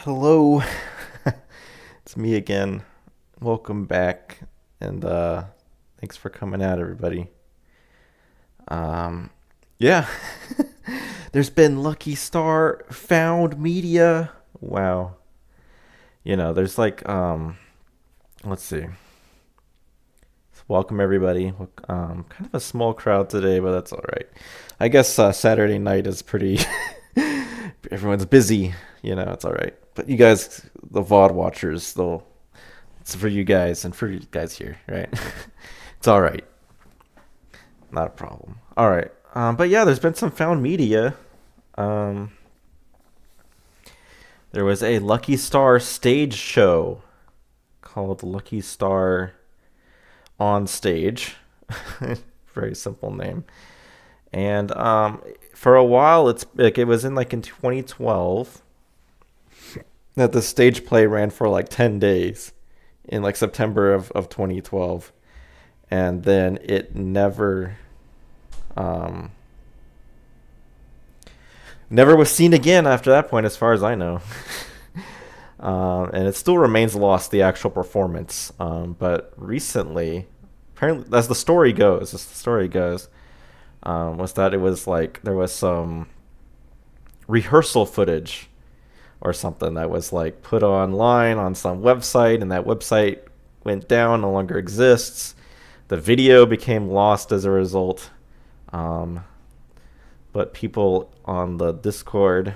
Hello, it's me again. Welcome back, and thanks for coming out, everybody. Um, yeah, there's been Lucky Star found media. Wow, there's like let's see. Welcome everybody. Kind of a small crowd today, but that's all right. I guess Saturday night is pretty. Everyone's busy. It's all right. But you guys, the VOD watchers, it's for you guys and for you guys here, right? It's all right. Not a problem. All right. But yeah, there's been some found media. Um, there was a Lucky Star stage show called Lucky Star on Stage. Very simple name. And for a while, it was in 2012 that the stage play ran for like 10 days in like September of 2012, and then it never was seen again after that point, as far as I know. And it still remains lost, the actual performance. But recently, apparently, as the story goes, was that it was like there was some rehearsal footage or something that was like put online on some website, and that website went down, no longer exists. The video became lost as a result. But people on the Discord,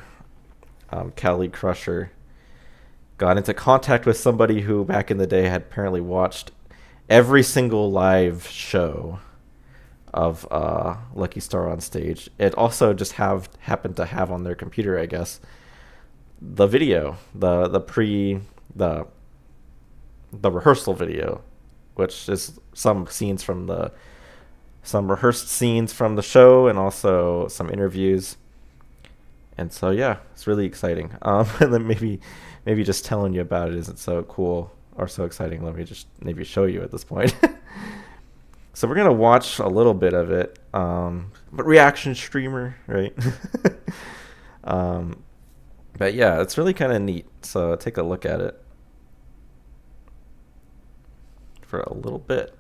Cali Crusher, got into contact with somebody who back in the day had apparently watched every single live show of Lucky Star on Stage. It also just happened to have on their computer, I guess, the video, the rehearsal video, which is some rehearsed scenes from the show and also some interviews. And so yeah, it's really exciting. And then maybe just telling you about it isn't so cool or so exciting. Let me just maybe show you at this point. So we're gonna watch a little bit of it, but reaction streamer, right? But yeah, it's really kind of neat. So take a look at it for a little bit.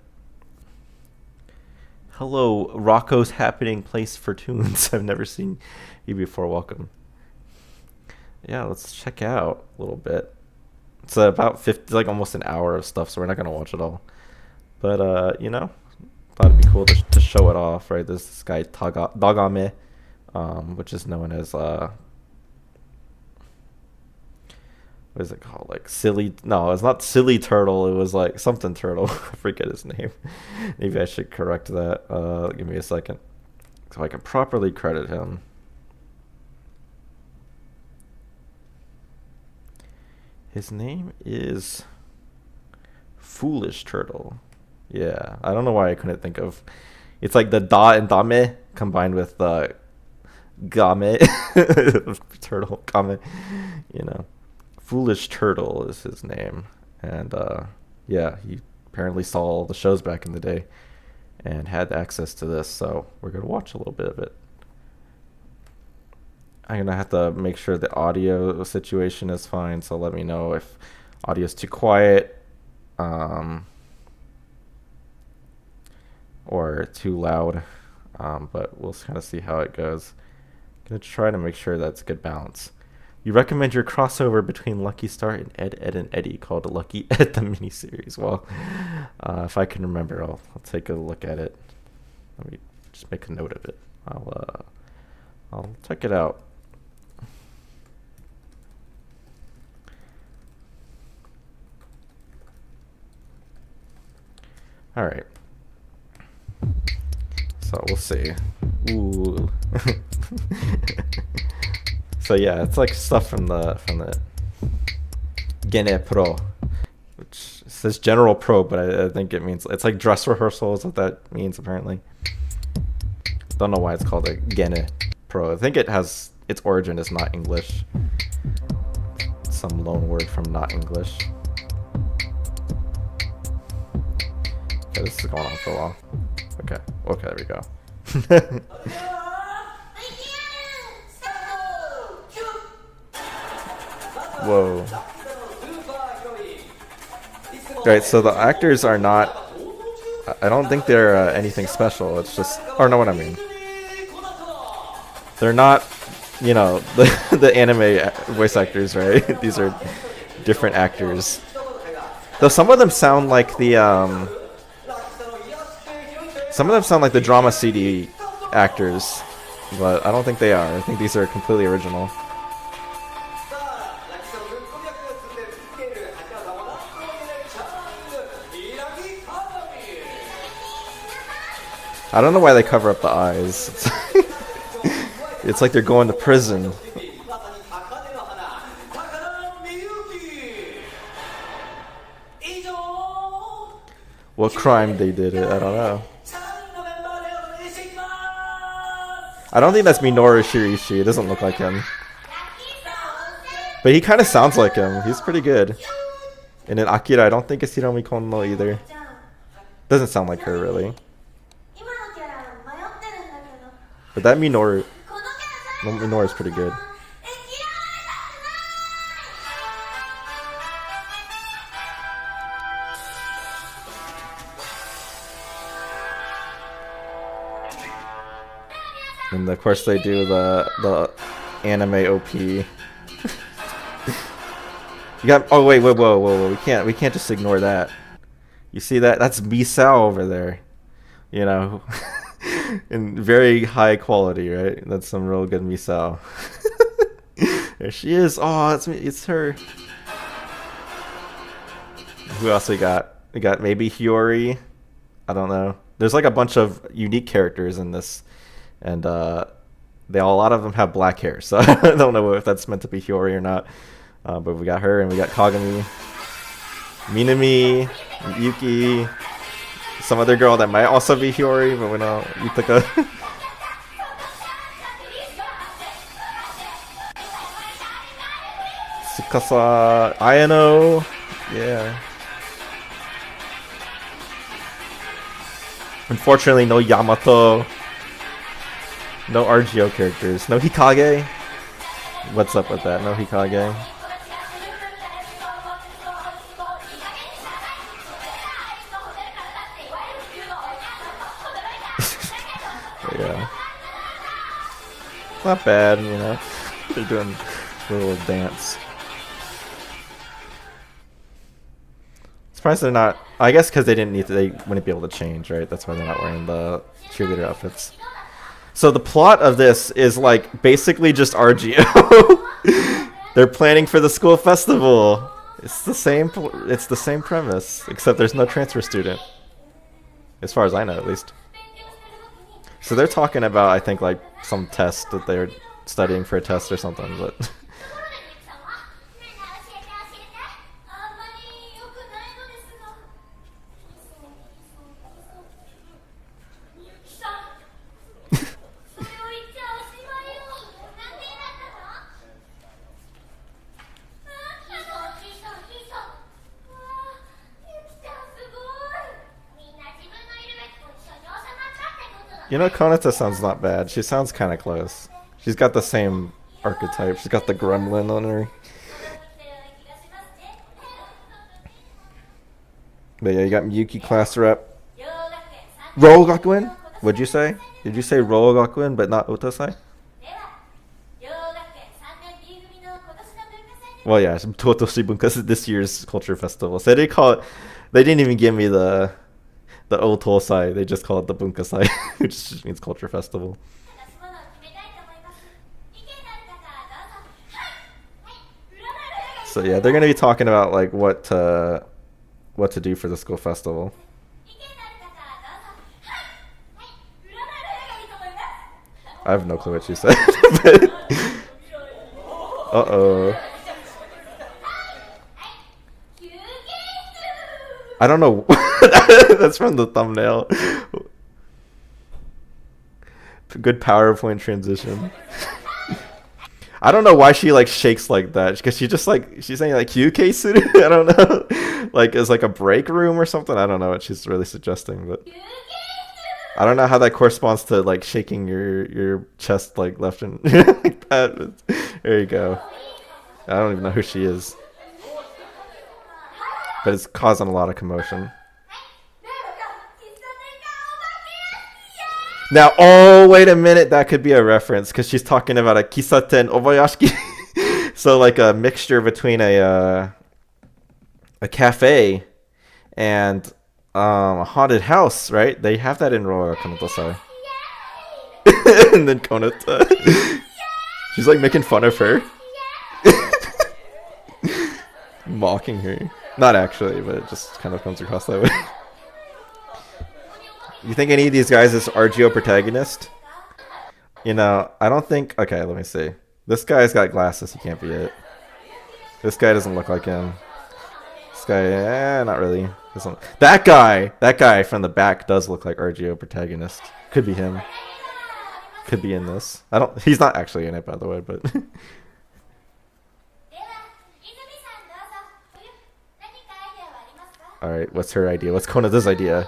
Hello, Rocco's Happening Place for Tunes. I've never seen you before. Welcome. Yeah, let's check out a little bit. It's about 50, like almost an hour of stuff, so we're not gonna watch it all. But you know, thought it'd be cool to show it off, right? This guy Dagame, which is known as what is it called? Like silly? No, it's not silly turtle. It was like something turtle. I forget his name. Maybe I should correct that. Give me a second, so I can properly credit him. His name is Foolish Turtle. Yeah, I don't know why I couldn't think of. It's like the da and dame combined with game turtle game. You know, Foolish Turtle is his name, and yeah, he apparently saw all the shows back in the day and had access to this. So we're gonna watch a little bit of it. I'm gonna have to make sure the audio situation is fine. So let me know if audio is too quiet. Or too loud, but we'll kind of see how it goes. Gonna try to make sure that's a good balance. You recommend your crossover between Lucky Star and Ed and Eddie called Lucky Ed the miniseries. Well, if I can remember, I'll take a look at it. Let me just make a note of it. I'll check it out. All right. So we'll see. Ooh. So yeah, it's like stuff from the Gene Pro, which says General Pro, but I think it means it's like dress rehearsal is what that means apparently. Don't know why it's called a Gene Pro. I think it has its origin is not English. Some loan word from not English. Okay, this is going on for a while. Okay, there we go. Whoa. Alright, so the actors are not... I don't think they're anything special. It's just... Or know what I mean. They're not, you know, the anime voice actors, right? These are different actors. Though some of them sound like the... Some of them sound like the drama CD actors, but I don't think they are. I think these are completely original. I don't know why they cover up the eyes. It's like they're going to prison. What crime they did it, I don't know. I don't think that's Minoru Shirishi. It doesn't look like him. But he kind of sounds like him. He's pretty good. And in Akira, I don't think it's Hiromi Kono either. Doesn't sound like her, really. But that Minoru's pretty good. And of course they do the anime OP. You got, oh wait, whoa, we can't just ignore that. You see that? That's Misao over there. You know, in very high quality, right? That's some real good Misao. There she is. Oh, it's her. Who else we got? We got maybe Hiyori. I don't know. There's like a bunch of unique characters in this, and a lot of them have black hair, so I don't know if that's meant to be Hiyori or not. But we got her, and we got Kagami, Minami, Yuki, some other girl that might also be Hiyori, but we know Itaka. Tsukasa, Ayano, yeah. Unfortunately, no Yamato, no RGO characters, no Hikage. What's up with that? No Hikage. Yeah. Not bad, you know. They're doing a little dance. Surprised they're not. I guess because they didn't need to. They wouldn't be able to change, right? That's why they're not wearing the cheerleader outfits. So the plot of this is like basically just RGO. They're planning for the school festival. It's the same. It's the same premise, except there's no transfer student, as far as I know, at least. So they're talking about, I think, like some test that they're studying for a test or something, but. You know, Konata sounds not bad. She sounds kind of close. She's got the same archetype. She's got the gremlin on her. But yeah, you got Miyuki class rep. Rogakuen? What'd you say? Did you say Rogakuen but not Otosai? Well, yeah, Totoshi Bunka, this year's culture festival. So they call it. They didn't even give me the Otosai. They just call it the Bunkasai, which just means culture festival. So yeah, they're gonna be talking about like what to do for the school festival. I have no clue what she said. Uh-oh. I don't know. That's from the thumbnail. Good PowerPoint transition. I don't know why she like shakes like that, because she just like she's saying like Hikage suit. I don't know, like it's like a break room or something. I don't know what she's really suggesting, but I don't know how that corresponds to like shaking your chest like left and like that. But there you go. I don't even know who she is, but it's causing a lot of commotion. Now, oh, wait a minute. That could be a reference because she's talking about a kisaten obayashiki. So, like a mixture between a cafe and a haunted house, right? They have that in Royal Kanatosai. And then Konata. She's like making fun of her. Mocking her. Not actually, but it just kind of comes across that way. You think any of these guys is RGO protagonist? You know, I don't think... Okay, let me see. This guy's got glasses. He can't be it. This guy doesn't look like him. This guy, not really. That guy from the back does look like RGO protagonist. Could be him. Could be in this. He's not actually in it, by the way, but... Alright, what's her idea? What's Konata's idea?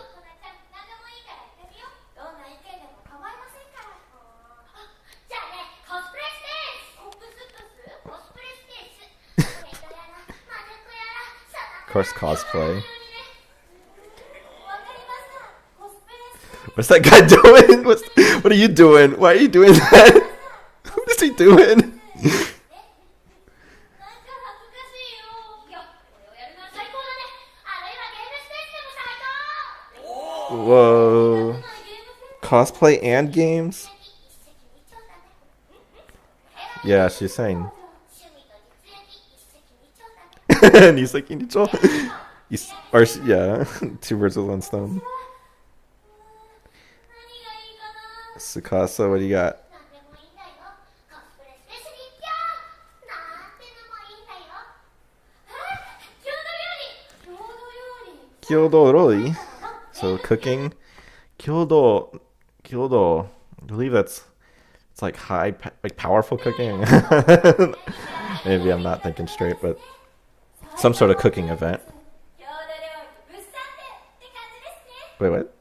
Of course, cosplay. What's that guy doing? What are you doing? Why are you doing that? What is he doing? Whoa. Cosplay and games? Yeah, she's saying. Niseki Nicho. Or, yeah, two birds with one stone. Sukasa, what do you got? Kyodo Roli. So cooking. Kyodo. I believe it's like like powerful cooking. Maybe I'm not thinking straight, but some sort of cooking event. Wait, what?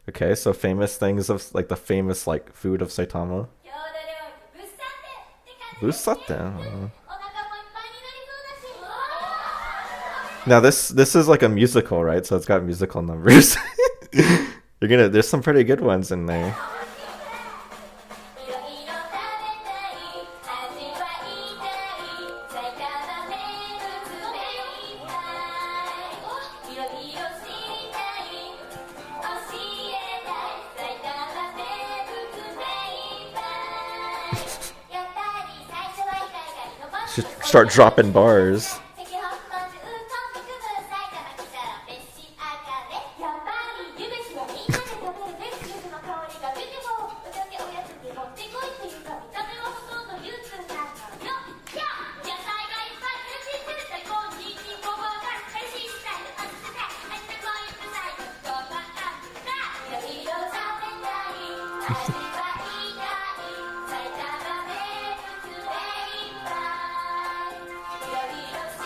Okay, so famous things of like the famous like food of Saitama. Busate. Now this is like a musical, right? So it's got musical numbers. There's some pretty good ones in there. Should start dropping bars.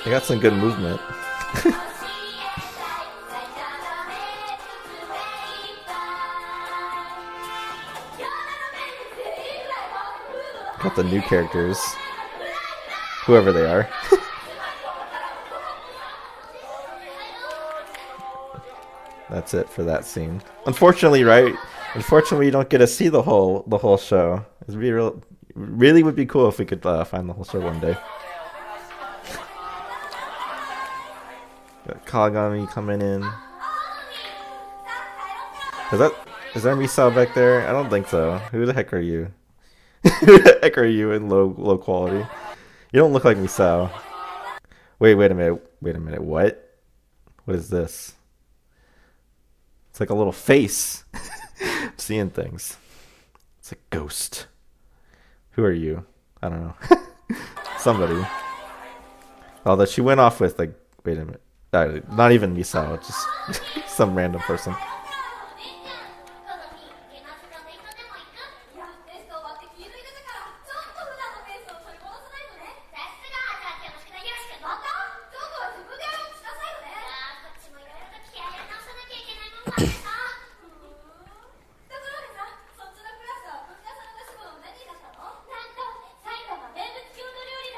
They got some good movement. Got the new characters. Whoever they are. That's it for that scene. Unfortunately, right? Unfortunately, you don't get to see the whole show. It'd be really would be cool if we could find the whole show one day. Got Kagami coming in. Is there Misao back there? I don't think so. Who the heck are you? Who the heck are you in low quality? You don't look like Misao. Wait a minute. What? What is this? It's like a little face. I'm seeing things. It's a ghost. Who are you? I don't know. Somebody. Although she went off with like, wait a minute. Not even Misao, just some random person.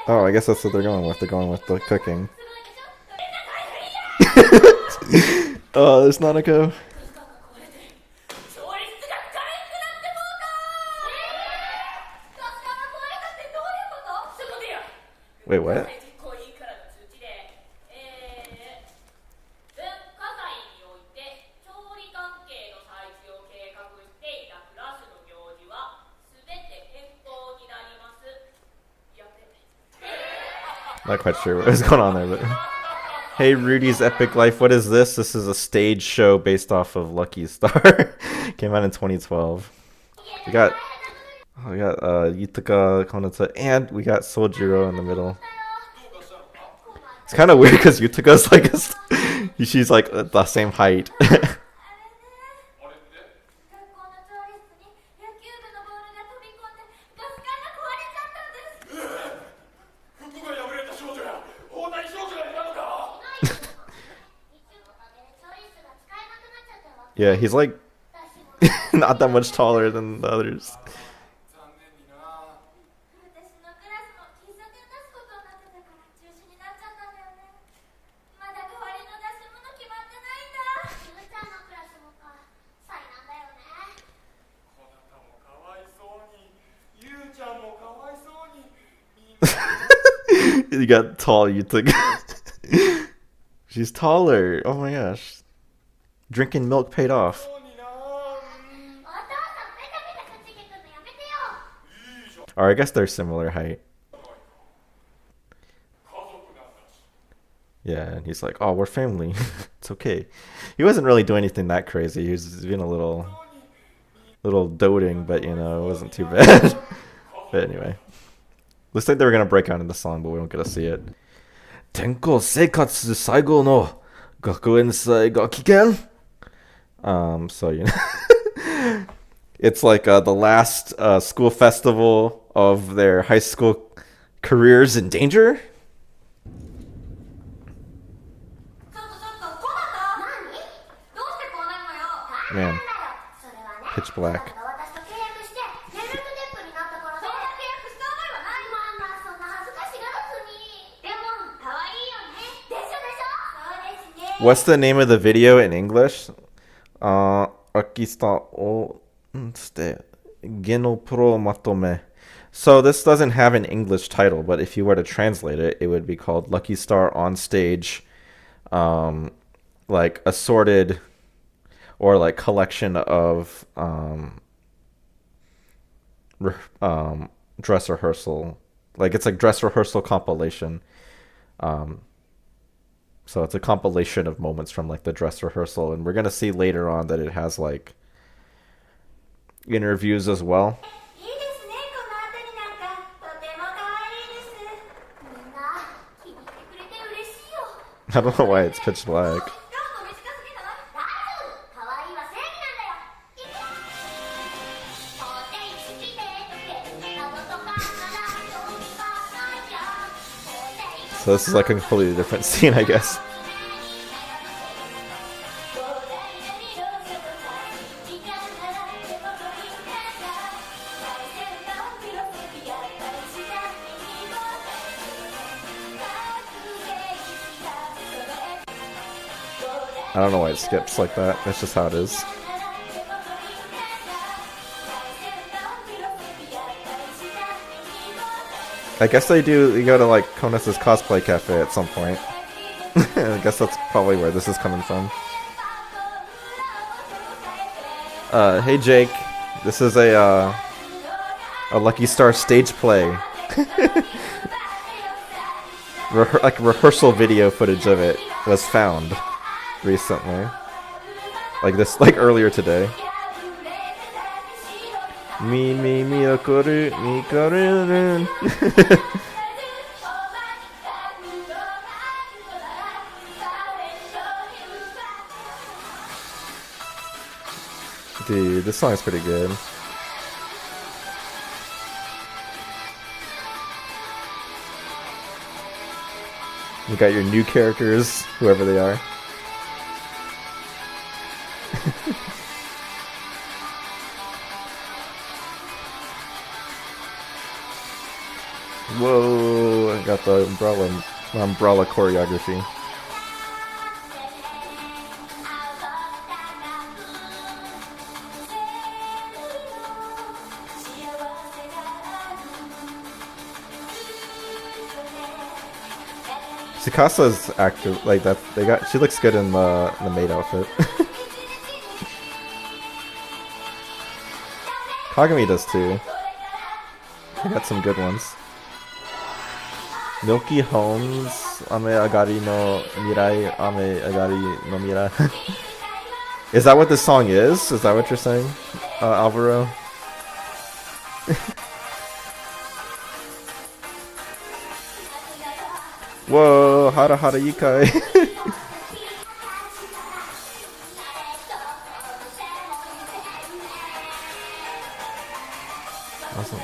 Oh, I guess that's what they're going with. They're going with the cooking. Oh, there's Nanako. Wait, what? Not quite sure what was going on there, but hey, Rudy's Epic Life. What is this? This is a stage show based off of Lucky Star. Came out in 2012. We got Yutuka Konata, and we got Sojiro in the middle. It's kind of weird because Yutaka's like she's like the same height. Yeah, he's like not that much taller than the others. You got tall, you took. She's taller. Oh my gosh. Drinking milk paid off. Or I guess they're similar height. Yeah, and he's like, "Oh, we're family. It's okay." He wasn't really doing anything that crazy. He was being a little doting, but you know, it wasn't too bad. But anyway, looks like they were gonna break out in the song, but we don't get to see it. 転校生活最後の学園祭が危険? So you know, it's like the last school festival of their high school careers in danger. Man, pitch black. What's the name of the video in English? Akista o Geno Pro Matome. So this doesn't have an English title, but if you were to translate it, it would be called Lucky Star on Stage, like assorted or like collection of dress rehearsal. Like it's like dress rehearsal compilation. So it's a compilation of moments from like the dress rehearsal, and we're gonna see later on that it has like interviews as well. I don't know why it's pitch black. So this is like a completely different scene, I guess. I don't know why it skips like that. That's just how it is. I guess they do. You go to like Konas's cosplay cafe at some point. I guess that's probably where this is coming from. Hey Jake, this is a Lucky Star stage play. Like rehearsal video footage of it was found recently, like earlier today. Dude, this song is pretty good. You got your new characters, whoever they are. Whoa, I got the umbrella choreography. Tsukasa's active like that. She looks good in the maid outfit. Kagami does too. I got some good ones. Milky Homes, Ame Agari no Mirai, Ame Agari no Mirai. Is that what this song is? Is that what you're saying, Alvaro? Whoa, Hara Hara Yukai. Awesome.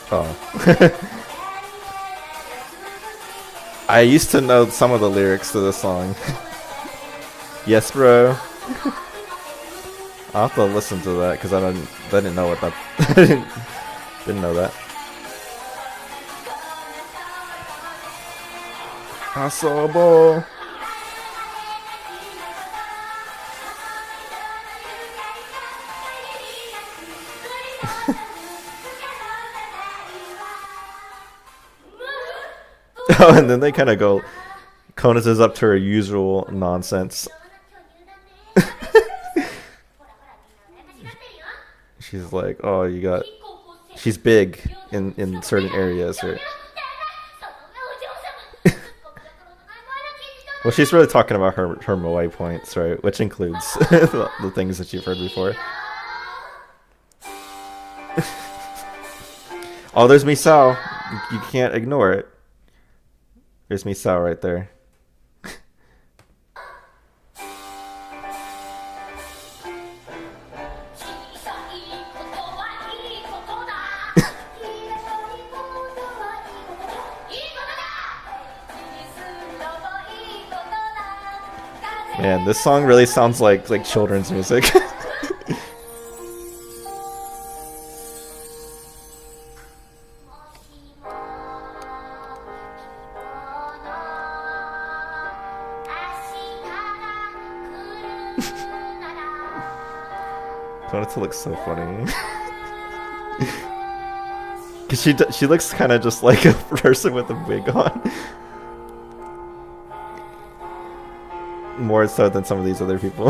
Oh. I used to know some of the lyrics to this song. Yes, bro. I'll have to listen to that because I didn't know what that. didn't know that. Asobo. Oh, and then they kind of go. Konus is up to her usual nonsense. She's like, oh, you got. She's big in certain areas, right? Well, she's really talking about her Moai points, right? Which includes the things that you've heard before. Oh, there's Misao. You can't ignore it. There's Misao right there. Man, this song really sounds like children's music. Konata looks so funny. Cause she looks kind of just like a person with a wig on. More so than some of these other people.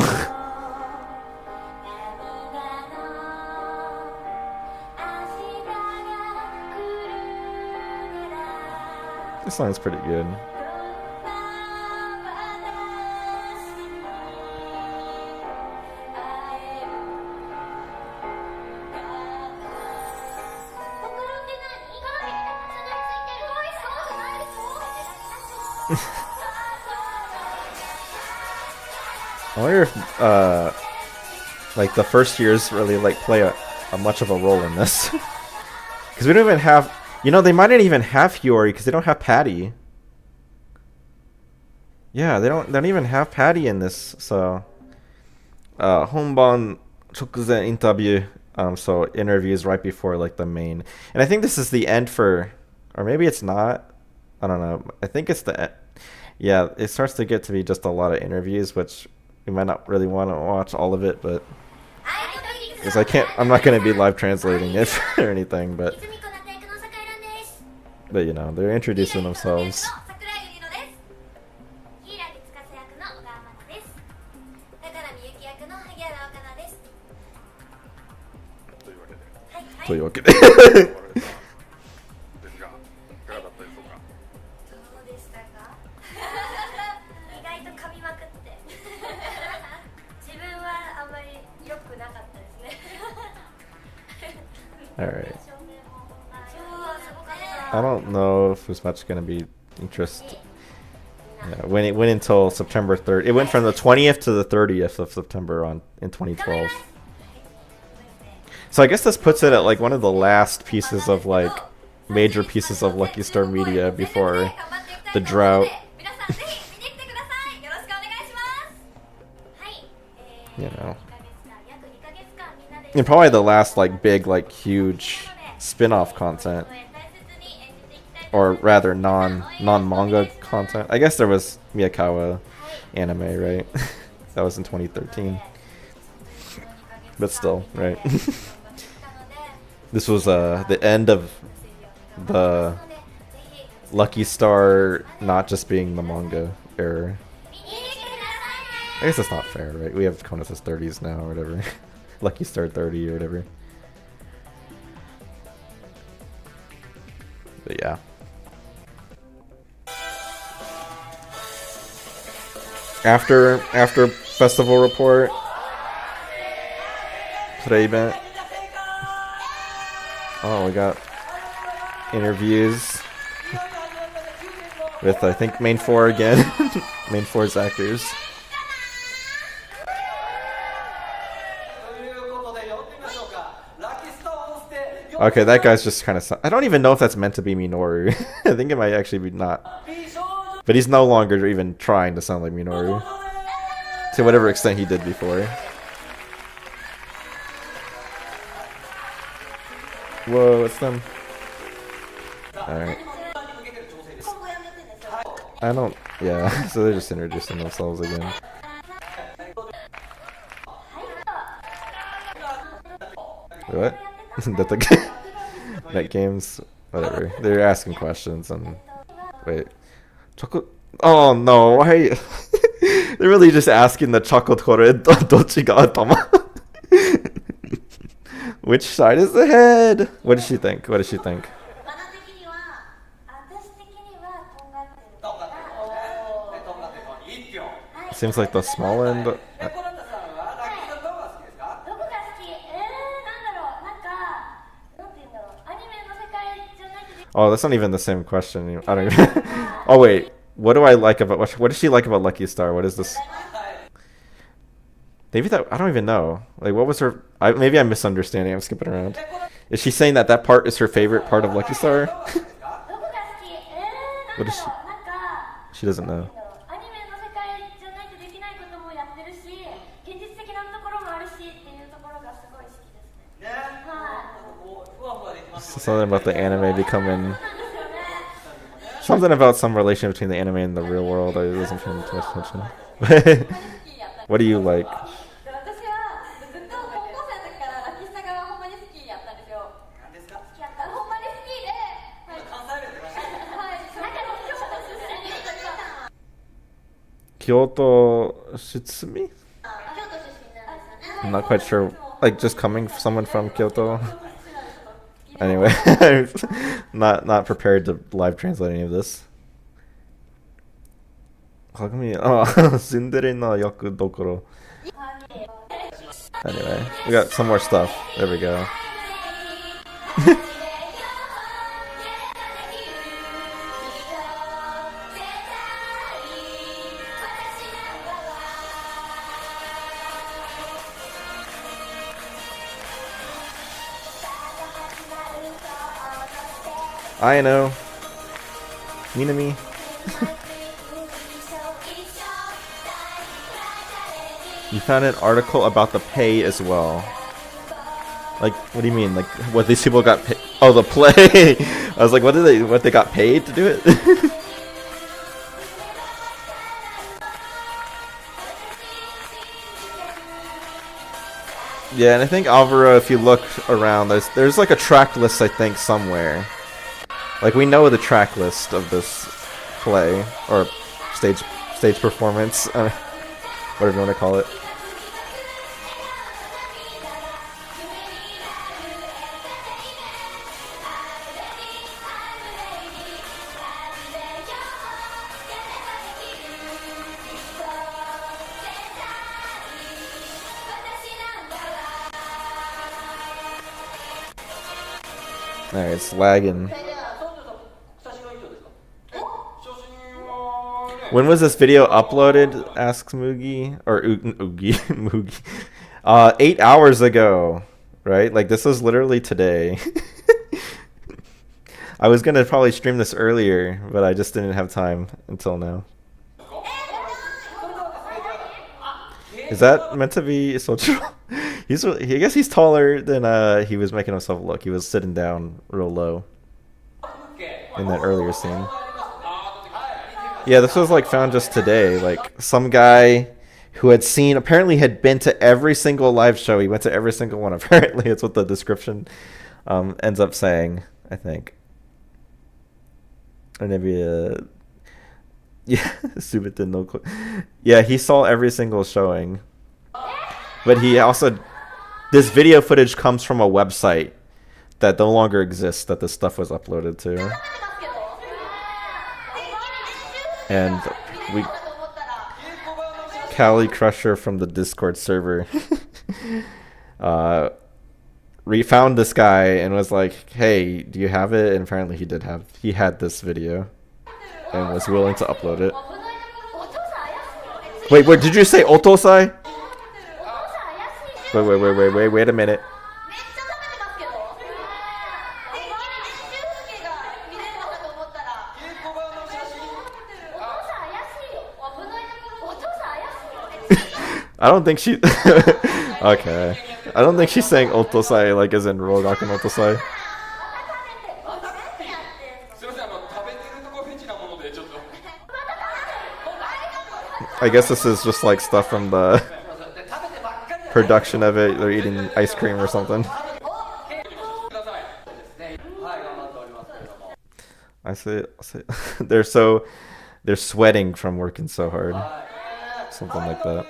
This song's pretty good. I wonder if like the first years really like play a much of a role in this. Because we don't even have, you know, they might not even have Hiyori because they don't have Patty. Yeah, they don't even have Patty in this. So Honban chokuzen interview, so interviews right before like the main. And I think this is the end for, or maybe it's not. I don't know. I think it's the yeah, it starts to get to be just a lot of interviews, which we might not really want to watch all of it, but because I'm not going to be live translating it or anything, but you know, they're introducing themselves. Alright. I don't know if there's much going to be interest. Yeah, when it went until September 3rd. It went from the 20th to the 30th of September in 2012. So I guess this puts it at like one of the last pieces of like major pieces of Lucky Star Media before the drought. You know. And probably the last like big like huge spin-off content, or rather non-manga content. I guess there was Miyakawa anime, right? That was in 2013. But still, right? This was the end of the Lucky Star not just being the manga era. I guess that's not fair, right? We have Konus' 30s now or whatever. Lucky Star 30 or whatever. But yeah. After festival report, today event. Oh, we got interviews with I think main four again. Main four's actors. Okay, that guy's just kind of... I don't even know if that's meant to be Minoru. I think it might actually be not. But he's no longer even trying to sound like Minoru. To whatever extent he did before. Whoa, it's them. Alright. I don't... Yeah, so they're just introducing themselves again. What? that games, whatever. They're asking questions and wait. chocolate. Oh no, why? They're really just asking the chocolate core. Dochiga atama. Which side is the head? What does she think? What does she think? Seems like the small end. Oh, that's not even the same question. I don't even. Oh wait, what do I like about what does she like about Lucky Star? What is this? Maybe that I don't even know. Like, what was her? Maybe I'm misunderstanding. I'm skipping around. Is she saying that that part is her favorite part of Lucky Star? What is she? She doesn't know. Something about the anime becoming. Something about some relation between the anime and the real world. I wasn't paying too much attention. What do you like? Kyoto Shitsumi? I'm not quite sure. Like, just coming someone from Kyoto. Anyway, not prepared to live translate any of this. Anyway, we got some more stuff. There we go. I know. Minami. You found an article about the pay as well. Like, what do you mean? Like, what these people got paid? Oh, the play. I was like, what they got paid to do it? Yeah, and I think Alvaro, if you look around, there's like a track list, I think, somewhere. Like, we know the track list of this play or stage performance, whatever you want to call it. Alright, it's lagging. When was this video uploaded? Asks Moogie. Or Oogie. Moogie. 8 hours ago. Right? Like, this was literally today. I was gonna probably stream this earlier, but I just didn't have time until now. Is that meant to be Soichiro? I guess he's taller than he was making himself look. He was sitting down real low in that earlier scene. Yeah, this was like found just today. Like, some guy who apparently had been to every single live show. He went to every single one. Apparently, it's what the description ends up saying, I think. Or maybe yeah, Subite no. Yeah, he saw every single showing. But he also, this video footage comes from a website that no longer exists that this stuff was uploaded to. And Cali Crusher from the Discord server found this guy and was like, hey, do you have it? And apparently he had this video and was willing to upload it. Wait, did you say Otosai? Wait a minute. I don't think she okay. I don't think she's saying Otosai like as in Rogaku no Otosai. I guess this is just like stuff from the production of it. They're eating ice cream or something. they're sweating from working so hard. Something like that.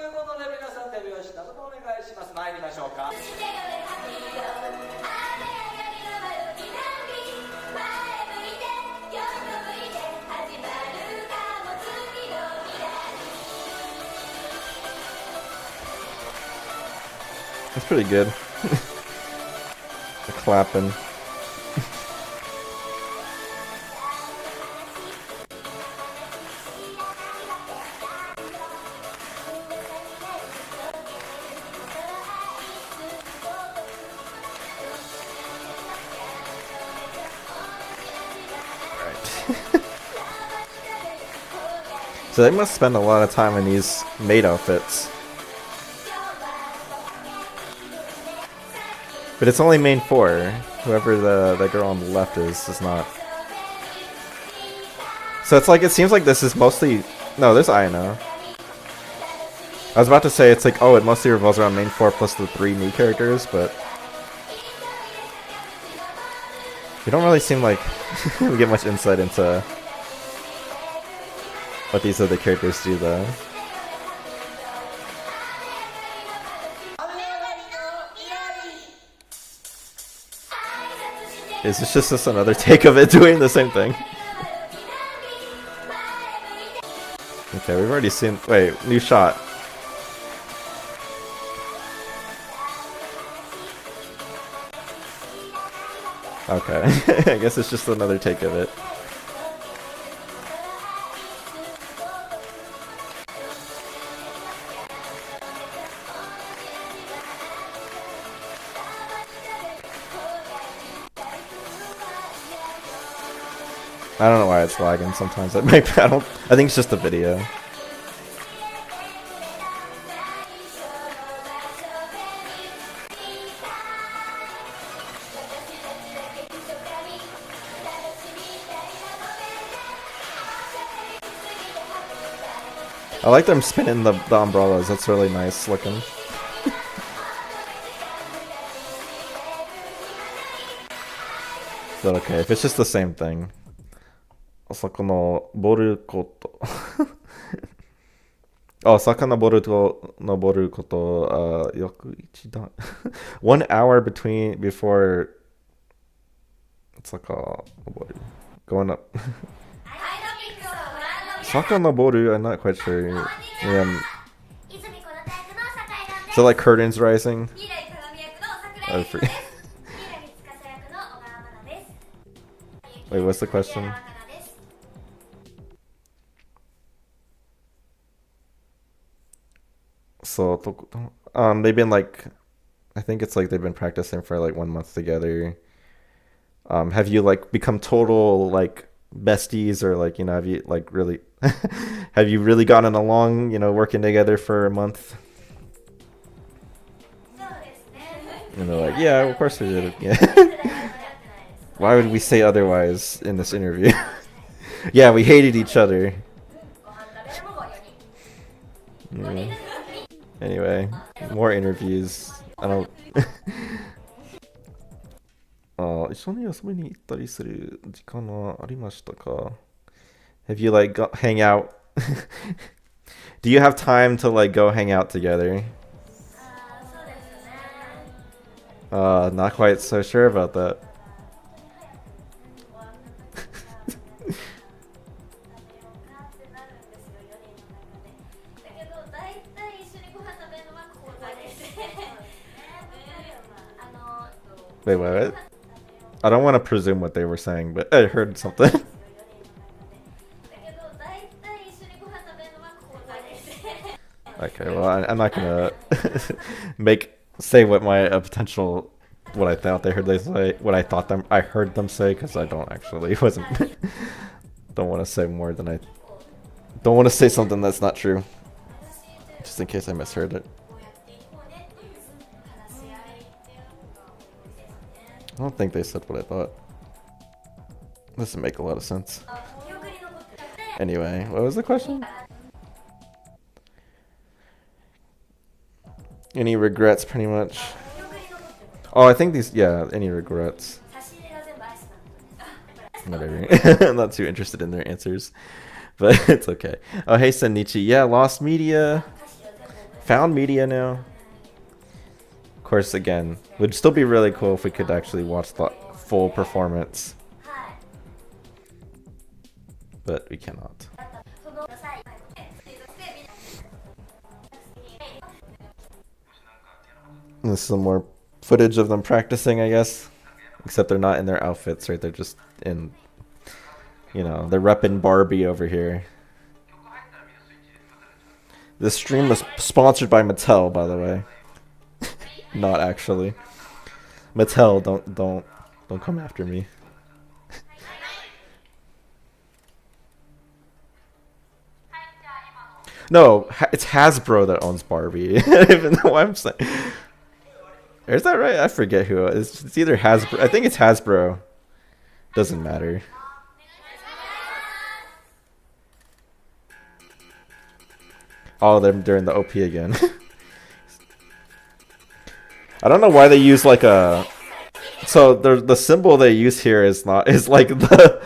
That's pretty good. The clapping. So they must spend a lot of time in these maid outfits. But it's only main 4. Whoever the girl on the left is not. So it's like, it seems like this is mostly... No, there's Ayano. I was about to say, it's like, oh, it mostly revolves around main 4 plus the 3 new characters, but... You don't really seem like we get much insight into what these other characters do, though. Is this just another take of it doing the same thing? Okay, we've already seen... Wait, new shot. Okay, I guess it's just another take of it. I don't know why it's lagging sometimes. I think it's just the video. I like them spinning the umbrellas. That's really nice looking. But okay, if it's just the same thing. 遡ること。Oh, 遡ると登ること、約一段。1 hour before it's like going up. 遡る, I'm not quite sure. And so like curtains rising. I forget. Wait, what's the question? So, they've been like, I think it's like they've been practicing for like 1 month together. Have you like become total like besties, or like, you know, have you like really, have you really gotten along, you know, working together for a month? And they're like, yeah, of course we did. Yeah. Why would we say otherwise in this interview? Yeah, we hated each other. Yeah. Anyway, more interviews. I don't. 一緒に遊びに行ったりする時間はありましたか? Have you like hang out? Do you have time to like go hang out together? Not quite so sure about that. Wait, what? I don't want to presume what they were saying, but I heard something. Okay, well, I'm not gonna say what my potential, what I thought they heard they say, what I thought I heard them say, because I don't actually don't want to say more than don't want to say something that's not true, just in case I misheard it. I don't think they said what I thought. Doesn't make a lot of sense. Anyway, what was the question? Any regrets, pretty much. Oh, I think these, yeah, any regrets. Whatever. I'm not too interested in their answers, but it's okay. Oh, hey, Senichi. Yeah, lost media. Found media now. Of course, again, would still be really cool if we could actually watch the full performance. But we cannot. This is some more footage of them practicing, I guess. Except they're not in their outfits, right? They're just in, you know, they're repping Barbie over here. This stream was sponsored by Mattel, by the way. Not actually. Mattel, don't come after me. No, it's Hasbro that owns Barbie. I don't even know why I'm saying. Is that right? I forget who it is. It's either Hasbro. I think it's Hasbro. Doesn't matter. Oh, they're doing the OP again. I don't know why they use like a. So the symbol they use here is like the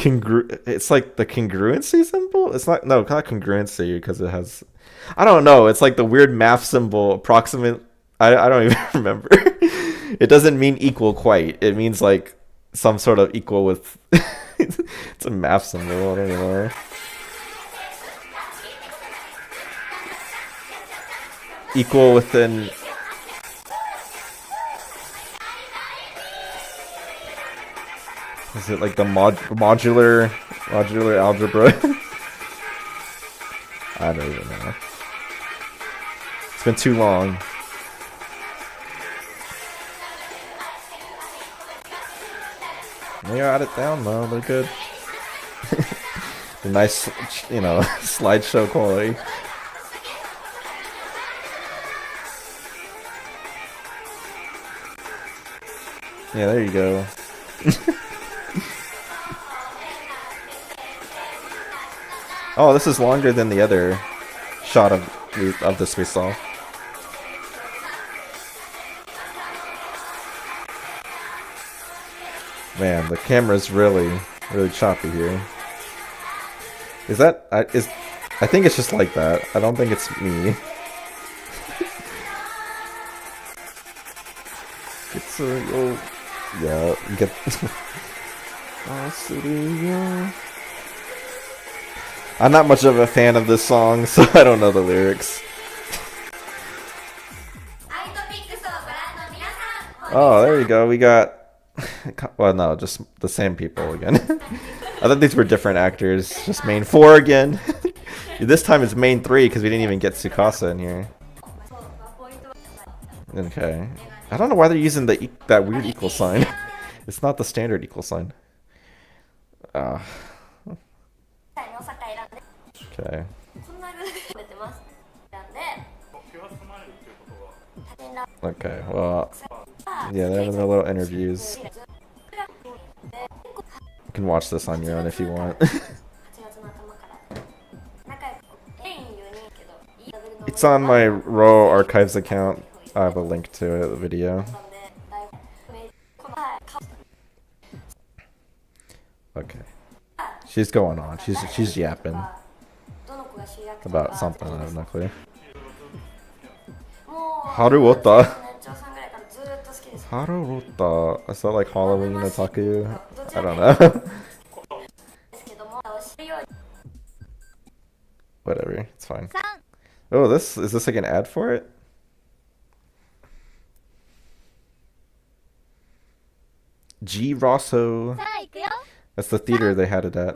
it's like the congruency symbol. It's not congruency because it has. I don't know. It's like the weird math symbol approximate. I don't even remember. It doesn't mean equal quite. It means like some sort of equal with. It's a math symbol. I don't know. Equal within. Is it like the modular algebra? I don't even know. It's been too long. They got it down though. They're good. Nice, you know, slideshow quality. Yeah, there you go. Oh, this is longer than the other shot of this we saw. Man, the camera's really choppy here. I think it's just like that. I don't think it's me. It's yeah, get I'm not much of a fan of this song, so I don't know the lyrics. Oh, there you go. We got... Well, no, just the same people again. I thought these were different actors. Just main 4 again. This time it's main 3 because we didn't even get Tsukasa in here. Okay. I don't know why they're using that weird equal sign. It's not the standard equal sign. Okay. Okay, well, yeah, they're having their little interviews. You can watch this on your own if you want. It's on my RGO archives account. I have a link to it, the video. Okay. She's going on. She's yapping about something. I have no clue. Haruota. Haruota. Is that like Halloween otaku? I don't know. Whatever. It's fine. Oh, is this like an ad for it? G Rosso. That's the theater they had it at.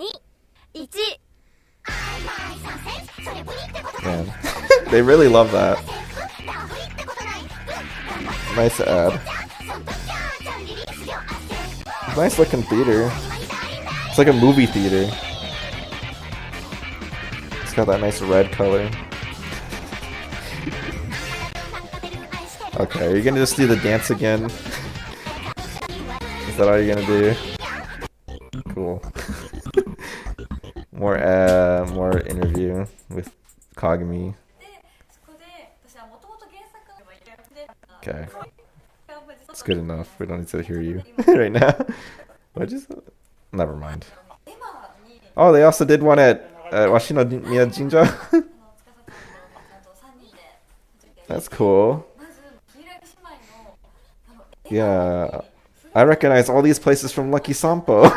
Man, they really love that. Nice ad. Nice looking theater. It's like a movie theater. It's got that nice red color. Okay, are you gonna just do the dance again? Is that all you're gonna do? Cool. more interview with Kagami. Okay. It's good enough. We don't need to hear you right now. What just? Never mind. Oh, they also did one at Washino-miya Jinja. That's cool. Yeah, I recognize all these places from Lucky Sampo.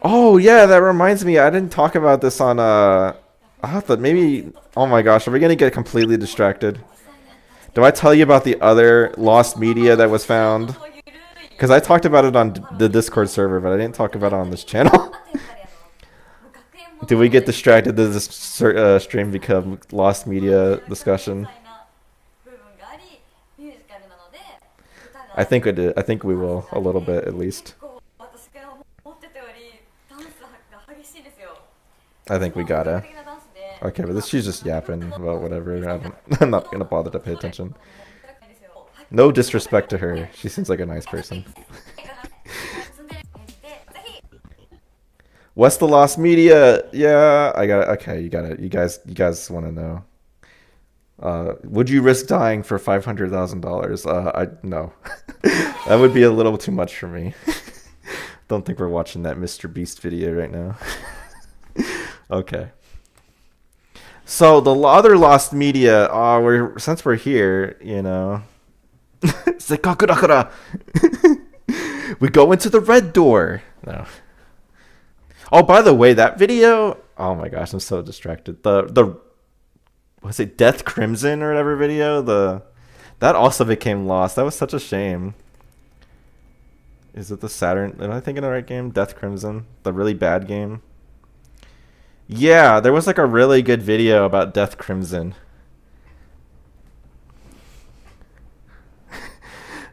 Oh yeah, that reminds me. I didn't talk about this on I have to maybe. Oh my gosh, are we gonna get completely distracted? Do I tell you about the other lost media that was found? Because I talked about it on the Discord server, but I didn't talk about it on this channel. Did we get distracted? Did this stream become lost media discussion? I think it did. I think we will a little bit at least. I think we gotta. Okay, but she's just yapping about whatever. I'm not gonna bother to pay attention. No disrespect to her. She seems like a nice person. What's the lost media? Yeah, I got it. Okay, you got it. You guys want to know. Would you risk dying for $500,000? No. That would be a little too much for me. Don't think we're watching that Mr. Beast video right now. Okay. So the other lost media, since we're here, you know. Sekakurakura. We go into the red door. No. Oh, by the way, that video. Oh my gosh, I'm so distracted. The was it Death Crimson or whatever video? That also became lost. That was such a shame. Is it the Saturn? Am I thinking of the right game? Death Crimson, the really bad game. Yeah, there was like a really good video about Death Crimson.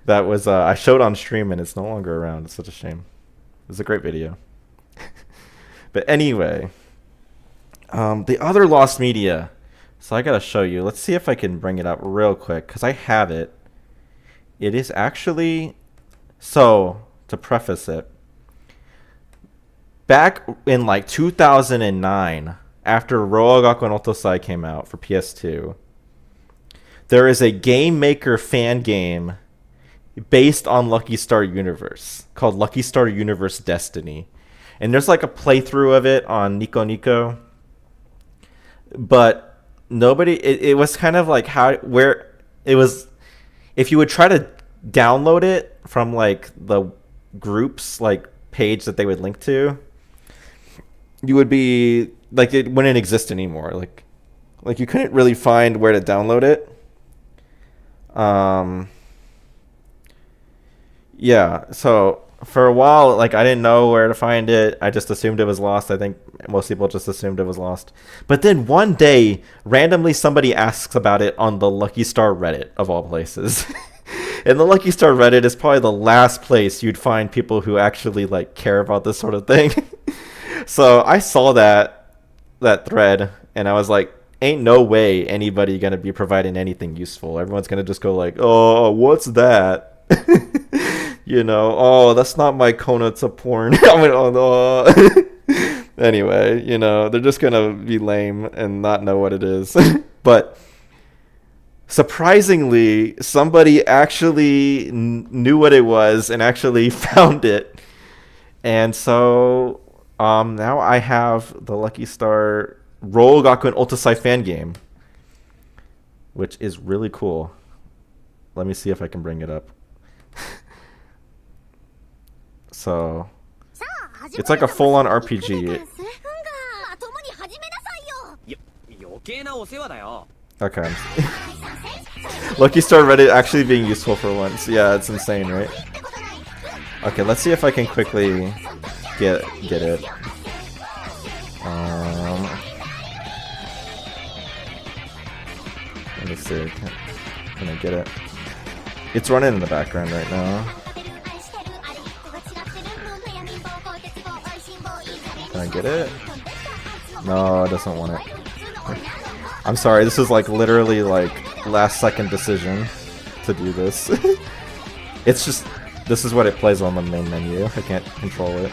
That was I showed on stream and it's no longer around. It's such a shame. It was a great video. But anyway, the other lost media. So I gotta show you. Let's see if I can bring it up real quick because I have it. It is actually so. To preface it, back in like 2009, after Roagaku no Otosai came out for PS2, there is a Game Maker fan game based on Lucky Star Universe called Lucky Star Universe Destiny. And there's like a playthrough of it on Nico Nico. But it was kind of like where it was, if you would try to download it from like the groups like page that they would link to, you would be like, it wouldn't exist anymore. Like you couldn't really find where to download it. Yeah, so for a while, like I didn't know where to find it. I just assumed it was lost. I think most people just assumed it was lost. But then one day, randomly somebody asks about it on the Lucky Star Reddit of all places. And the Lucky Star Reddit is probably the last place you'd find people who actually like care about this sort of thing. So I saw that thread and I was like, ain't no way anybody gonna be providing anything useful. Everyone's gonna just go like, oh, what's that? You know, oh, that's not my Konata porn. I mean, oh no. Anyway, you know, they're just gonna be lame and not know what it is. But surprisingly, somebody actually knew what it was and actually found it. And so now I have the Lucky Star Roagaku and Otosai fan game, which is really cool. Let me see if I can bring it up. So it's like a full-on RPG. Okay. Lucky Star Reddit actually being useful for once. Yeah, it's insane, right? Okay, let's see if I can quickly get it. Let me see. Can I get it? It's running in the background right now. Can I get it? No, it doesn't want it. I'm sorry, this is like literally like last second decision to do this. It's just, this is what it plays on the main menu. I can't control it.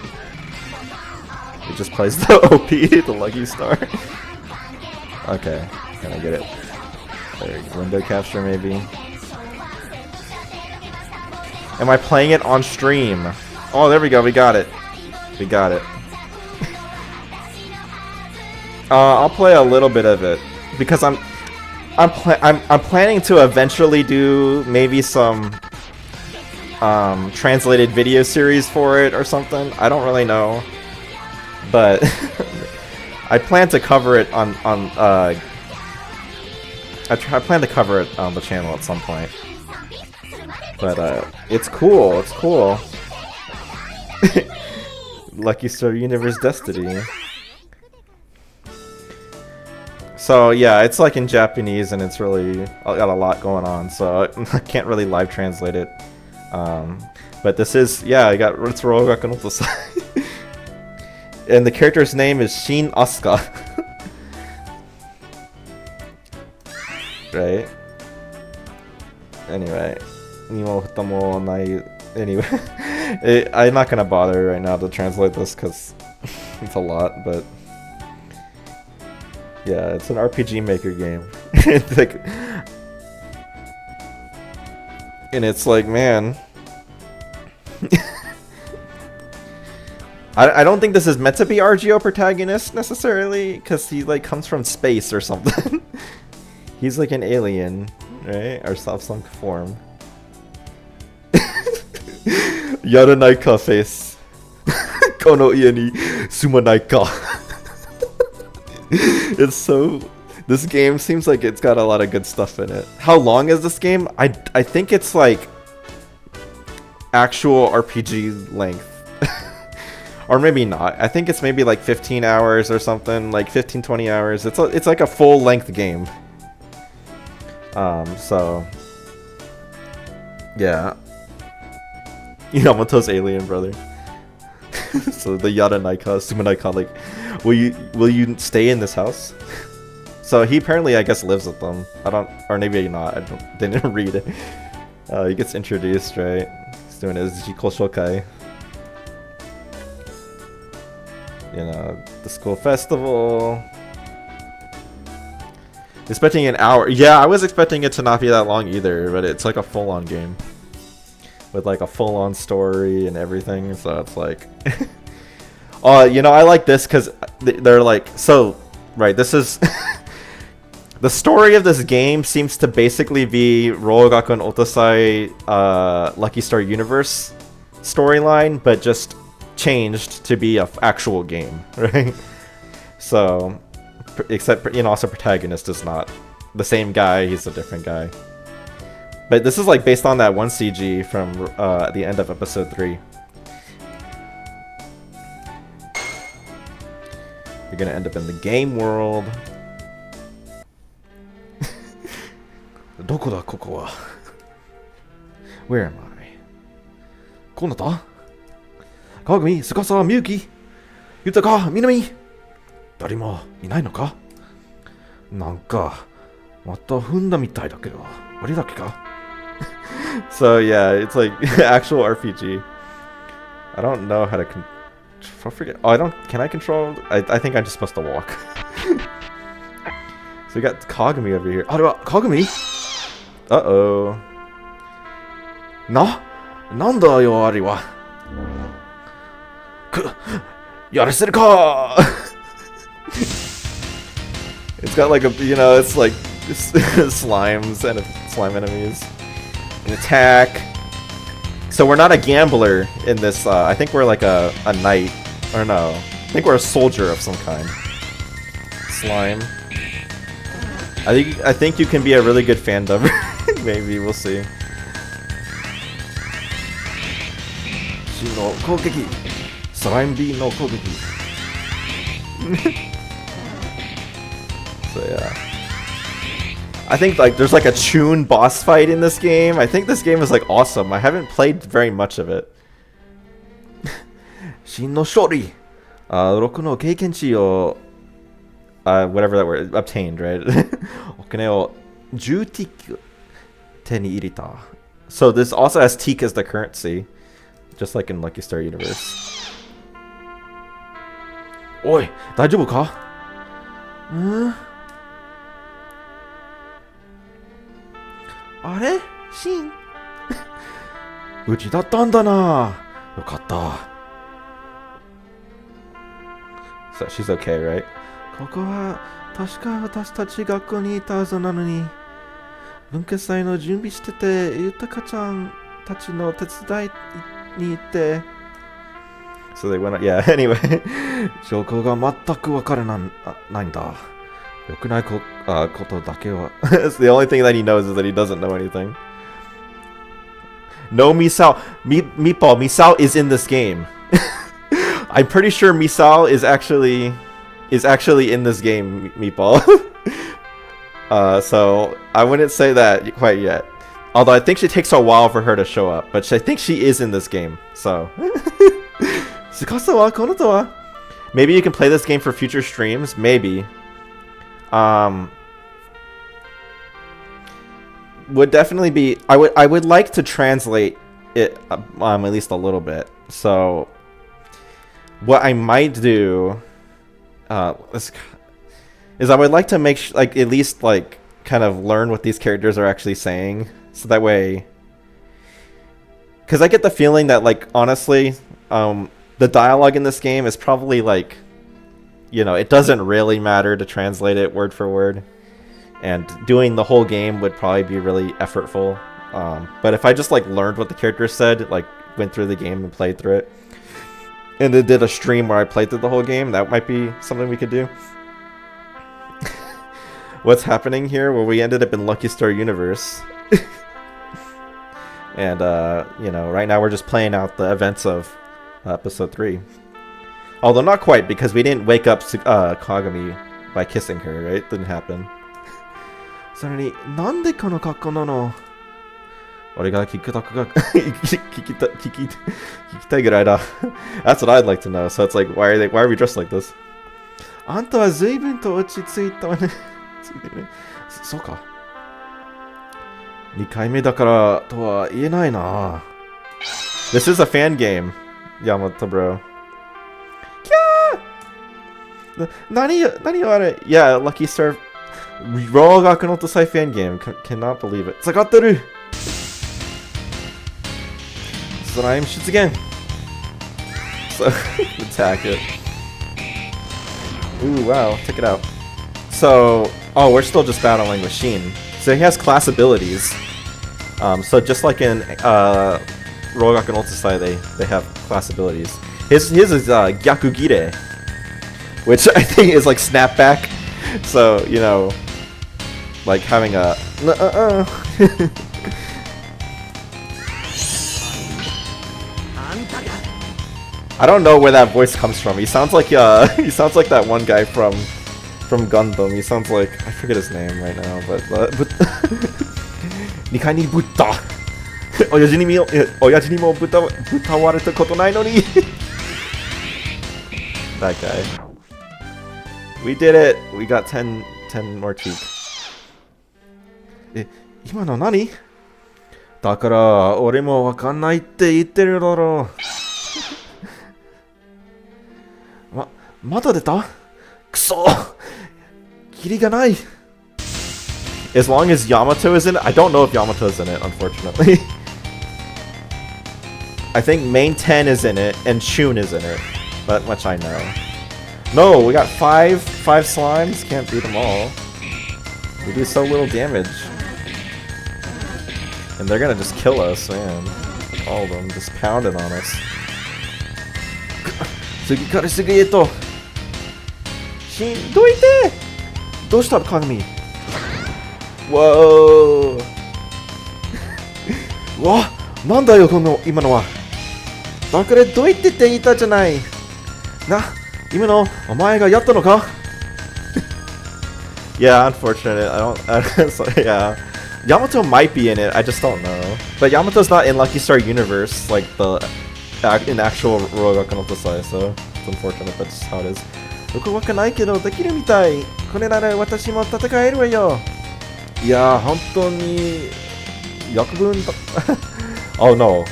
It just plays the OP, the Lucky Star. Okay, can I get it? There, window capture maybe. Am I playing it on stream? Oh, there we go. We got it. We got it. I'll play a little bit of it because I'm planning to eventually do maybe some translated video series for it or something. I don't really know, but I plan to cover it on I plan to cover it on the channel at some point. But it's cool. It's cool. Lucky Star Universe Destiny. So yeah, it's like in Japanese and it's really got a lot going on, so I can't really live translate it. But this is, yeah, I got it's Rogaku no Otosai. And the character's name is Shin Asuka. Right? Anyway. Anyway, I'm not gonna bother right now to translate this because it's a lot, but yeah, it's an RPG Maker game. It's like, and it's like, man, I don't think this is meant to be RGO protagonist necessarily, because he like comes from space or something. He's like an alien, right? Or some form. Yaranai ka face. Kono ie ni sumanai ka. It's so... This game seems like it's got a lot of good stuff in it. How long is this game? I think it's like actual RPG length. Or maybe not. I think it's maybe like 15 hours or something, like 15-20 hours. It's like a full length game. So yeah. Yamato's alien brother. So the Yaranaika, Sumanaika, like, will you stay in this house? So he apparently, I guess, lives with them. Or maybe not. Didn't read it. He gets introduced, right? He's doing his Jiko Shokai. The school festival. Expecting an hour. Yeah, I was expecting it to not be that long either, but it's like a full-on game. With like a full-on story and everything, so it's like... I like this because they're like... So, right, this is... The story of this game seems to basically be Rogaku no Otosai Lucky Star Universe storyline, but just changed to be an actual game, right? So, except, also protagonist is not the same guy, he's a different guy. But this is like based on that one CG from the end of episode 3. You're gonna end up in the game world. Doko da koko wa? Where am I? Konata? Kagami, Tsukasa, Miyuki, Yutaka, Minami? Darimo inai no ka? Nanka, mata funda mitai da kedo. Ore dake ka? So yeah, it's like actual RPG. I don't know how to forget. Oh, can I control? I think I'm just supposed to walk. So we got Kagami over here. Oh, Kagami? Uh-oh. Nanda yo ari wa? Yaraseru ka? It's got like a, it's like slimes and slime enemies. An attack. So we're not a gambler in this. I think we're like a knight, or no? I think we're a soldier of some kind. Slime. I think you can be a really good fandom. Maybe we'll see. Shino kogeki, slime bee no kogeki. So yeah. I think like there's like a Chun boss fight in this game. I think this game is like awesome. I haven't played very much of it. Shin no shori. Roku no keikenchi o whatever that word, obtained, right? Okune o jutiku te ni irita. So this also has teak as the currency, just like in Lucky Star Universe. Oi, daijoubu ka? Are? Shin? Uchi datta nda na. よかった。So she's okay, right? ここは確か私たち学校にいたはずなのに、文化祭の準備してて、ゆたかちゃんたちの手伝いに行って。So they went, yeah, anyway. 状況が全くわからないんだ。よくないことだけは。It's the only thing that he knows is that he doesn't know anything. No, Misao. Meatball, Misao is in this game. I'm pretty sure Misao is actually in this game, Meatball. So I wouldn't say that quite yet. Although I think it takes a while for her to show up, but I think she is in this game. So maybe you can play this game for future streams. Maybe. Would definitely be. I would like to translate it at least a little bit. So what I might do is I would like to make like at least like kind of learn what these characters are actually saying, so that way, because I get the feeling that like honestly the dialogue in this game is probably like, you know, it doesn't really matter to translate it word for word, and doing the whole game would probably be really effortful. But if I just like learned what the characters said, like went through the game and played through it, and then did a stream where I played through the whole game, that might be something we could do. What's happening here? Well, we ended up in Lucky Star Universe. And, you know, right now we're just playing out the events of episode 3. Although not quite, because we didn't wake up Kagami by kissing her, right? Didn't happen. それに、なんでこの格好なの? 俺が聞きたいぐらいだ. That's what I'd like to know. So it's like, why are we dressed like this? あんたは随分と落ち着いたわね。そうか。2回目だからとは言えないな。This is a fan game, Yamato bro. キャー！何よあれ? Yeah, Lucky Star ロー学のとさいファンゲーム cannot believe it. 下がってる! Slime shoots again. So attack it. Ooh, wow, check it out. So, oh, we're still just battling with Shin. So he has class abilities. So just like in Rogaku no Ultra, they have class abilities. His is Gyakugire, which I think is like snapback. So, you know, like having a I don't know where that voice comes from. He sounds like that one guy from Gundam. He sounds like, I forget his name right now, but 2階にぶった親父にもぶたわれたことないのに That guy. We did it. We got 10 more cheek. 今の何? だから俺もわかんないって言ってるだろう。まだ出た? くそ! キリがない! As long as Yamato is in it, I don't know if Yamato is in it, unfortunately. I think main 10 is in it and Shun is in it, that much I know. No, we got five slimes. Can't beat them all. We do so little damage, and they're gonna just kill us, man. All of them just pounding on us. 次からすぐへと。しんどいて。どうした鏡? Whoa! わ、なんだよこの今のは。だからどう言って言ったじゃない。な、今のお前がやったのか? Yeah, unfortunate. So, yeah. Yamato might be in it. I just don't know. But Yamato's not in Lucky Star Universe, like in actual Rogaku no Tosai, so it's unfortunate. That's how it is. よくわかんないけどできるみたい。これなら私も戦えるわよ。いや、本当に役分だ。Oh no.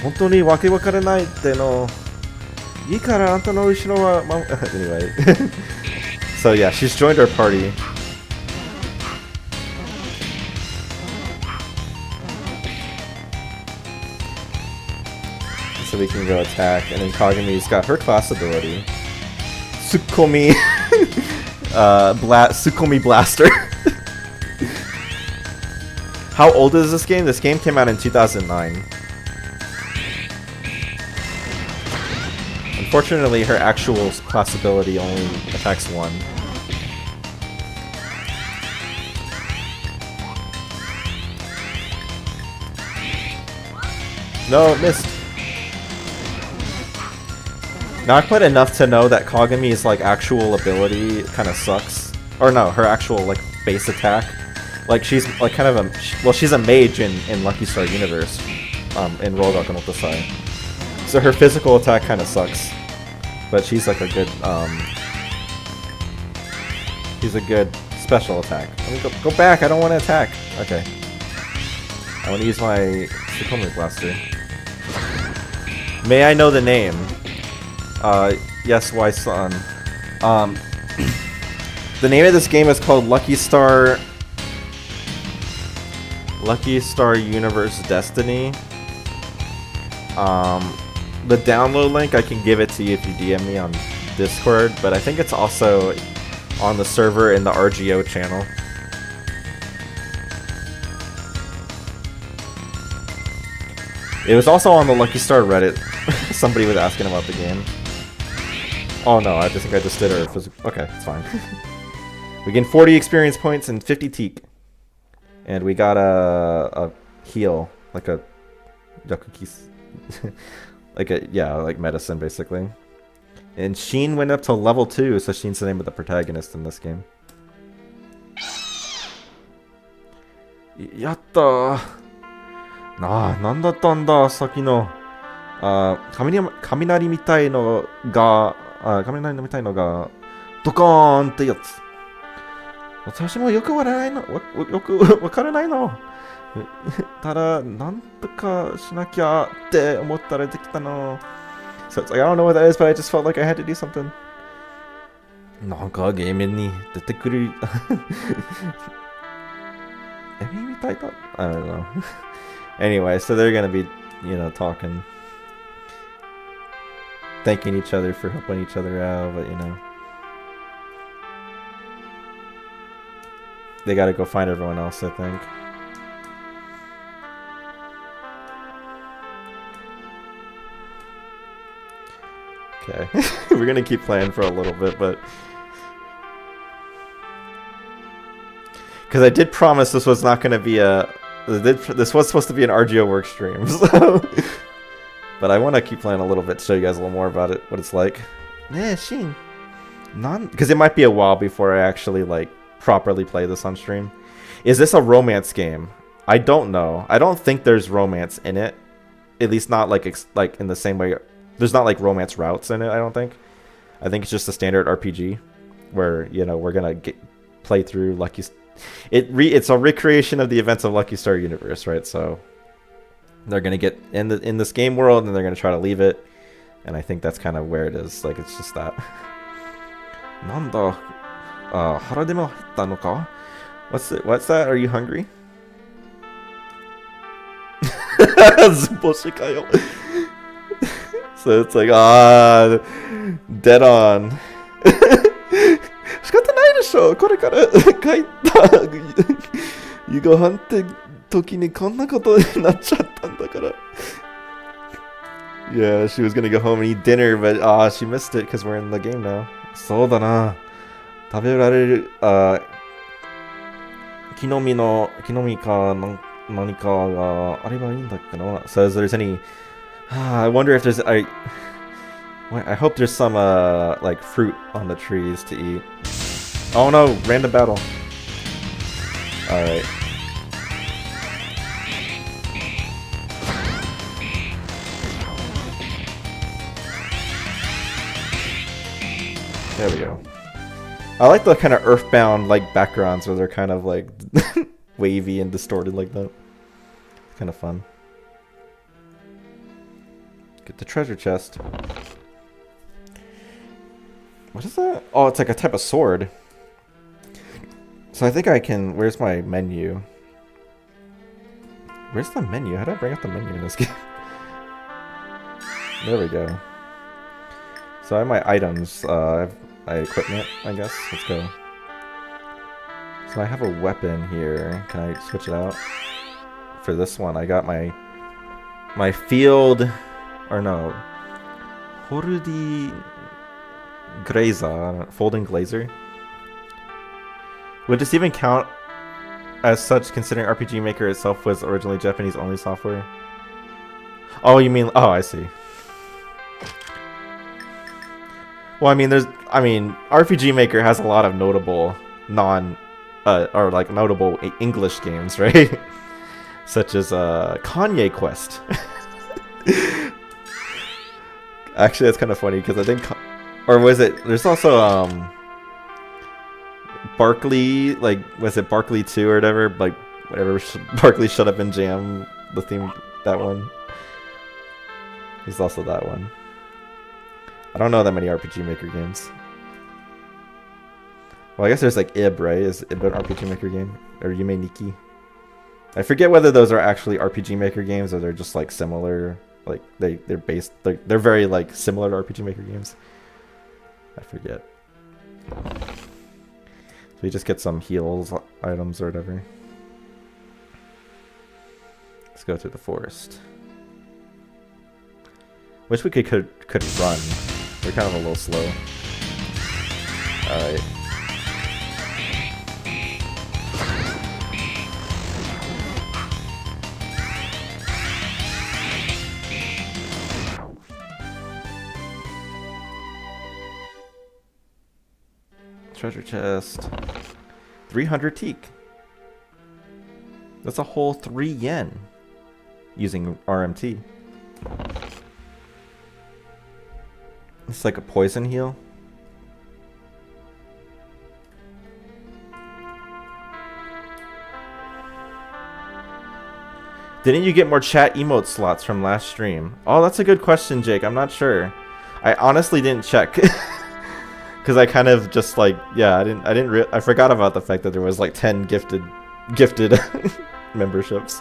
本当にわけわからないっての。いいからあんたの後ろはanyway. So yeah, she's joined our party. So we can go attack. And then Kagami's got her class ability. Tsukomi... Tsukomi Blaster. How old is this game? This game came out in 2009. Unfortunately, her actual class ability only attacks one. No, missed. Not quite enough to know that Kagami's like actual ability kind of sucks. Or no, her actual like base attack. Like she's like kind of a well, she's a mage in Lucky Star Universe, in Rollrock and Otasai. So her physical attack kind of sucks, but she's like a good she's a good special attack. Let me go back. I don't want to attack. Okay. I want to use my Tsukomi Blaster. May I know the name? Yes, why son? The name of this game is called Lucky Star Universe Destiny. The download link, I can give it to you if you DM me on Discord, but I think it's also on the server in the RGO channel. It was also on the Lucky Star Reddit. Somebody was asking about the game. Oh no, I think I just did her physical. Okay, it's fine. We gain 40 experience points and 50 teak. And we got a heal, like a yakukis. like medicine basically. And Sheen went up to level 2, so Sheen's the name of the protagonist in this game. Yatta! なんだったんだ、さっきの。雷みたいのが、ドコーンってやつ。私もよくわからないの。ただ、なんとかしなきゃって思ったらできたの。So it's like, I don't know what that is, but I just felt like I had to do something. なんかゲームに出てくる。エビみたいだ。I don't know. Anyway, so they're gonna be, talking. Thanking each other for helping each other out, but they gotta go find everyone else, I think. Okay, we're gonna keep playing for a little bit, but... Because I did promise this was not gonna be this was supposed to be an RGO work stream, so... But I want to keep playing a little bit to show you guys a little more about it, what it's like. Yeah, Sheen. Because it might be a while before I actually, properly play this on stream. Is this a romance game? I don't know. I don't think there's romance in it. At least not, like in the same way. There's not, romance routes in it, I don't think. I think it's just a standard RPG. Where, we're going to play through Lucky... It's a recreation of the events of Lucky Star Universe, right? So... They're gonna get in this game world, and they're gonna try to leave it, and I think that's kind of where it is. Like it's just that. Nanda, haradema hitta no ka? What's that? Are you hungry? Zuboshi kayo. So it's like dead on. 仕方ないでしょ。これから帰った夕ご飯って時にこんなことになっちゃったんだから。Yeah, she was gonna go home and eat dinner, but she missed it because we're in the game now. そうだな。食べられる木の実か何かがあればいいんだっけな。Says there's any. I wonder if there's I hope there's some fruit on the trees to eat. Oh no, random battle. All right. There we go. I like the kind of earthbound backgrounds where they're kind of wavy and distorted like that. It's kind of fun. Get the treasure chest. What is that? Oh, it's like a type of sword. So I think I can... Where's my menu? Where's the menu? How do I bring up the menu in this game? There we go. So I have my items, I have my equipment, I guess. Let's go. So I have a weapon here. Can I switch it out? For this one, I got my field, or no, Hordi Grazer, folding glazer. Would this even count as such, considering RPG Maker itself was originally Japanese only software? Oh, you mean? Oh, I see. Well, I mean, RPG Maker has a lot of notable or like notable English games, right? Such as Kanye Quest. Actually, that's kind of funny because I think, or was it? There's also Barkley, like was it Barkley 2 or whatever? Like whatever, Barkley Shut Up and Jam, the theme, that one. He's also that one. I don't know that many RPG Maker games. Well, I guess there's like Ib, right? Is Ib an RPG Maker game? Or Yume Nikki? I forget whether those are actually RPG Maker games or they're just like similar. Like they're very like similar to RPG Maker games. I forget. So we just get some heals items or whatever. Let's go through the forest. Wish we could run. We're kind of a little slow. Alright. Treasure chest. 300 teak. That's a whole 3 yen using RMT. It's like a poison heal. Didn't you get more chat emote slots from last stream? Oh, that's a good question, Jake. I'm not sure. I honestly didn't check. Because I kind of just like, yeah, I forgot about the fact that there was like 10 gifted memberships.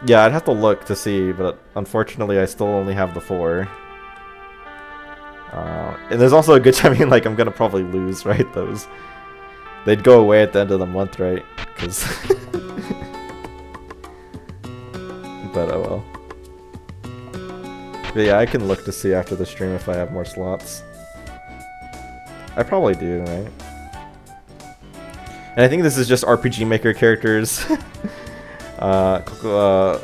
Yeah, I'd have to look to see, but unfortunately I still only have the 4. And there's also a good chance, I mean, like, I'm gonna probably lose, right, those. They'd go away at the end of the month, right? Because... but oh well. But yeah, I can look to see after the stream if I have more slots. I probably do, right? And I think this is just RPG Maker characters. Henkyo...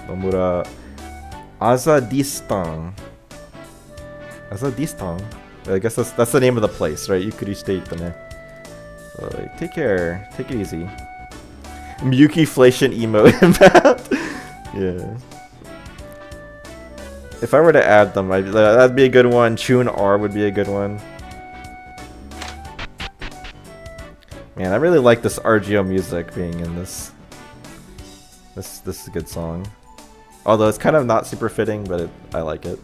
Nomura... Azadistan. Azadistan? I guess that's the name of the place, right? Yukuri State, ne? So, like, take care. Take it easy. Miyuki-flation emote inbound. Yeah. If I were to add them, that'd be a good one. Chun R would be a good one. Man, I really like this RGO music being in this. This is a good song. Although it's kind of not super fitting, but I like it.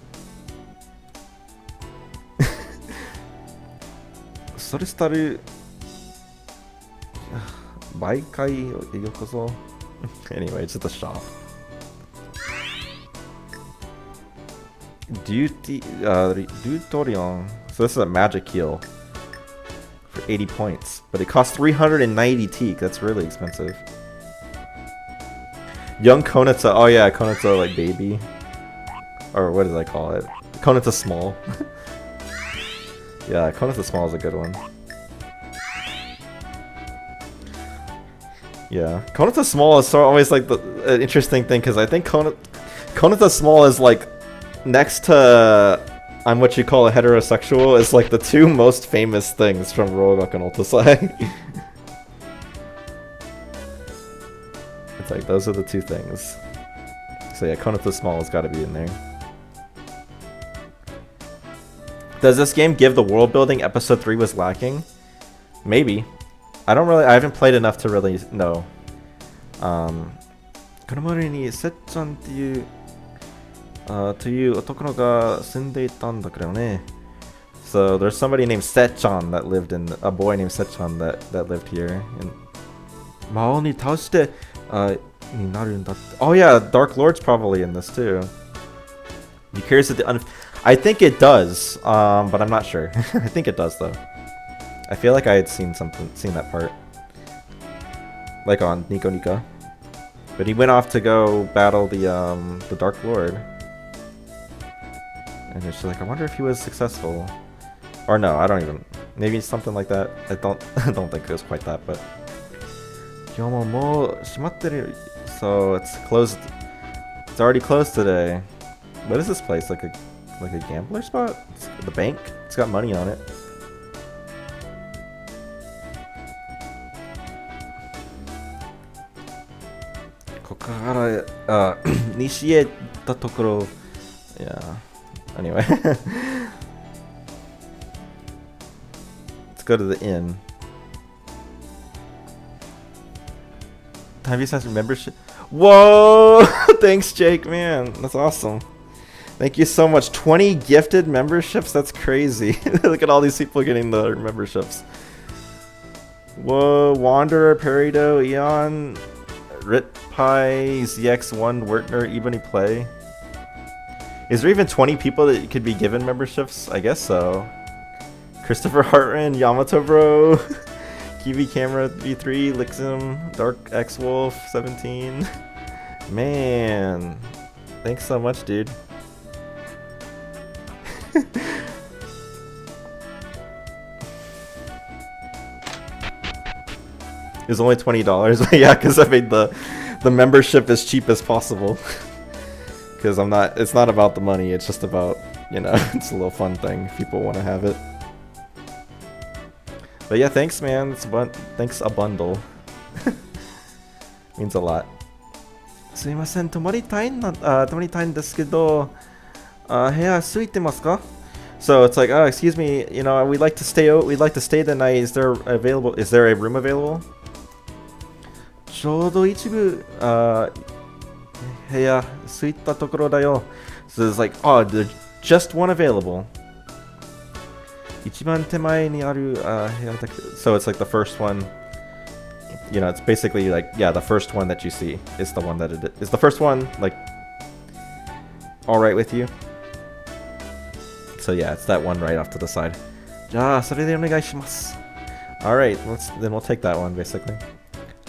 Sorestaru Baikai Yokozo. Anyway, it's at the shop. Dutorion. So this is a magic heal for 80 points, but it costs 390 teak. That's really expensive. Young Konata. Oh yeah, Konata like baby, or what did I call it? Konata small. Yeah, Konata small is a good one. Yeah, Konata small is always like the interesting thing because I think Konata small is like next to I'm what you call a heterosexual is like the 2 most famous things from Rogaku no Ultasai. It's like those are the 2 things. So yeah, Konata small has got to be in there. Does this game give the world building episode 3 was lacking? Maybe. I haven't played enough to really know. この森にセッちゃんっていうという男の子が住んでいたんだけどね。So there's somebody named Setchan that lived in a boy named Setchan that lived here. And 魔王に倒して Oh yeah, Dark Lord's probably in this too. You curious at the I think it does, but I'm not sure. I think it does though. I feel like I had seen that part, like on Nico Nico. But he went off to go battle the Dark Lord, and it's like I wonder if he was successful, or no, I don't even. Maybe something like that. I don't think it was quite that, but. So it's closed. It's already closed today. What is this place? Like a gambler spot? It's the bank? It's got money on it. Yeah. Anyway. Let's go to the inn. Have you sent membership? Whoa! Thanks, Jake, man. That's awesome. Thank you so much. 20 gifted memberships? That's crazy. Look at all these people getting the memberships. Whoa, Wanderer, Perido, Eon, Ritpie, ZX1, Wertner, Ebony Play. Is there even 20 people that could be given memberships? I guess so. Christopher Hartman, Yamato Bro, Kiwi Camera V3, Lixum, Dark X Wolf 17. Man, thanks so much, dude. It was only $20. Yeah, because I made the membership as cheap as possible. Because it's not about the money, it's just about, you know, it's a little fun thing if people want to have it. But yeah, thanks, man. Thanks a bundle. Means a lot. すいません、泊まりたいんですけど、部屋空いてますか? So it's like, oh, excuse me, you know, we'd like to stay the night. Is there a room available? ちょうど一部、部屋空いたところだよ. So it's like, oh, there's just one available. 一番手前にある、部屋だけ. So it's like the first one. You know, it's basically like, yeah, the first one that you see is the one that it is. The first one, like, alright with you? So yeah, it's that one right off to the side. じゃあ、それでお願いします. Alright, then we'll take that one, basically.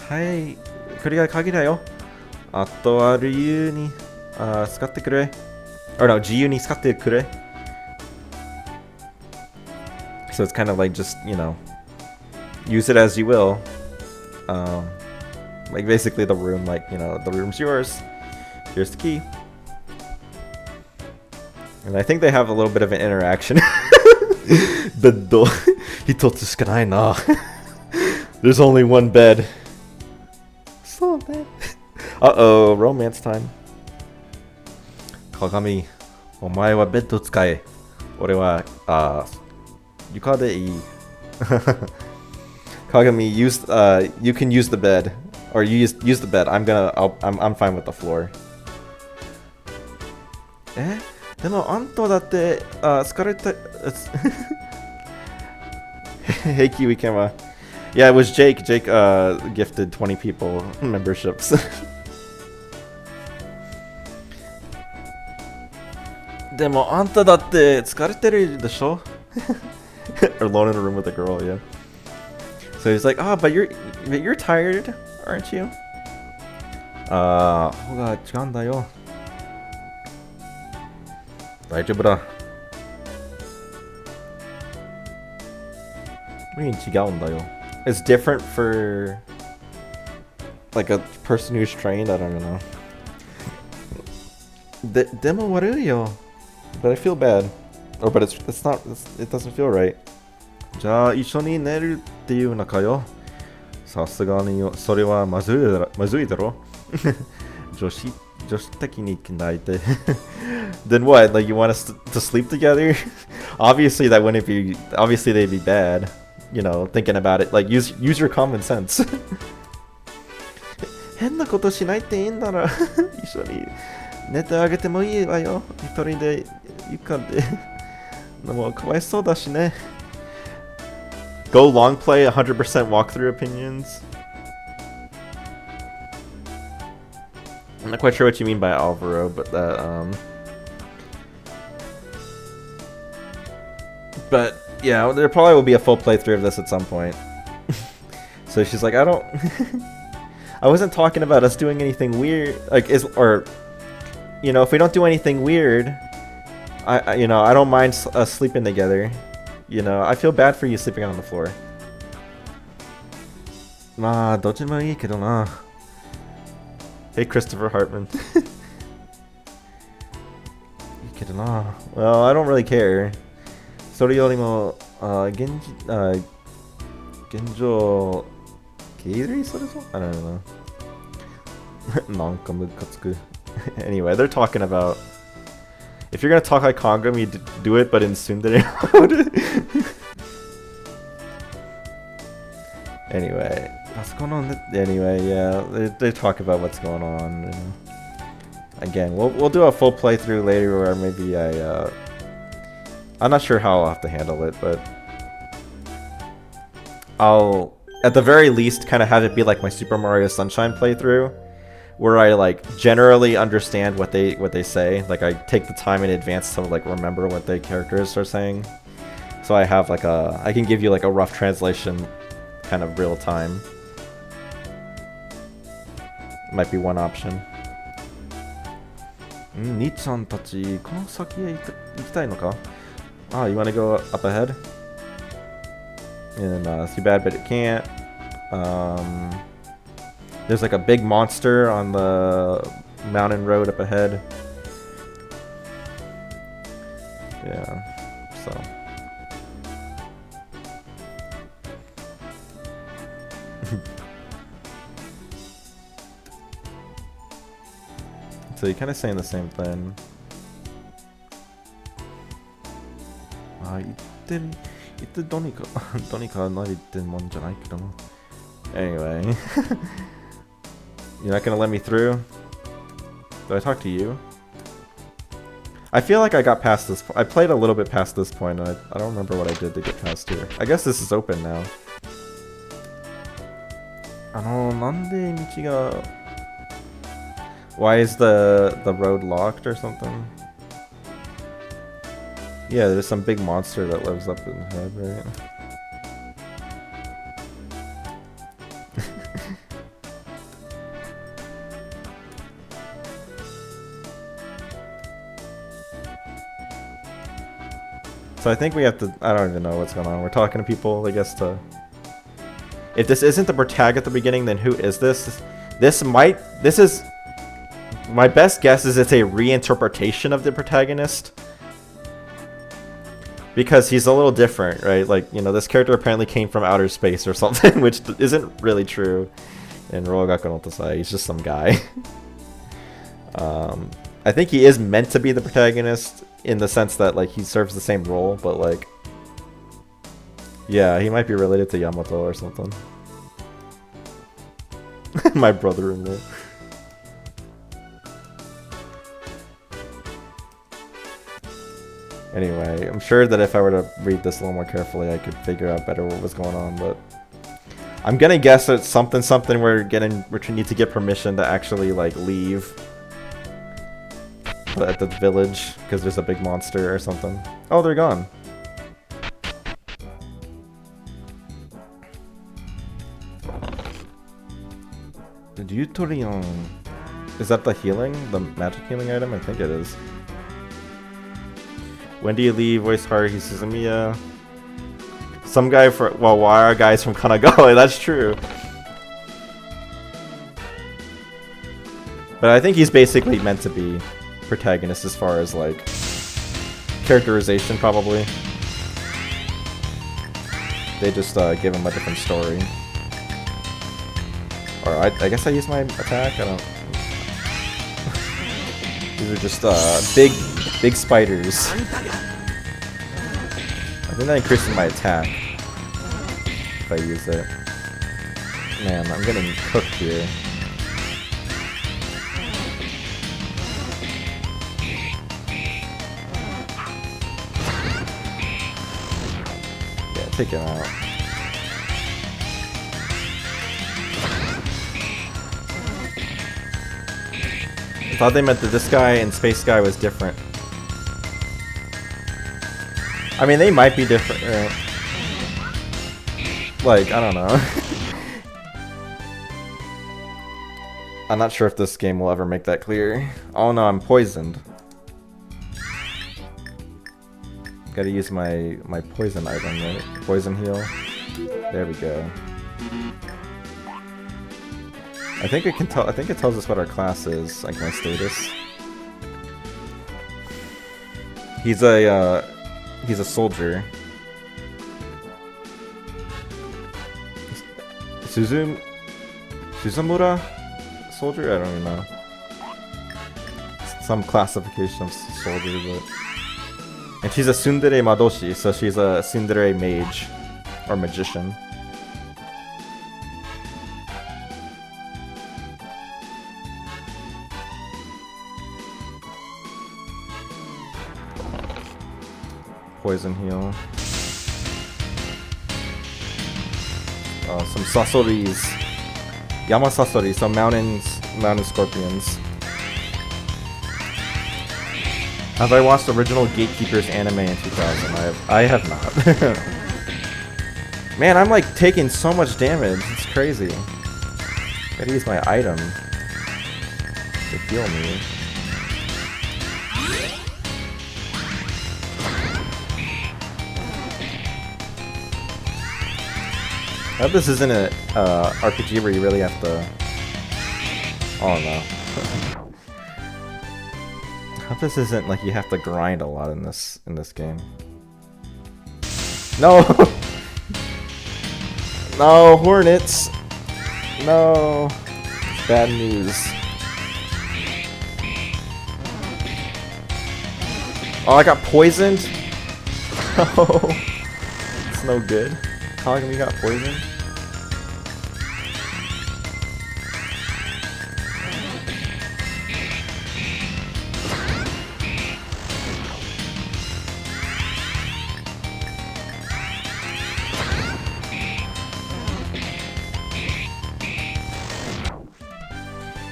はい、これが鍵だよ. あとは自由に、使ってくれ. Or no, 自由に使ってくれ. So it's kind of like just, you know, use it as you will. Like basically the room, like, you know, the room's yours. Here's the key. And I think they have a little bit of an interaction. Bed. Hitotsu shikanai na. There's only one bed. So bad. Uh-oh, romance time. Kagami, omae wa bed o tsukae. Ore wa, yuka de ii. Kagami, you can use the bed, or you use the bed. I'm fine with the floor. でもあんただって疲れた. Hey Kiwi Camera. Yeah, it was Jake. Jake gifted 20 people memberships. Demo anta datte tsukareteru desho? Alone in a room with a girl, yeah. So he's like, but you're tired, aren't you? 方が違うんだよ. 大丈夫だ. What do you mean 違うんだよ? It's different for like a person who's trained. I don't know. でも悪いよ. But I feel bad. But it doesn't feel right. じゃあ一緒に寝るっていうのかよ. さすがにそれはまずいだろ. 女子的に泣いて. Then what? Like you want us to sleep together? Obviously that wouldn't be. Obviously they'd be bad. You know, thinking about it. Like use your common sense. 変なことしないっていいんだら一緒に寝てあげてもいいわよ。一人で床で。でもかわいそうだしね. Go long play 100% walkthrough opinions. I'm not quite sure what you mean by Alvaro, but that but yeah, there probably will be a full playthrough of this at some point. So she's like, I don't I wasn't talking about us doing anything weird, like or you know, if we don't do anything weird, I you know, I don't mind us sleeping together. You know, I feel bad for you sleeping on the floor. まあどっちもいいけどな. Hey, Christopher Hartman. いいけどな. Well, I don't really care. それよりも、現状、ゲイ類それぞ? I don't know. なんかムカつく. Anyway, they're talking about if you're gonna talk like Kongam, you do it, but in tsundere mode. Anyway, what's going on? Anyway, yeah, they talk about what's going on. And again, we'll do a full playthrough later, or maybe I'm not sure how I'll have to handle it, but I'll at the very least kind of have it be like my Super Mario Sunshine playthrough, where I like generally understand what they say. Like I take the time in advance to like remember what the characters are saying, so I have like I can give you like a rough translation, kind of real time. Might be one option. 兄ちゃんたちこの先へ行きたいのか? Ah, you want to go up ahead? And it's too bad, but it can't. There's like a big monster on the mountain road up ahead. Yeah, so. So you're kind of saying the same thing. 言ってどうにかなりってもんじゃないけども. Anyway. You're not gonna let me through? Did I talk to you? I feel like I got past this. I played a little bit past this point, and I don't remember what I did to get past here. I guess this is open now. なんで道が... Why is the road locked or something? Yeah, there's some big monster that lives up in the head, right? So I think we have to... I don't even know what's going on. We're talking to people, I guess, to... If this isn't the protagonist at the beginning, then who is this? This is... My best guess is it's a reinterpretation of the protagonist. Because he's a little different, right? Like, you know, this character apparently came from outer space or something, which isn't really true in Rogaku no Tasai. He's just some guy. I think he is meant to be the protagonist in the sense that, like, he serves the same role, but, like... Yeah, he might be related to Yamato or something. My brother-in-law. Anyway, I'm sure that if I were to read this a little more carefully, I could figure out better what was going on, but... I'm gonna guess it's something where we need to get permission to actually, like, leave at the village, because there's a big monster or something. Oh, they're gone. The Yutorion. Is that the healing? The magic healing item? I think it is. When do you leave? Voice Haruhi Suzumiya. Some guy well, why are guys from Kanagawa? That's true. But I think he's basically meant to be protagonist as far as, like, characterization, probably. They just give him a different story. Or I guess I use my attack? I don't... These are just big spiders. I think that increases my attack if I use it. Man, I'm getting cooked here. Yeah, take him out. I thought they meant that this guy and Space Guy was different. I mean, they might be different. Like, I don't know. I'm not sure if this game will ever make that clear. Oh no, I'm poisoned. Gotta use my poison item, right? Poison heal. There we go. I think it can tell. I think it tells us what our class is, like my status. He's a soldier. Suzumura soldier? I don't even know. Some classification of soldier, but. And she's a tsundere madoshi, so she's a tsundere mage or magician. Poison heal. Some sasoris. Yama sasori, some mountain scorpions. Have I watched original Gatekeepers anime in 2000? I have not. Man, I'm like taking so much damage. It's crazy. Gotta use my item to heal me. I hope this isn't a RPG where you really have to. Oh no. I hope this isn't like you have to grind a lot in this game. No. No, hornets. No. Bad news. Oh, I got poisoned. Oh, it's no good. Kagami got poisoned.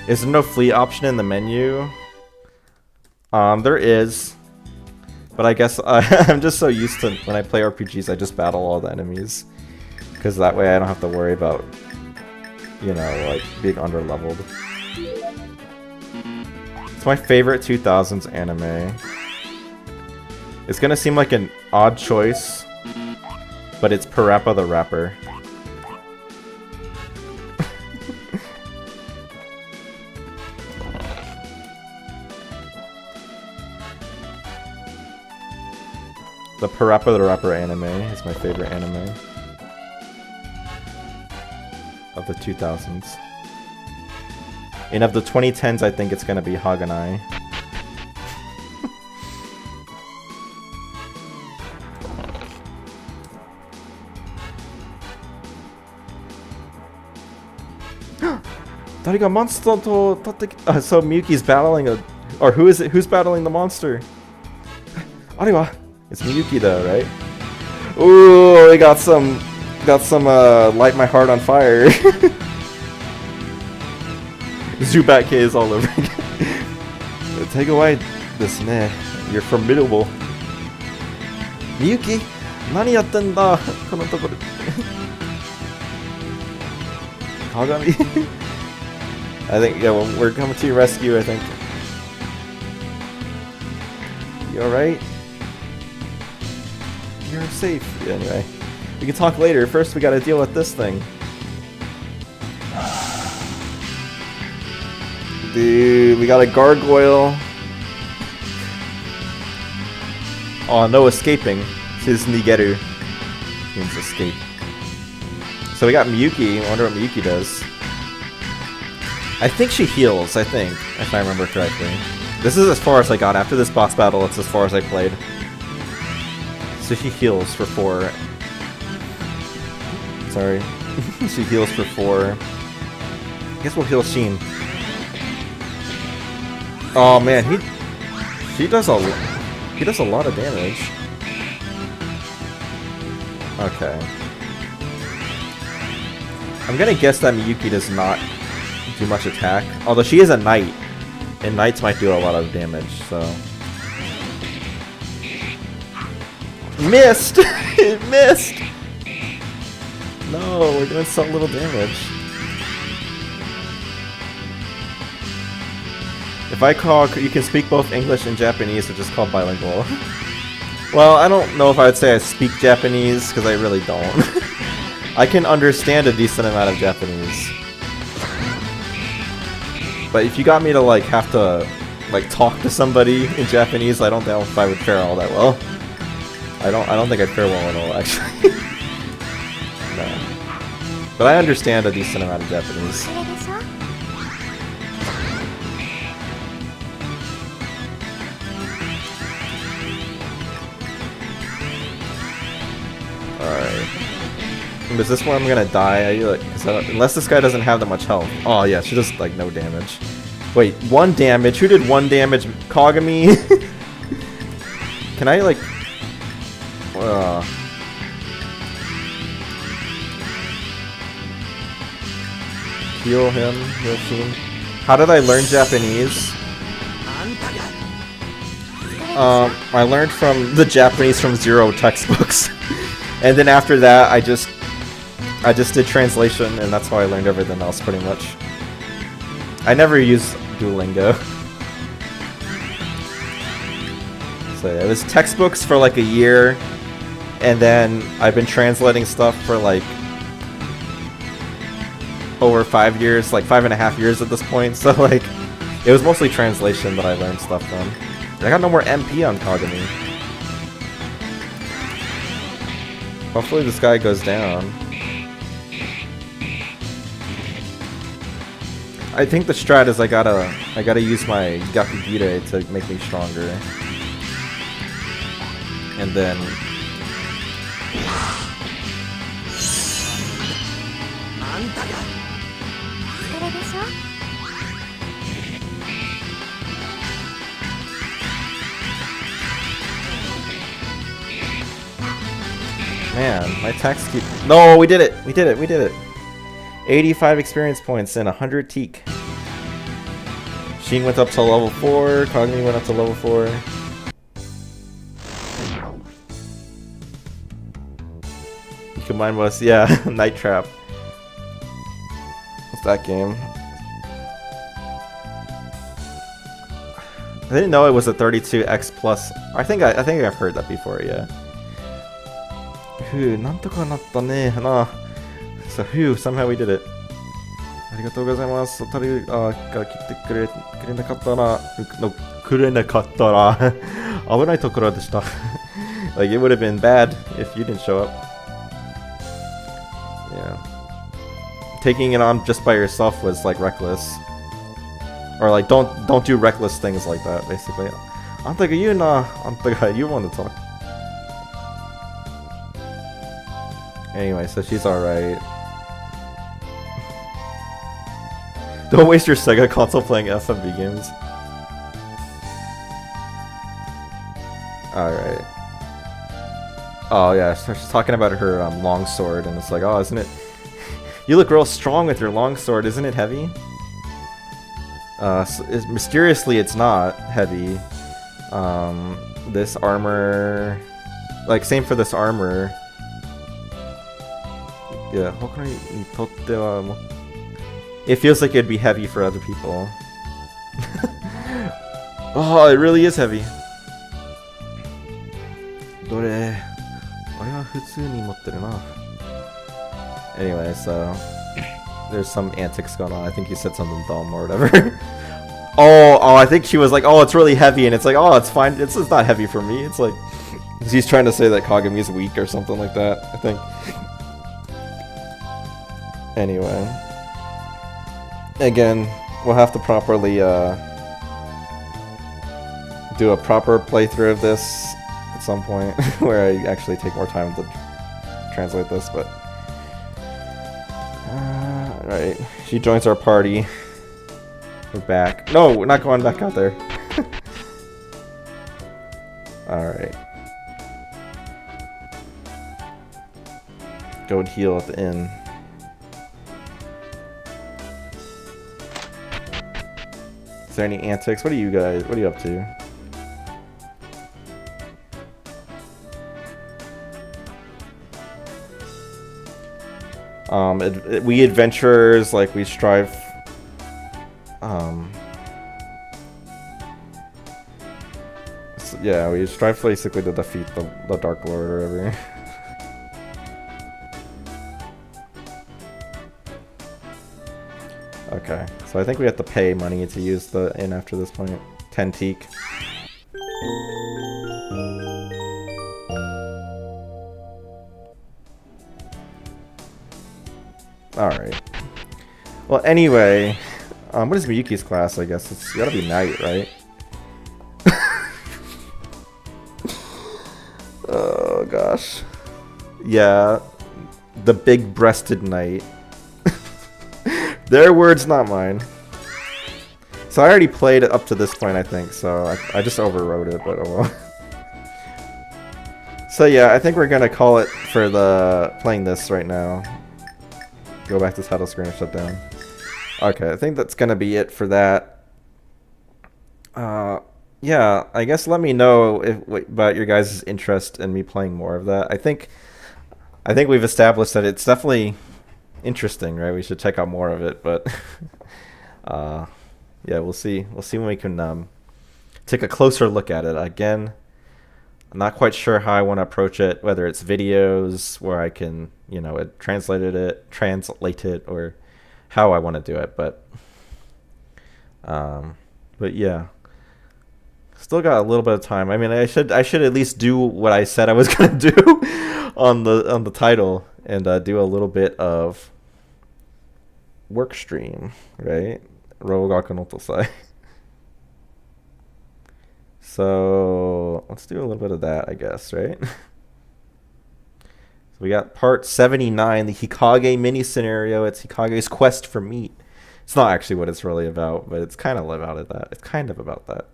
Is there no fleet option in the menu? There is. But I guess I'm just so used to when I play RPGs, I just battle all the enemies. Because that way I don't have to worry about, you know, like being underleveled. It's my favorite 2000s anime. It's gonna seem like an odd choice, but it's Parappa the Rapper. The Parappa the Rapper anime is my favorite anime of the 2000s. And of the 2010s, I think it's gonna be Haganai. So Miyuki's battling a, or who is it? Who's battling the monster? Ariwa. It's Miyuki though, right? Ooh, we got some light my heart on fire. Zubat is all over again. Take away this ne. You're formidable. Miyuki, nani yattenda? Kono tokoro. Kagami. I think yeah, well, we're coming to your rescue. I think. You all right? You're safe. Yeah, anyway, we can talk later. First, we gotta deal with this thing. Dude, we got a gargoyle. Oh, no escaping. His nigeru means escape. So we got Miyuki. I wonder what Miyuki does. I think she heals, I think, if I remember correctly. This is as far as I got. After this boss battle, it's as far as I played. So she heals for 4. Sorry. She heals for 4. I guess we'll heal Sheen. Oh man, he does a lot of damage. Okay. I'm gonna guess that Miyuki does not do much attack. Although she is a knight. And knights might do a lot of damage, so... Missed! It missed! No, we're doing so little damage. If I call, you can speak both English and Japanese, which is called bilingual. Well, I don't know if I would say I speak Japanese, because I really don't. I can understand a decent amount of Japanese. But if you got me to like have to like talk to somebody in Japanese, I don't know if I would fare all that well. I don't think I'd fare well at all, actually. No. But I understand a decent amount of Japanese. Alright. Is this where I'm gonna die? Unless this guy doesn't have that much health. Oh yeah, she does like no damage. Wait, 1 damage? Who did 1 damage? Kagami? Can I like... heal him, Yoshin. How did I learn Japanese? I learned from the Japanese from Zero textbooks. And then after that, I just did translation, and that's how I learned everything else, pretty much. I never used Duolingo. So yeah, it was textbooks for like a year, and then I've been translating stuff for like over 5 years, like 5.5 years at this point. So like, it was mostly translation that I learned stuff from. I got no more MP on Kagami. Hopefully this guy goes down. I think the strat is I gotta use my Gakugire to make me stronger. And then... Man, my attacks keep... No, we did it! We did it! We did it! 85 experience points and 100 teak. Sheen went up to level 4, Kagami went up to level 4. Combined was, yeah, Night Trap. What's that game? I didn't know it was a 32x plus. I think I've heard that before, yeah. Phew, なんとかなったね。So, phew, somehow we did it. ありがとうございます。誰が来てくれなかったら、危ないところでした。Like, it would have been bad if you didn't show up. Yeah. Taking it on just by yourself was like reckless. Or like, don't do reckless things like that, basically. あんたが言うな。あんたがyou want to talk. Anyway, so she's alright. Don't waste your Sega console playing FMV games. Alright. Oh yeah, she's talking about her long sword, and it's like, oh, isn't it... You look real strong with your long sword, isn't it heavy? Mysteriously, it's not heavy. This armor... Like, same for this armor. Yeah, it feels like it'd be heavy for other people. Oh, it really is heavy. Anyway, so there's some antics going on. I think he said something dumb or whatever. Oh, I think she was like, oh, it's really heavy, and it's like, oh, it's fine. It's not heavy for me. It's like, he's trying to say that Kagami's weak or something like that, I think. Anyway. Again, we'll have to properly do a proper playthrough of this at some point, where I actually take more time to translate this, but... Alright, she joins our party. We're back. No, we're not going back out there. Alright. Go and heal at the inn. Is there any antics? What are you guys? What are you up to? We adventurers, like, we strive. Yeah, we strive basically to defeat the Dark Lord or whatever. Okay, so I think we have to pay money to use the inn after this point. 10 teak. Alright. Well, anyway, what is Miyuki's class, I guess? It's gotta be Knight, right? Oh, gosh. Yeah, the big-breasted Knight. Their words, not mine. So I already played it up to this point, I think, so I just overrode it, but oh well. So yeah, I think we're gonna call it for the playing this right now. Go back to title screen and shut down. Okay, I think that's gonna be it for that. Yeah, I guess let me know about your guys' interest in me playing more of that. I think we've established that it's definitely interesting, right? We should check out more of it, but yeah, we'll see. We'll see when we can take a closer look at it. Again, I'm not quite sure how I want to approach it, whether it's videos where I can, you know, translate it, or how I want to do it, but yeah. Still got a little bit of time. I mean, I should at least do what I said I was gonna do on the title, and do a little bit of work stream, right? Rogaku no Tosai. So let's do a little bit of that, I guess, right? So we got part 79, the Hikage mini scenario. It's Hikage's quest for meat. It's not actually what it's really about, but it's kind of about that. It's kind of about that.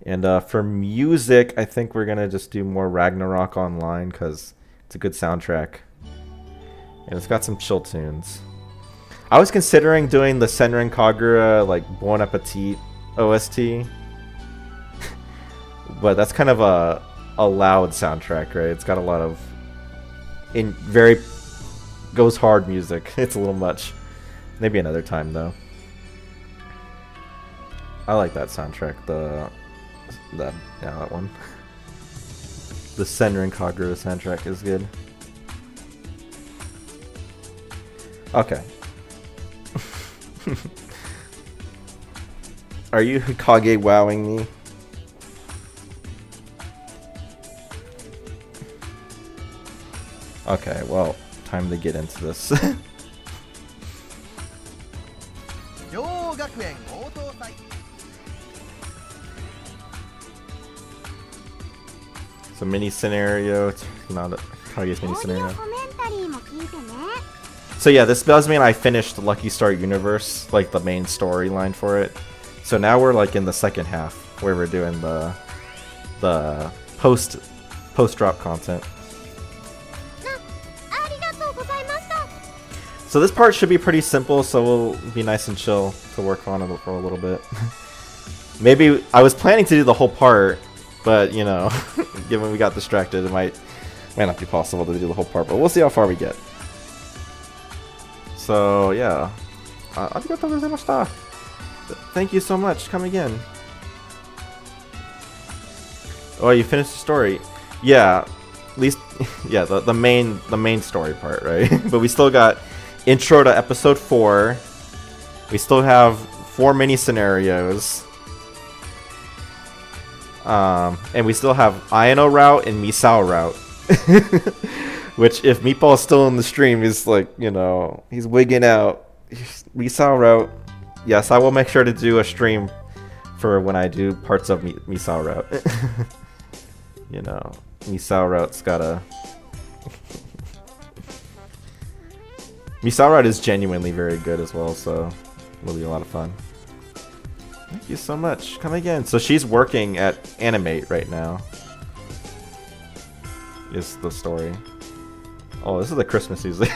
And for music, I think we're gonna just do more Ragnarok Online because it's a good soundtrack. And it's got some chill tunes. I was considering doing the Senran Kagura, like, Bon Appetit OST. But that's kind of a loud soundtrack, right? It's got a lot of goes hard music. It's a little much. Maybe another time, though. I like that soundtrack, that one. The Senran Kagura soundtrack is good. Okay. Are you Hikage wowing me? Okay, well, time to get into this. So mini scenario, it's not a Hikage's mini scenario. So yeah, this does mean I finished Lucky Star Universe, like the main storyline for it. So now we're like in the second half where we're doing the post drop content. So this part should be pretty simple, so we'll be nice and chill to work on it for a little bit. Maybe I was planning to do the whole part, but you know, given we got distracted, it might not be possible to do the whole part, but we'll see how far we get. So yeah, arigatou gozaimashita. Thank you so much. Come again. Oh, you finished the story? Yeah, at least yeah, the main story part, right? But we still got intro to episode 4. We still have 4 mini scenarios. And we still have Ayano route and Misao route. Which, if Meatball is still in the stream, is like, you know, he's wigging out. Misao route. Yes, I will make sure to do a stream for when I do parts of Misao route. You know, Misao route's gotta... Misao route is genuinely very good as well, so it'll be a lot of fun. Thank you so much. Come again. So she's working at Animate right now. Is the story. Oh, this is the Christmas music.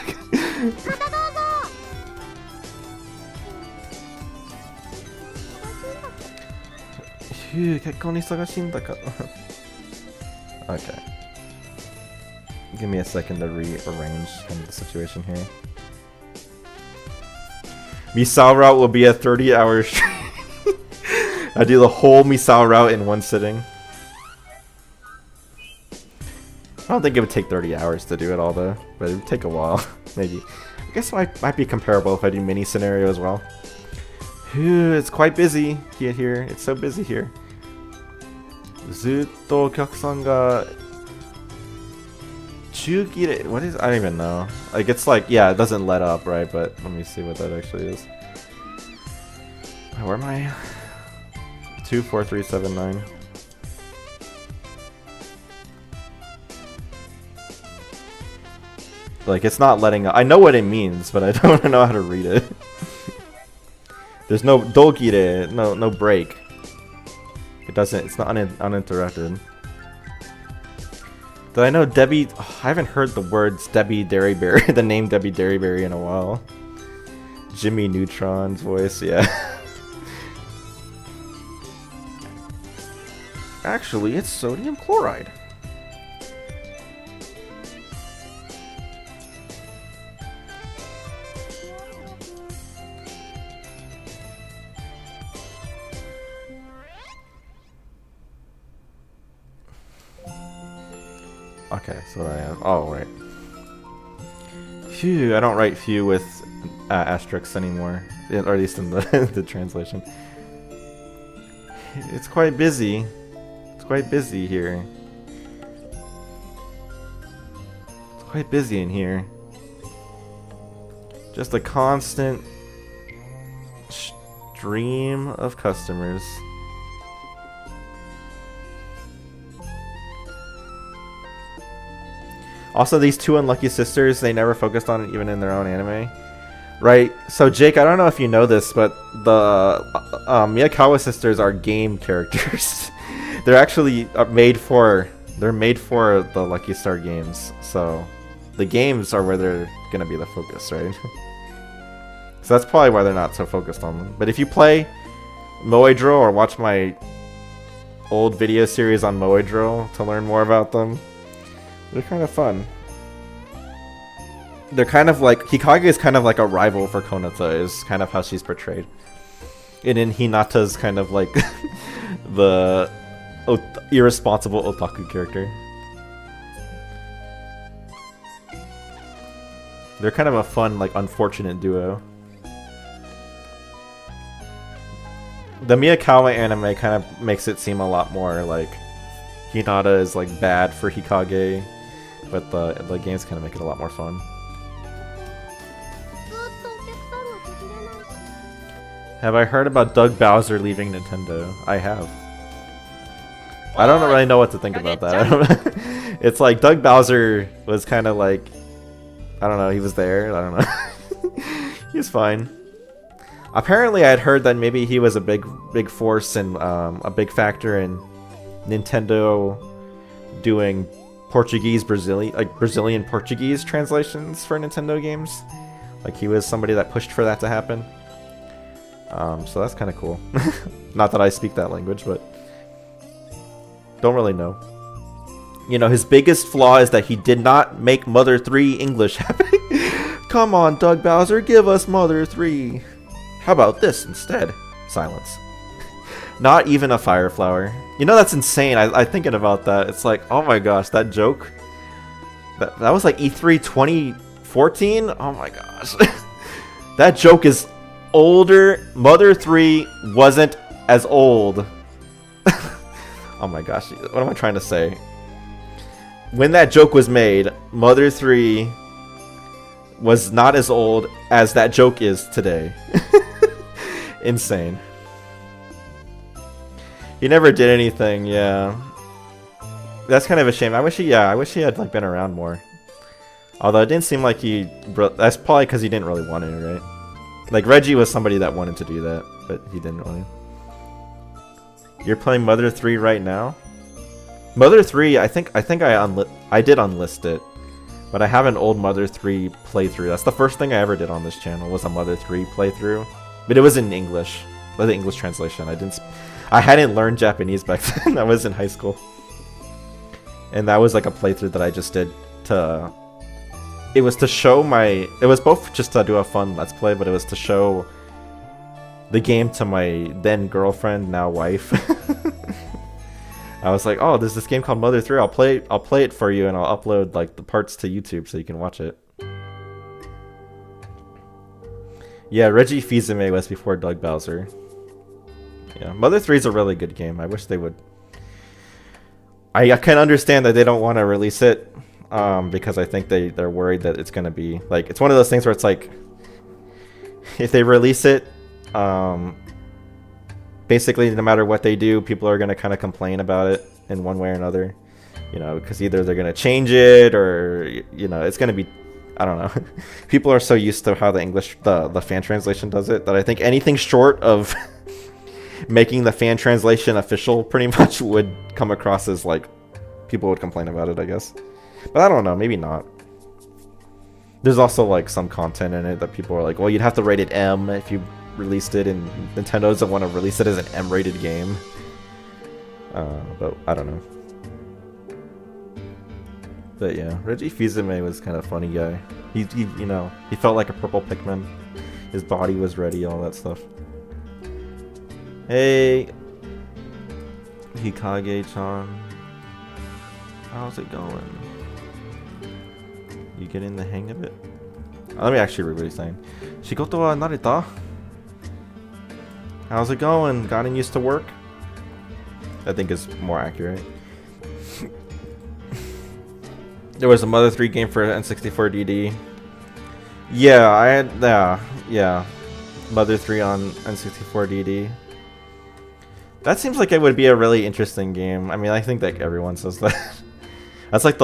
Phew, 結婚に忙しいんだか. Okay. Give me a second to rearrange kind of the situation here. Misao route will be a 30-hour stream. I do the whole Misao route in one sitting. I don't think it would take 30 hours to do it all though, but it would take a while, maybe. I guess it might be comparable if I do mini scenario as well. Phew, it's quite busy here. It's so busy here. ずっとお客さんが what is, I don't even know. Like it's like, yeah, it doesn't let up, right? But let me see what that actually is. Where am I? 24379. Like it's not letting up. I know what it means, but I don't know how to read it. There's no dogire, no break. It doesn't, it's not uninterrupted. Did I know Debbie? Oh, I haven't heard the words Debbie Derryberry, the name Debbie Derryberry in a while. Jimmy Neutron's voice, yeah. Actually, it's sodium chloride. Okay, so I have. Oh, right. Phew, I don't write phew with asterisks anymore, or at least in the, the translation. It's quite busy. It's quite busy here. It's quite busy in here. Just a constant stream of customers. Also, these two unlucky sisters, they never focused on it even in their own anime. Right? So, Jake, I don't know if you know this, but the Miyakawa sisters are game characters. They're actually made for the Lucky Star games. So, the games are where they're going to be the focus, right? So that's probably why they're not so focused on them. But if you play Moedro or watch my old video series on Moedro to learn more about them, they're kind of fun. They're kind of like... Hikage is kind of like a rival for Konata, is kind of how she's portrayed. And in Hinata's kind of like the irresponsible otaku character. They're kind of a fun, like, unfortunate duo. The Miyakawa anime kind of makes it seem a lot more like Hinata is like bad for Hikage, but the games kind of make it a lot more fun. Have I heard about Doug Bowser leaving Nintendo? I have. I don't really know what to think about that. It's like Doug Bowser was kind of like, I don't know, he was there. I don't know. He was fine. Apparently, I had heard that maybe he was a big force and a big factor in Nintendo doing Brazilian Portuguese translations for Nintendo games. Like he was somebody that pushed for that to happen. So that's kind of cool. Not that I speak that language, but don't really know. You know, his biggest flaw is that he did not make Mother 3 English happen. Come on, Doug Bowser, give us Mother 3. How about this instead? Silence. Not even a fire flower. You know, that's insane. I thinking about that. It's like, oh my gosh, that joke. That was like E3 2014? Oh my gosh. That joke is older. Mother 3 wasn't as old. Oh my gosh, what am I trying to say? When that joke was made, Mother 3 was not as old as that joke is today. Insane. He never did anything, yeah. That's kind of a shame. I wish he had like been around more. Although it didn't seem like that's probably because he didn't really want to, right? Like Reggie was somebody that wanted to do that, but he didn't want to. You're playing Mother 3 right now? Mother 3, I think I did unlist it, but I have an old Mother 3 playthrough. That's the first thing I ever did on this channel, was a Mother 3 playthrough. But it was in English, the English translation. I hadn't learned Japanese back then. I was in high school. And that was like a playthrough that I just did to... It was to show my... It was both just to do a fun Let's Play, but it was to show the game to my then girlfriend, now wife. I was like, oh, there's this game called Mother 3. I'll play it for you, and I'll upload like the parts to YouTube so you can watch it. Yeah, Reggie Fils-Aimé was before Doug Bowser. Yeah, Mother 3 is a really good game. I wish they would... I can understand that they don't want to release it, because I think they're worried that it's going to be... Like, it's one of those things where it's like... If they release it, basically no matter what they do, people are going to kind of complain about it in one way or another. You know, because either they're going to change it, or, you know, it's going to be... I don't know. People are so used to how the English, the fan translation does it, that I think anything short of making the fan translation official pretty much would come across as like people would complain about it, I guess. But I don't know, maybe not. There's also like some content in it that people are like, well, you'd have to rate it M if you released it, and Nintendo doesn't want to release it as an M-rated game. But I don't know. But yeah, Reggie Fils-Aimé was kind of funny guy. He you know, he felt like a purple Pikmin. His body was ready, all that stuff. Hey, Hikage-chan, how's it going? You getting the hang of it? Let me actually read what he's saying. Shigoto wa nareta? How's it going? Gotten used to work? I think is more accurate. There was a Mother 3 game for N64 DD. Yeah, I had, yeah. Mother 3 on N64 DD. That seems like it would be a really interesting game. I mean, I think that everyone says that. That's like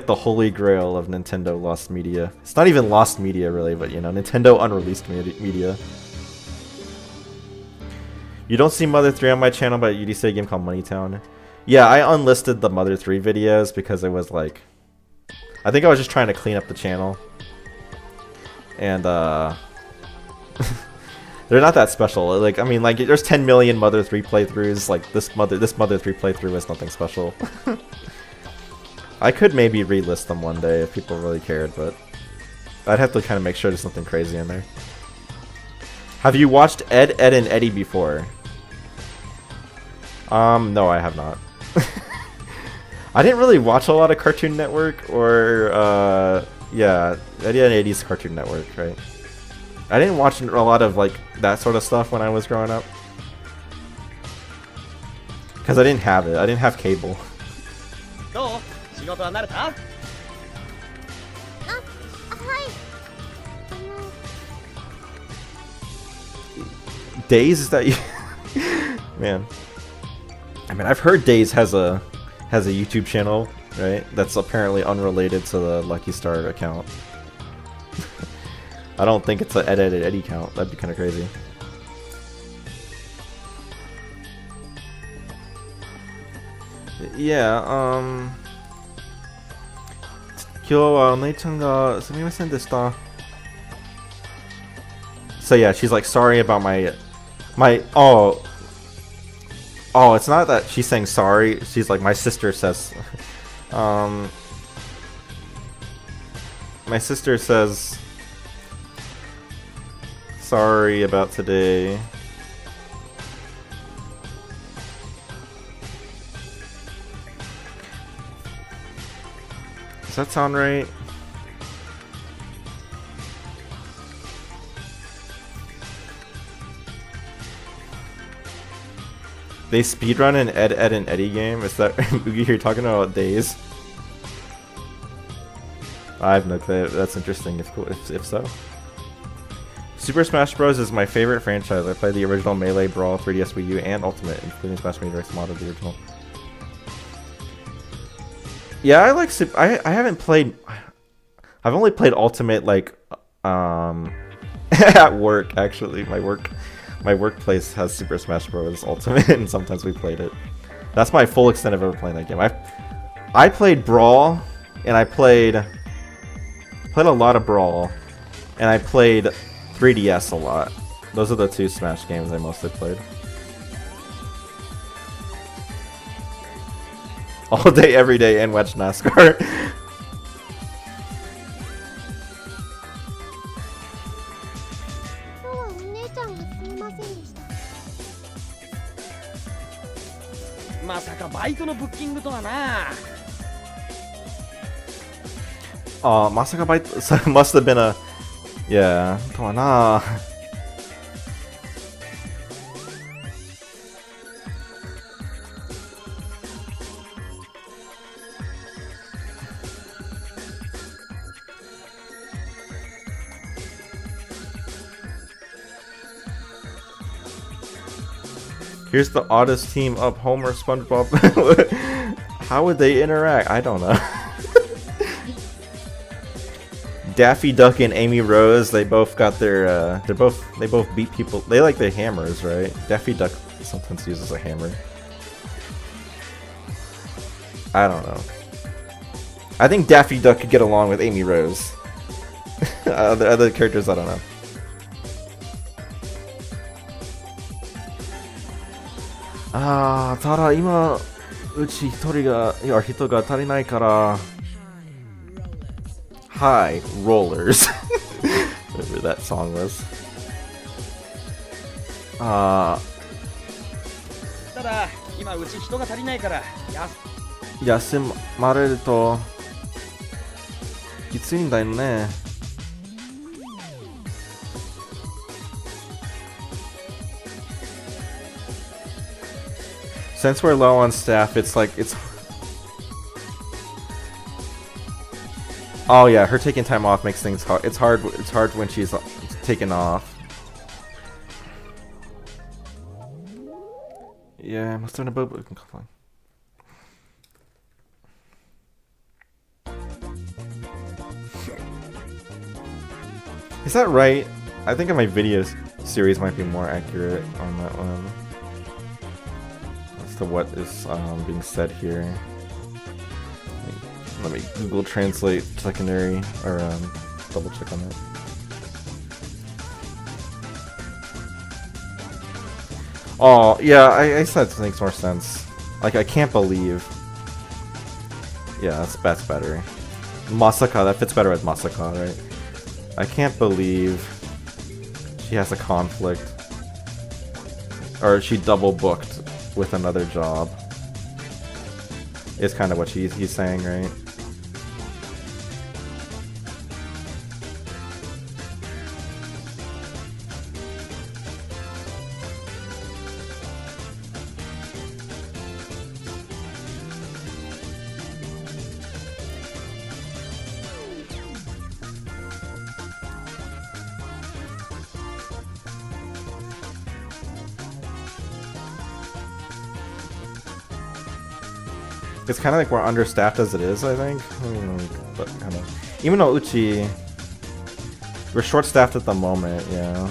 the holy grail of Nintendo lost media. It's not even lost media really, but you know, Nintendo unreleased media. You don't see Mother 3 on my channel, but you do see a game called Money Town. Yeah, I unlisted the Mother 3 videos because it was like, I think I was just trying to clean up the channel. And they're not that special. Like, I mean, like, there's 10 million Mother 3 playthroughs. Like, this Mother 3 playthrough is nothing special. I could maybe relist them one day if people really cared, but I'd have to kind of make sure there's something crazy in there. Have you watched Ed, Edd and Eddy before? No, I have not. I didn't really watch a lot of Cartoon Network, or, yeah, Eddie and Eddy's Cartoon Network, right? I didn't watch a lot of, like, that sort of stuff when I was growing up. Because I didn't have it. I didn't have cable. Days, is that you? Man. I mean, I've heard Days has a YouTube channel, right? That's apparently unrelated to the Lucky Star account. I don't think it's an Ed, Edd and Eddy count. That'd be kind of crazy. Yeah, 今日はお姉ちゃんがすみませんでした. So yeah, she's like, sorry about my oh, it's not that she's saying sorry. She's like, my sister says, my sister says, sorry about today. Does that sound right? They speedrun an Ed, Edd and Eddy game? Is that you're talking about Days? I have no clue. That's interesting. If so. Super Smash Bros. Is my favorite franchise. I played the original Melee, Brawl, 3DS, Wii U, and Ultimate, including Smash Bros. Mod of the original. Yeah, I like. I haven't played. I've only played Ultimate like at work. Actually, my workplace has Super Smash Bros. Ultimate, and sometimes we played it. That's my full extent of ever playing that game. I played Brawl, and I played a lot of Brawl, and I played 3DS a lot. Those are the two Smash games I mostly played. All day, every day, and watch NASCAR. 今日はお姉ちゃんがすみませんでした。まさかバイトのブッキングとはな。Masaka bite so it must have been a yeah. Nah. Here's the oddest team up: Homer, SpongeBob. How would they interact? I don't know. Daffy Duck and Amy Rose, they both got their they both beat people. They like their hammers, right? Daffy Duck sometimes uses a hammer. I don't know. I think Daffy Duck could get along with Amy Rose. other characters, I don't know. Ah, ただ今うち一人が人が足りないから。Hi, rollers. Whatever that song was. ただ今うち人が足りないから休まれるときついんだよね。Since we're low on staff, it's like it's. Oh yeah, her taking time off makes things hard. It's hard. It's hard when she's taken off. Yeah, must have been a boat. Is that right? I think my video series might be more accurate on that one. As to what is being said here. Let me Google Translate secondary, or double check on that. Oh, yeah, I said it makes more sense. Like, I can't believe. Yeah, that's better. Masaka, that fits better with Masaka, right? I can't believe she has a conflict. Or she double booked with another job. Is kind of what he's saying, right? It's kind of like we're understaffed as it is, I think. I mean, but kind of. Even though Uchi, we're short-staffed at the moment, yeah.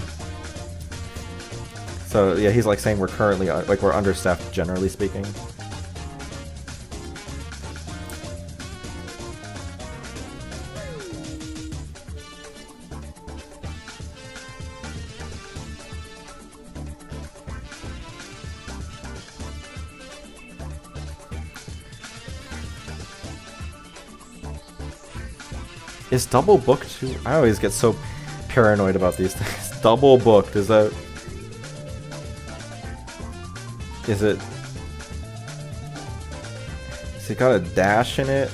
So yeah, he's like saying we're currently like we're understaffed generally speaking. Is double booked too? I always get so paranoid about these things. Double booked, is that... Is it... Has it got a dash in it?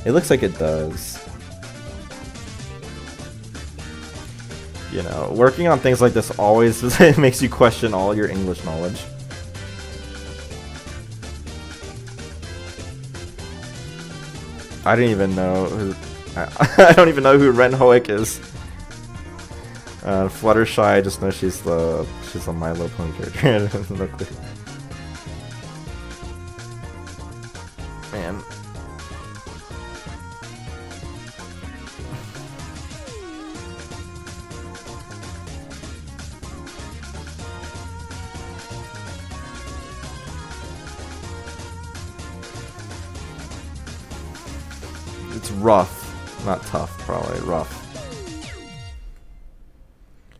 It looks like it does. You know, working on things like this always makes you question all your English knowledge. I didn't even know who... I don't even know who Ren Hoek is. Fluttershy, I just know she's the Milo Pony character. No clue. Man. It's rough. Not tough, probably. Rough.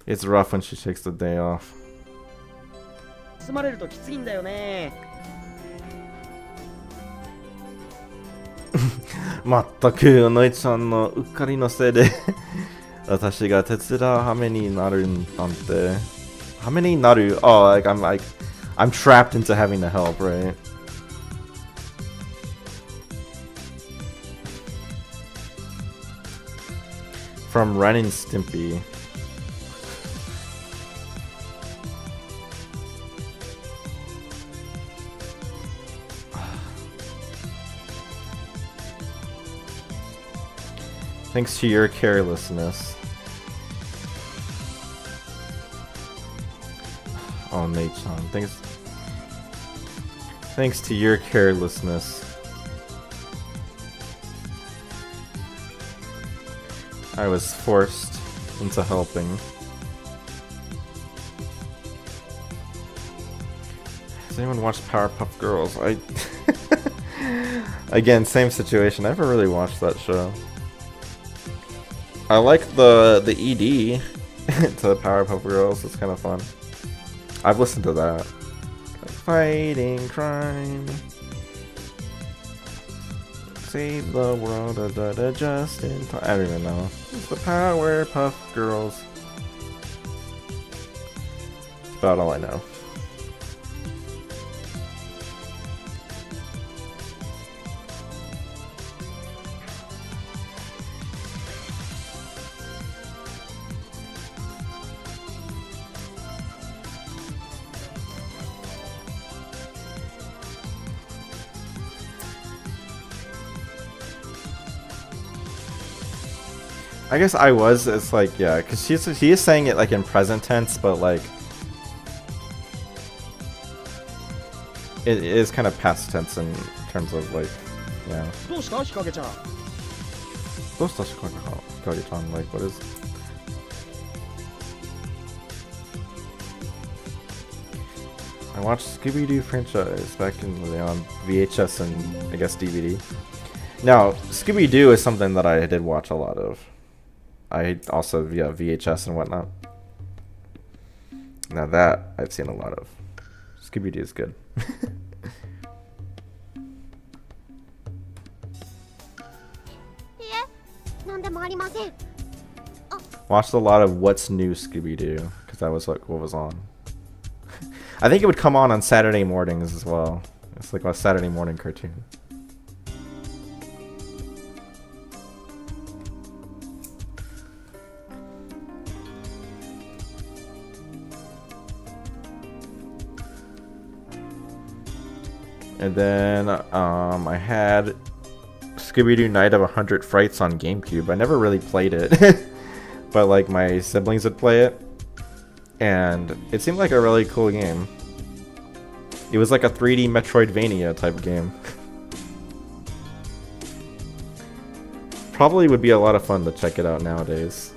It's rough when she takes the day off. 休まれるときついんだよね。まったく、おのいちゃんのうっかりのせいで私が手伝う羽目になるなんて。羽目になる? Oh, I'm trapped into having to help, right? From Ren and Stimpy. Thanks to your carelessness. Oh, Nate-chan, thanks to your carelessness. I was forced into helping. Has anyone watched Powerpuff Girls? Again, same situation. I never really watched that show. I like the ED to Powerpuff Girls. It's kind of fun. I've listened to that. Fighting crime. Save the world, just in time. I don't even know. It's the Powerpuff Girls. That's about all I know. I guess I was. It's like, yeah, because he is saying it like in present tense, but like it is kind of past tense in terms of like, yeah. どうした日陰ちゃん。どうしたHikage-chan? Like, what is? I watched Scooby-Doo franchise back in on VHS and I guess DVD. Now, Scooby-Doo is something that I did watch a lot of. I also, yeah, VHS and whatnot. Now that I've seen a lot of. Scooby-Doo is good. Watched a lot of What's New Scooby-Doo because that was like what was on. I think it would come on Saturday mornings as well. It's like a Saturday morning cartoon. And then I had Scooby-Doo Night of 100 Frights on GameCube. I never really played it, but like my siblings would play it, and it seemed like a really cool game. It was like a 3D Metroidvania type game. Probably would be a lot of fun to check it out nowadays.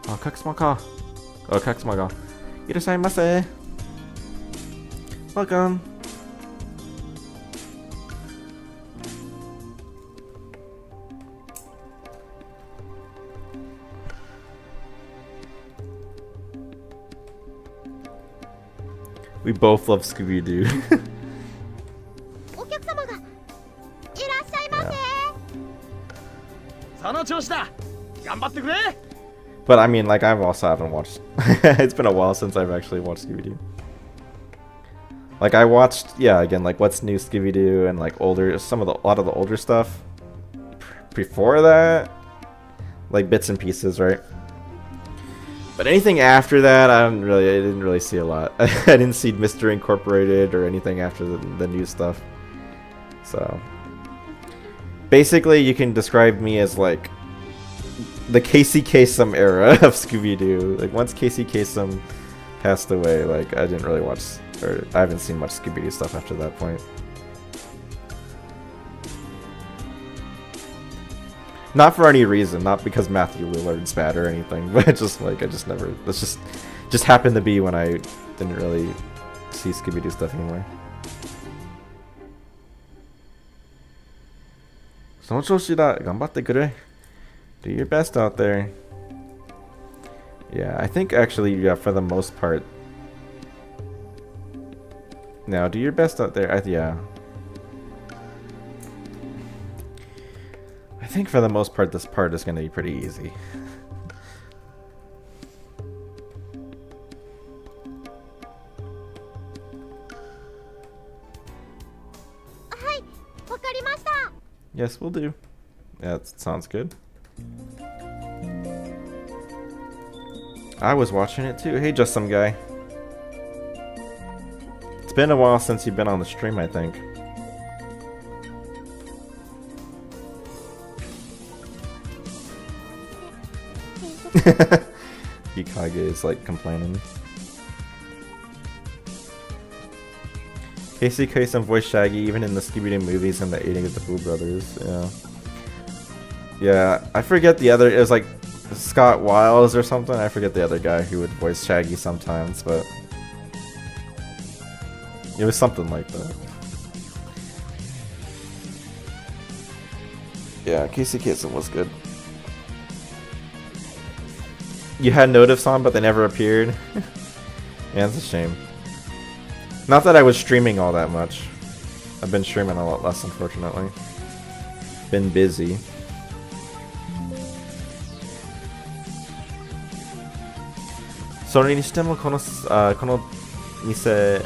Oh, Kakusama ka. Oh, Kakusama ga. Irashaimase. Welcome. We both love Scooby-Doo. But I mean, like, I've also haven't watched. It's been a while since I've actually watched Scooby-Doo. Like I watched, yeah, again, like What's New Scooby-Doo and like older, a lot of the older stuff. Before that, like bits and pieces, right? But anything after that, I didn't really see a lot. I didn't see Mr. Incorporated or anything after the new stuff. So basically, you can describe me as like the Casey Kasem era of Scooby-Doo. Like once Casey Kasem passed away, like I didn't really watch. Or I haven't seen much Scooby-Doo stuff after that point. Not for any reason, not because Matthew Lillard's bad or anything, but just like I just never. That's just happened to be when I didn't really see Scooby-Doo stuff anymore. Do your best out there. Yeah, I think actually, yeah, for the most part. Now, do your best out there. Yeah. think for the most part, this part is going to be pretty easy. Yes, we'll do. Yeah, that sounds good. I was watching it too. Hey, just some guy. It's been a while since you've been on the stream, I think. Hikage is like complaining. Casey Kasem voiced Shaggy even in the Scooby-Doo movies and the Eating of the Boo Brothers. Yeah. Yeah, I forget the other. It was like Scott Wiles or something. I forget the other guy who would voice Shaggy sometimes, but it was something like that. Yeah, Casey Kasem was good. You had notifs on, but they never appeared. Yeah, it's a shame. Not that I was streaming all that much. I've been streaming a lot less, unfortunately. Been busy. So れにしてもこの店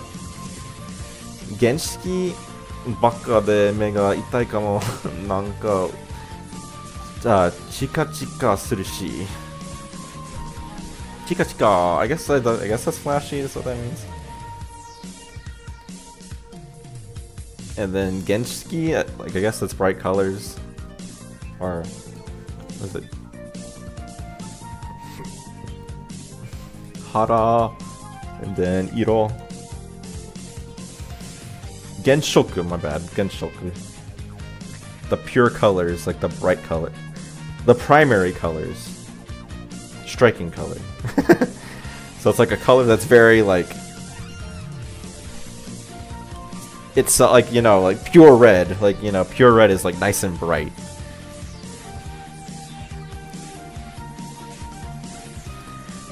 原式ばっかで目が痛いかも。なんかチカチカするし。Chika chika. I guess that's flashy is what that means. And then Genshiki, like I guess that's bright colors. Or what is it? Hara, and then Iro. Genshoku, my bad. Genshoku. The pure colors, like the bright color. The primary colors. Striking color. So it's like a color that's very like, it's like, you know, like pure red. Like, you know, pure red is like nice and bright.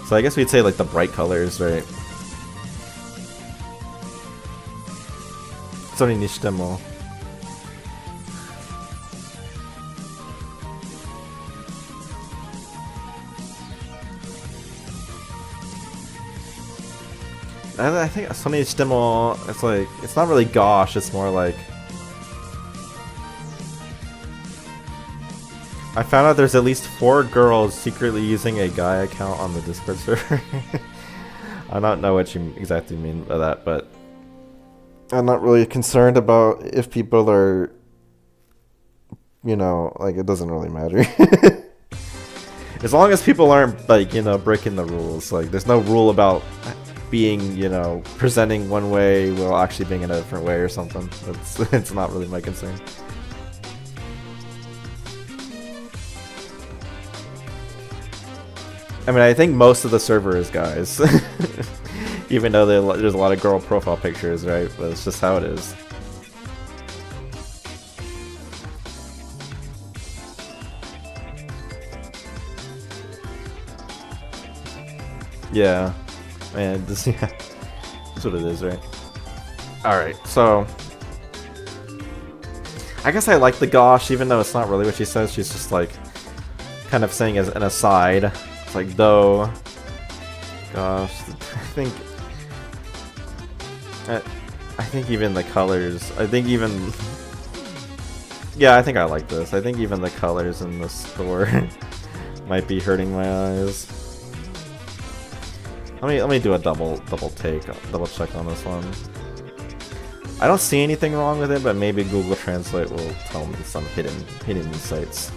So I guess we'd say like the bright colors, right? それにしても I think それにしても it's like, it's not really gosh, it's more like I found out there's at least 4 girls secretly using a guy account on the Discord server. I don't know what you exactly mean by that, but I'm not really concerned about if people are, you know, like it doesn't really matter. As long as people aren't, like, you know, breaking the rules. Like, there's no rule about being, you know, presenting one way while actually being in a different way or something. It's not really my concern. I mean, I think most of the server is guys. Even though there's a lot of girl profile pictures, right? But it's just how it is. Yeah. Man, this, yeah. That's what it is, right? Alright, so I guess I like the gosh, even though it's not really what she says. She's just like kind of saying as an aside. It's like, though, gosh, I think even the colors, I think I like this. I think even the colors in the store might be hurting my eyes. Let me do a double check on this one. I don't see anything wrong with it, but maybe Google Translate will tell me some hidden insights.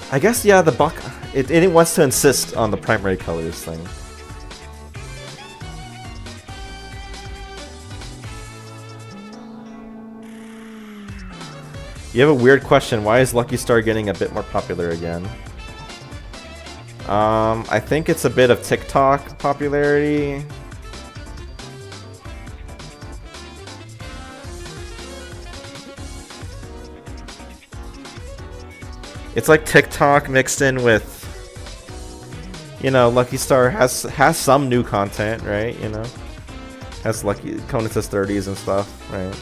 I guess, yeah, the buck, it wants to insist on the primary colors thing. You have a weird question. Why is Lucky Star getting a bit more popular again? I think it's a bit of TikTok popularity. It's like TikTok mixed in with, you know, Lucky Star has some new content, right? You know, has Lucky Conan says 30s and stuff, right?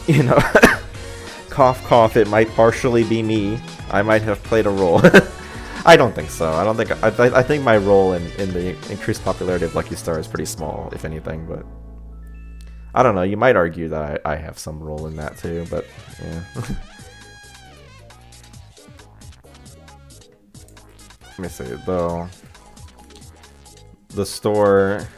you know, cough cough, it might partially be me. I might have played a role. I don't think so. I don't think I think my role in the increased popularity of Lucky Star is pretty small, if anything, but I don't know, you might argue that I have some role in that too, but yeah. Let me see, though. The store...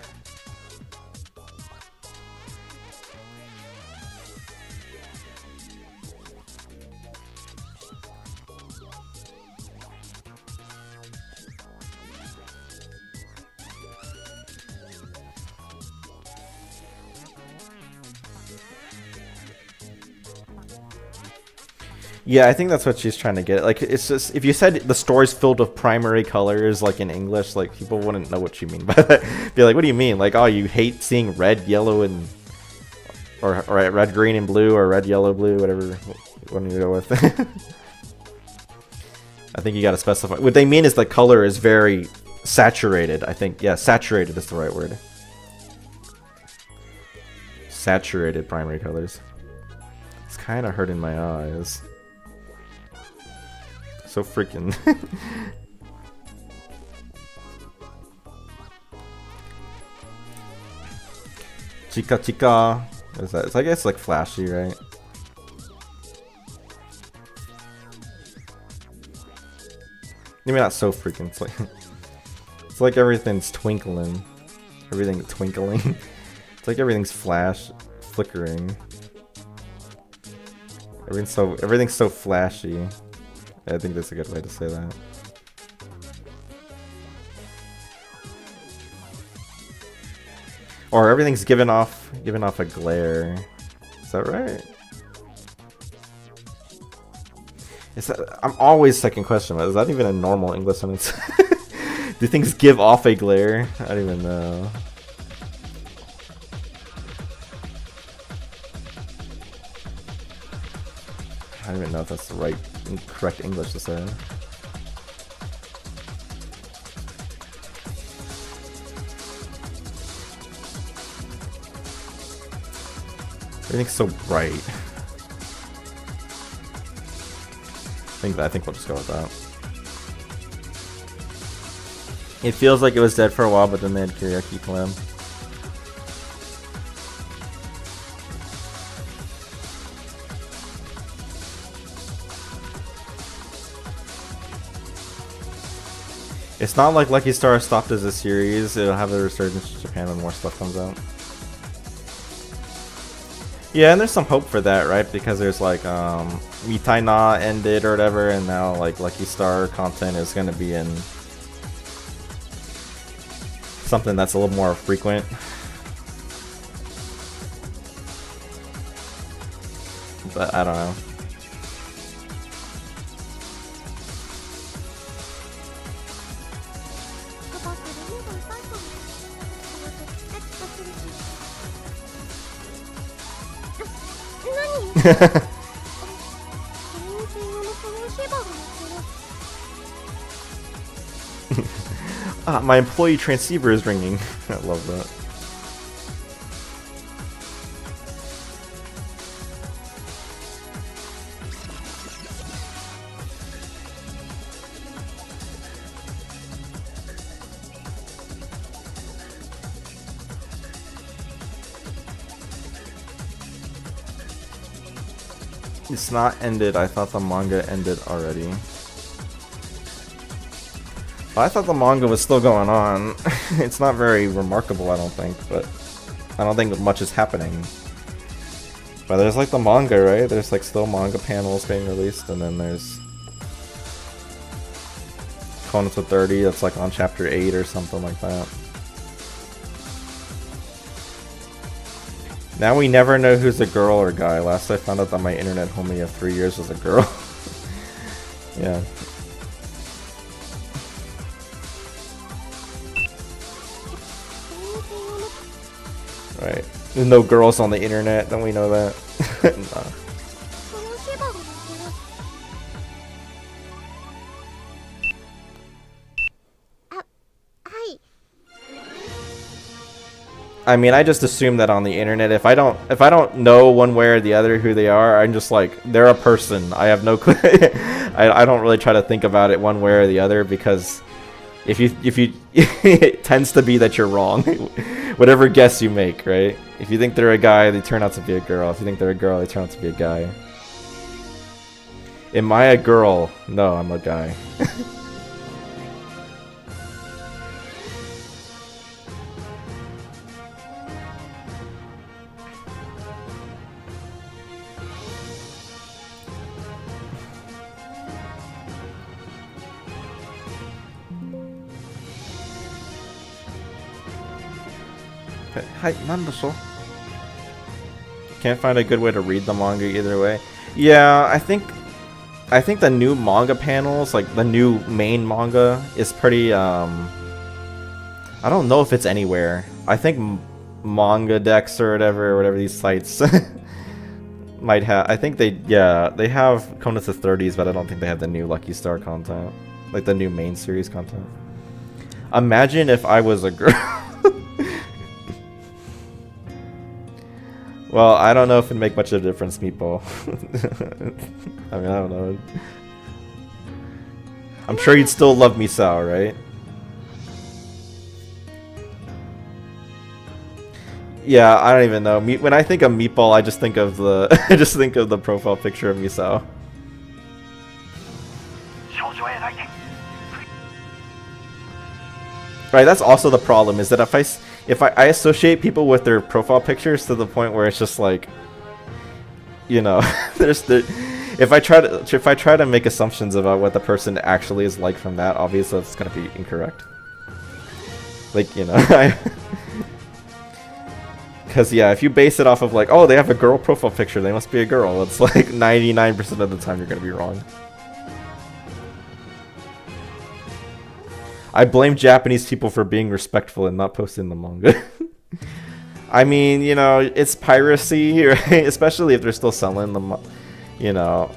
Yeah, I think that's what she's trying to get. Like, it's just, if you said the store's filled with primary colors, like in English, like, people wouldn't know what you mean by that. Be like, what do you mean? Like, oh, you hate seeing red, yellow, and... Or red, green, and blue, or red, yellow, blue, whatever one you go with. I think you gotta specify. What they mean is the color is very saturated, I think. Yeah, saturated is the right word. Saturated primary colors. It's kind of hurting my eyes. So freaking... Chica chica. What is that? It's, I guess, like flashy, right? Maybe not so freaking. It's like everything's twinkling. Everything's twinkling. It's like everything's flickering. Everything's so flashy. I think that's a good way to say that. Or everything's giving off a glare. Is that right? Is that, I'm always second question, but is that even a normal English sentence? Do things give off a glare? I don't even know. I don't even know if that's the right, correct English to say. Everything's so bright. I think we'll just go with that. It feels like it was dead for a while, but then they had karaoke clam. It's not like Lucky Star stopped as a series. It'll have a resurgence in Japan when more stuff comes out. Yeah, and there's some hope for that, right? Because there's like Mitai Na ended or whatever, and now like Lucky Star content is gonna be in something that's a little more frequent. But I don't know. My employee transceiver is ringing. I love that. It's not ended. I thought the manga ended already. I thought the manga was still going on. It's not very remarkable, I don't think, but I don't think much is happening. But there's like the manga, right? There's like still manga panels being released, and then there's Konosuba 30 that's like on chapter 8 or something like that. Now we never know who's a girl or guy. Last I found out that my internet homie of 3 years was a girl. Yeah. Right. There's no girls on the internet, don't we know that? Nah. I mean, I just assume that on the internet, if I don't know one way or the other who they are, I'm just like, they're a person. I have no clue. I don't really try to think about it one way or the other, because if you it tends to be that you're wrong. Whatever guess you make, right? If you think they're a guy, they turn out to be a girl. If you think they're a girl, they turn out to be a guy. Am I a girl? No, I'm a guy. Hi, Nandaso. Can't find a good way to read the manga either way. Yeah, I think the new manga panels, like the new main manga, is pretty I don't know if it's anywhere. I think Manga Dex or whatever these sites might have. I think they have Kona to 30s, but I don't think they have the new Lucky Star content, like the new main series content. Imagine if I was a girl. Well, I don't know if it'd make much of a difference, Meatball. I mean, I don't know. I'm sure you'd still love Misao, right? Yeah, I don't even know. When I think of Meatball, I just think of the the profile picture of Misao. Right, that's also the problem, is that if I associate people with their profile pictures to the point where it's just like, you know, if I try to make assumptions about what the person actually is like from that, obviously it's gonna be incorrect. Like, you know, because yeah, if you base it off of like, oh, they have a girl profile picture, they must be a girl, it's like 99% of the time you're gonna be wrong. I blame Japanese people for being respectful and not posting the manga. I mean, you know, it's piracy, right? Especially if they're still selling them, you know.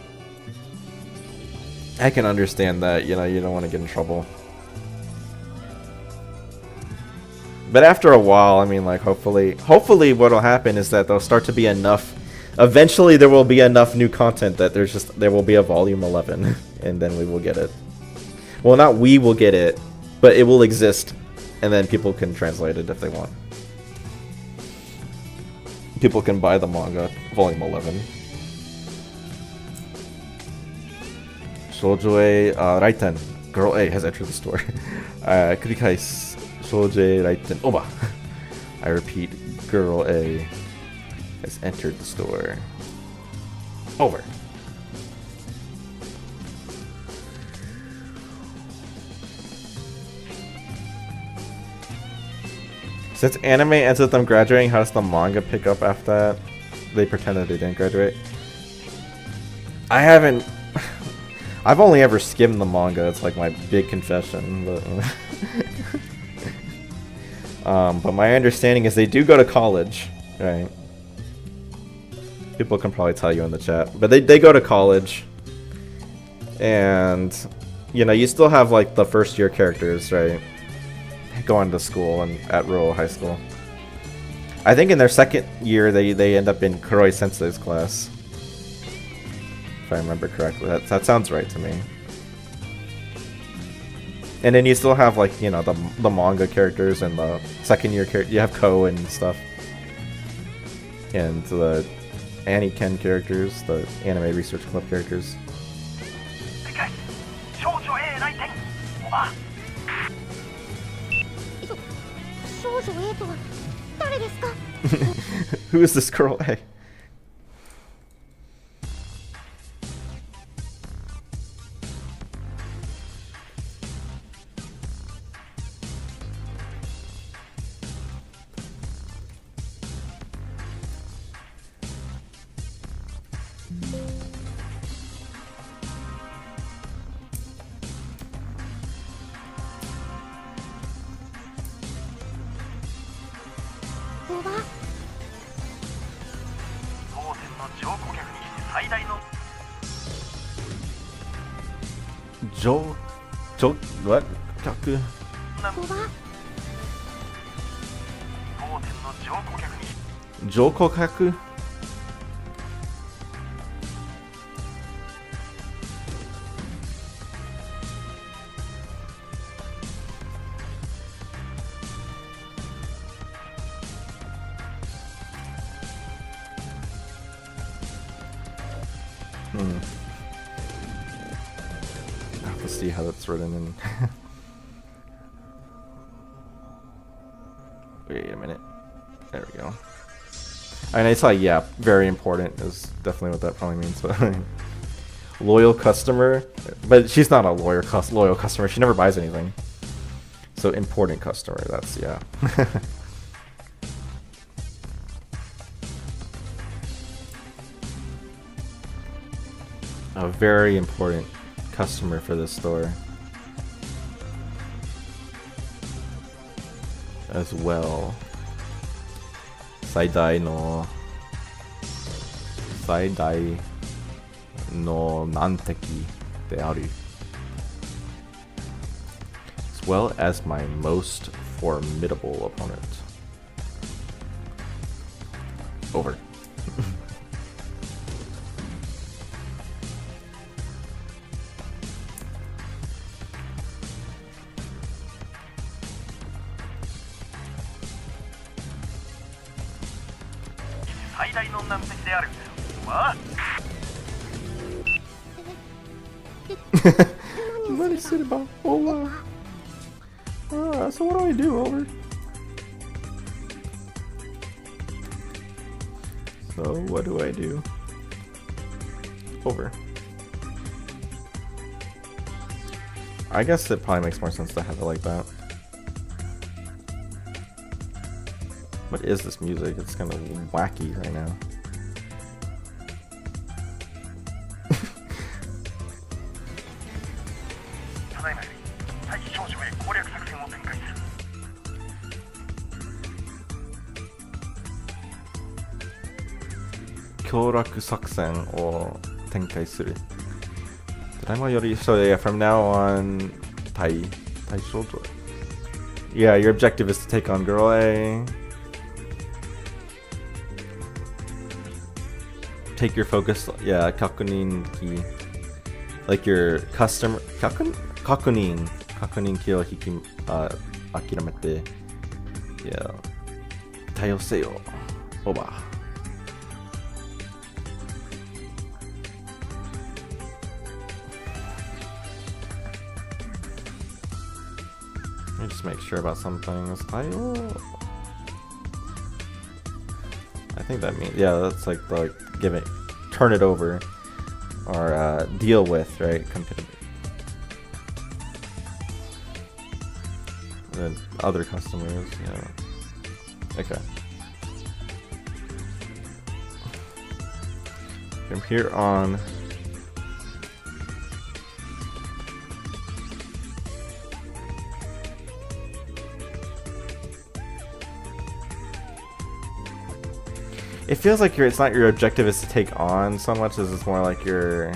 I can understand that, you know, you don't want to get in trouble. But after a while, I mean, like, hopefully what'll happen is that there'll start to be enough. Eventually, there will be enough new content that there will be a volume 11, and then we will get it. Well, not we will get it, but it will exist, and then people can translate it if they want. People can buy the manga, volume 11. Shoujo A Raiten, girl A has entered the store. Kurikais Shoujo Raiten Oba. I repeat, girl A has entered the store. Over. Since anime ends with them graduating, how does the manga pick up after that? They pretended they didn't graduate. I haven't... I've only ever skimmed the manga, it's like my big confession, but my understanding is they do go to college, right? People can probably tell you in the chat, but they go to college, and, you know, you still have, like, the first year characters, right? Going to school and at rural high school. I think in their second year they end up in Kuroi Sensei's class, if I remember correctly. That sounds right to me. And then you still have, like, you know, the manga characters and the second year character. You have Ko and stuff, and the Annie Ken characters, the Anime Research Club characters. Who is this girl? Hey. What? Jokokaku? I have to see how that's written in. Wait a minute. There we go. I mean, it's like, yeah, very important is definitely what that probably means. But loyal customer, but she's not a loyal customer. She never buys anything. So important customer. That's yeah. A very important customer for this store as well. 最大の難敵である as well as my most formidable opponent. Over. So what do I do, Over? So what do I do? Over. I guess it probably makes more sense to have it like that. What is this music? It's kind of wacky right now. So yeah, from now on, yeah, your objective is to take on girl A. Take your focus, yeah, kakunin ki. Like your customer, kakunin ki o akiramete. Yeah. Tayoseo. Oba. Let me just make sure about some things. I think that means, yeah, that's like give it, turn it over, or deal with, right? And then other customers, yeah. Okay. From here on, it feels like it's not your objective is to take on so much as it's more like your,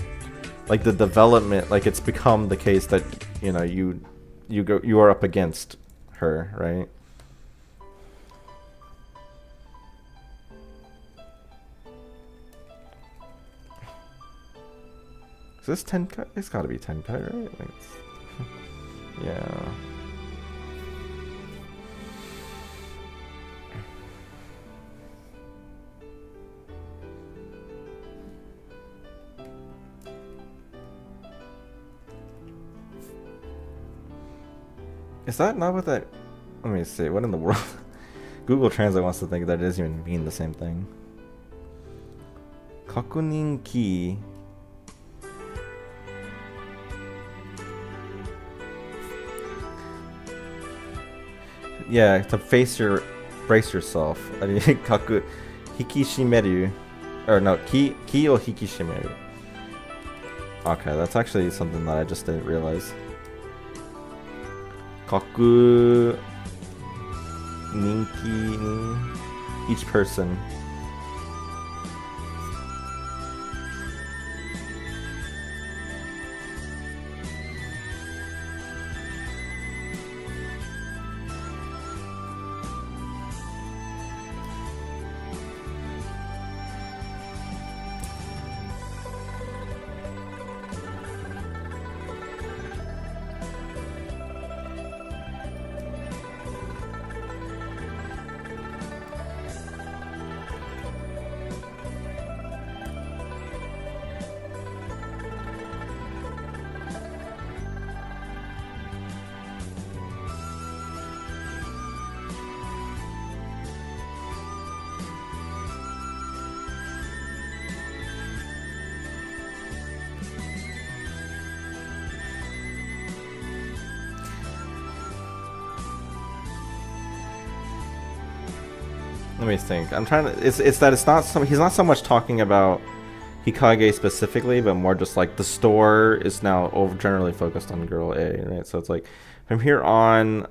like the development, like it's become the case that, you know, you are up against her, right? Is this Tenkai? It's gotta be Tenkai, right? Like yeah. Is that not what that... Let me see, what in the world? Google Translate wants to think that it doesn't even mean the same thing. Kakunin ki. Yeah, to brace yourself. Kaku, hikishimeru. Or no, ki o hikishimeru. Okay, that's actually something that I just didn't realize. Kaku ninki ni, each person. Let me think. I'm trying to. It's that it's not some. He's not so much talking about Hikage specifically, but more just like the store is now generally focused on girl A, right? So it's like from here on,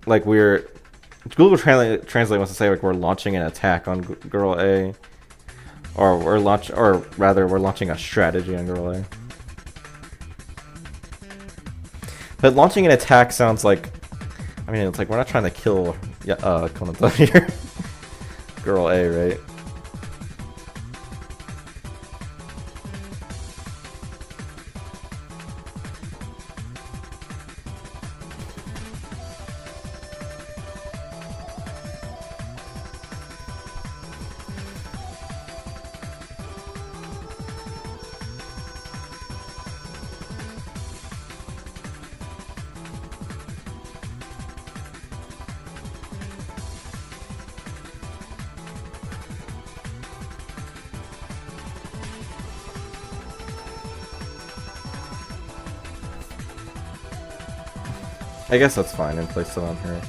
like Google Translate wants to say like we're launching an attack on girl A, or we're launching a strategy on girl A. But launching an attack sounds like, I mean, it's like we're not trying to kill Konata here. Girl A, right? I guess that's fine and place it on her.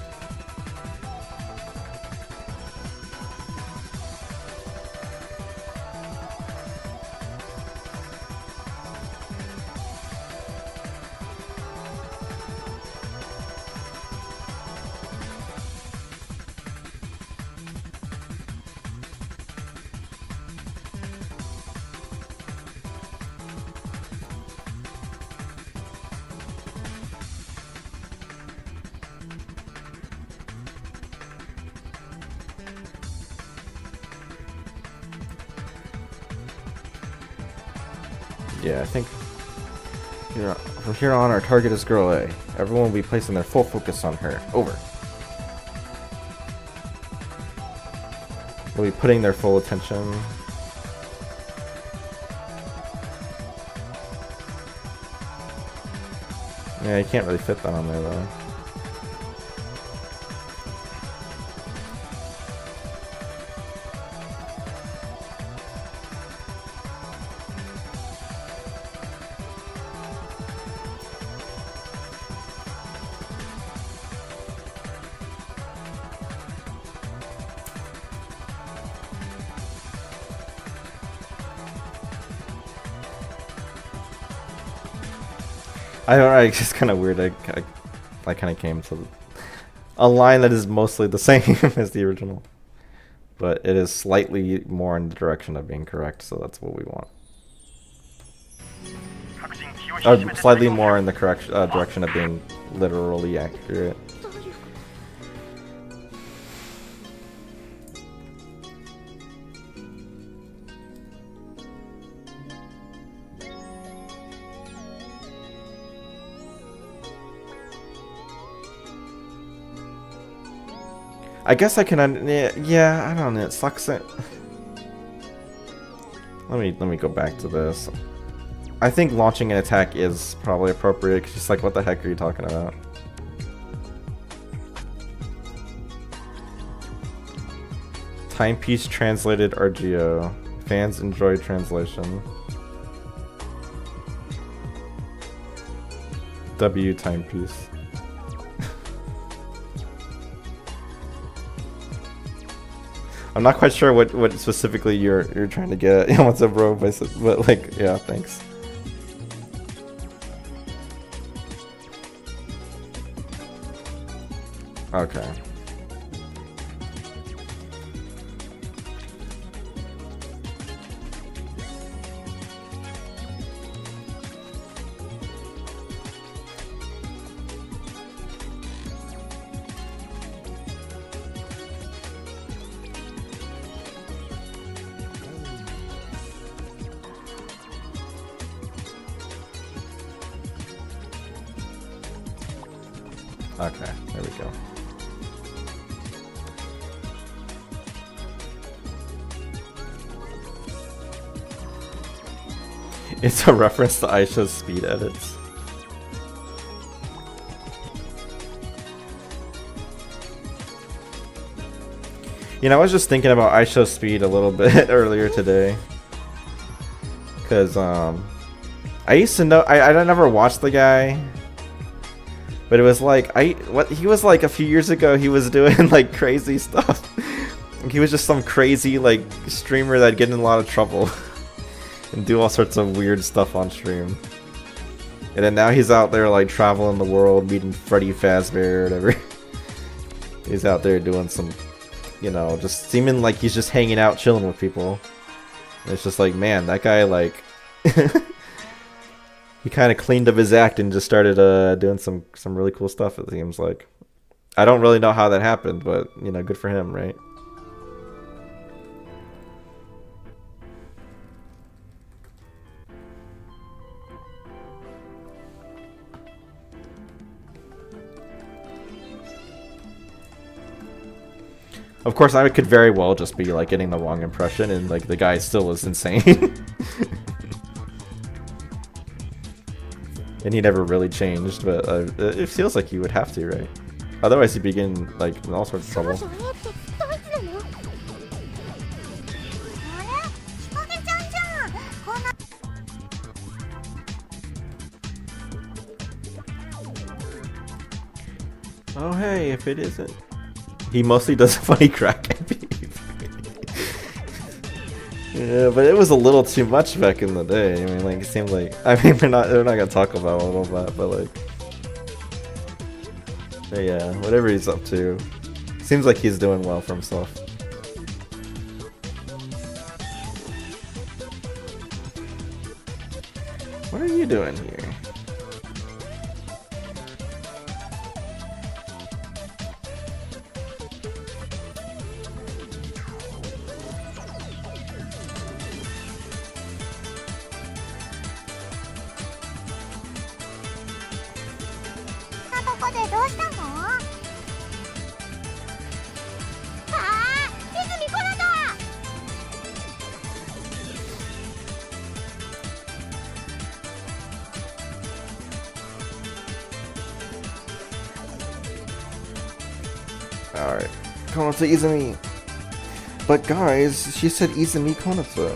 Yeah, I think from here on our target is girl A. Everyone will be placing their full focus on her. Over. We'll be putting their full attention. Yeah, you can't really fit that on there though. I don't know, it's just kind of weird. I kind of came to a line that is mostly the same as the original, but it is slightly more in the direction of being correct, so that's what we want. Or slightly more in the correct direction of being literally accurate. I guess I can. Yeah, I don't know. It sucks. Let me go back to this. I think launching an attack is probably appropriate. Cause just like, what the heck are you talking about? Timepiece translated RGO. Fans enjoy translation. W timepiece. I'm not quite sure what specifically you're trying to get at. What's up, bro? But like, yeah, thanks. Okay. Okay, there we go. It's a reference to Aisha's speed edits. You know, I was just thinking about Aisha's speed a little bit earlier today. Cause I used to know I never watched the guy. But it was like he was like a few years ago he was doing like crazy stuff. He was just some crazy like streamer that'd get in a lot of trouble and do all sorts of weird stuff on stream. And then now he's out there like traveling the world, meeting Freddy Fazbear or whatever. He's out there doing some, you know, just seeming like he's just hanging out, chilling with people. And it's just like, man, that guy like he kind of cleaned up his act and just started doing some really cool stuff. It seems like. I don't really know how that happened, but you know, good for him, right? Of course, I could very well just be like getting the wrong impression, and like the guy still is insane. And he never really changed, but it feels like you would have to, right? Otherwise, you'd be getting like in all sorts of trouble. Oh hey, if it isn't, he mostly does a funny crack at me. Yeah, but it was a little too much back in the day. I mean, like it seemed like, I mean, we're not gonna talk about all of that, but like, but yeah, whatever he's up to, seems like he's doing well for himself. What are you doing here? Alright, Konata Izumi. But guys, she said Izumi Konata.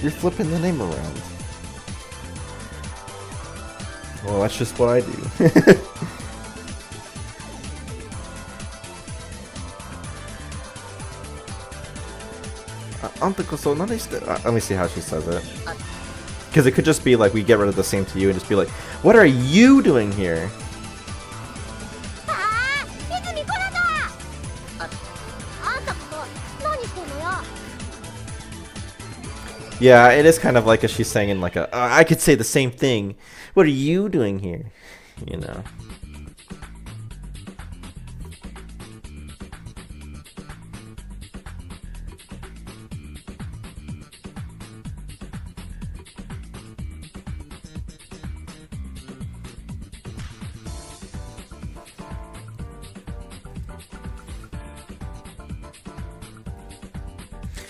You're flipping the name around. Well, that's just what I do. Let me see how she says it. Because it could just be like, we get rid of the same to you and just be like, what are you doing here? Yeah, it is kind of like she's saying in like I could say the same thing. What are you doing here? You know.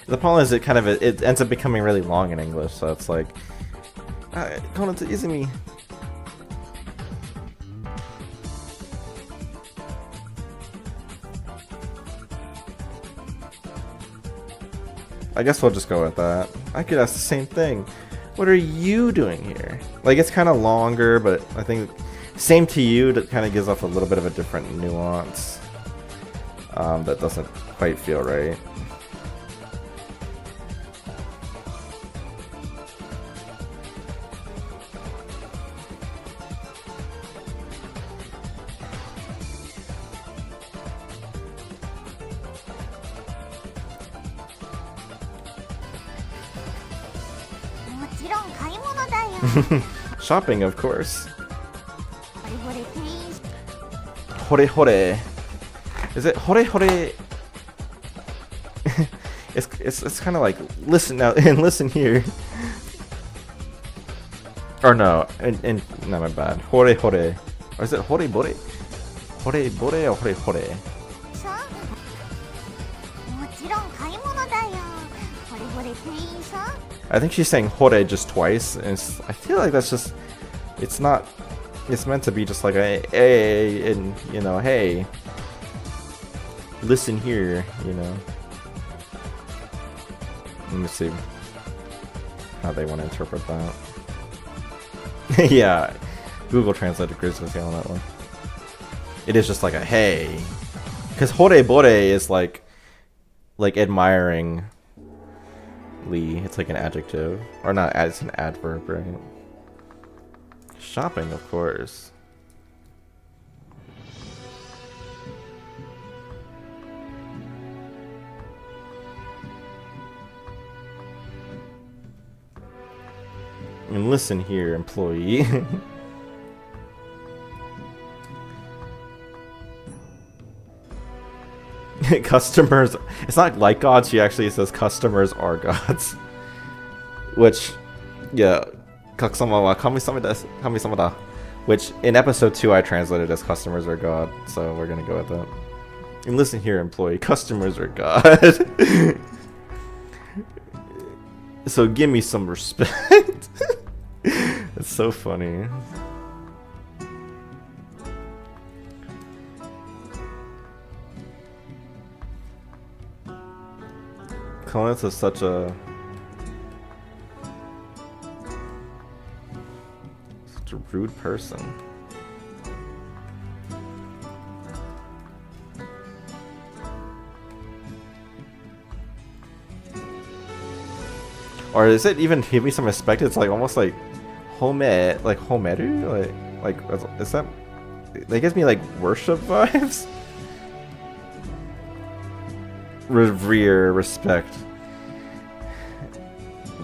The problem is it ends up becoming really long in English, so it's like Konata Izumi. I guess we'll just go with that. I could ask the same thing. What are you doing here? Like, it's kind of longer, but I think same to you that kind of gives off a little bit of a different nuance that doesn't quite feel right. Shopping, of course. Hore hore. Is it hore hore? it's kind of like listen now and listen here. Or no, and no, my bad. Hore hore. Or is it hore bore? Hore bore or hore hore? I think she's saying hore just twice, and I feel like that's just, it's not, it's meant to be just like a hey, and you know, hey, listen here, you know. Let me see how they want to interpret that. Yeah, Google Translate agrees with you on that one. It is just like a hey, because hore bore is like like admiringly. It's like an adjective. Or not, it's an adverb, right? Shopping, of course. And listen here, employee. Customers, it's not like gods, she actually says customers are gods. Which, yeah, kakusama wa kami-sama desu, kami-sama da. Which, in episode 2 I translated as customers are god, so we're gonna go with that. And listen here, employee, customers are god. So give me some respect. It's so funny. Collins is such a rude person. Or is it even give me some respect? It's like almost like homeru, like is that? That gives me like worship vibes. Revere, respect,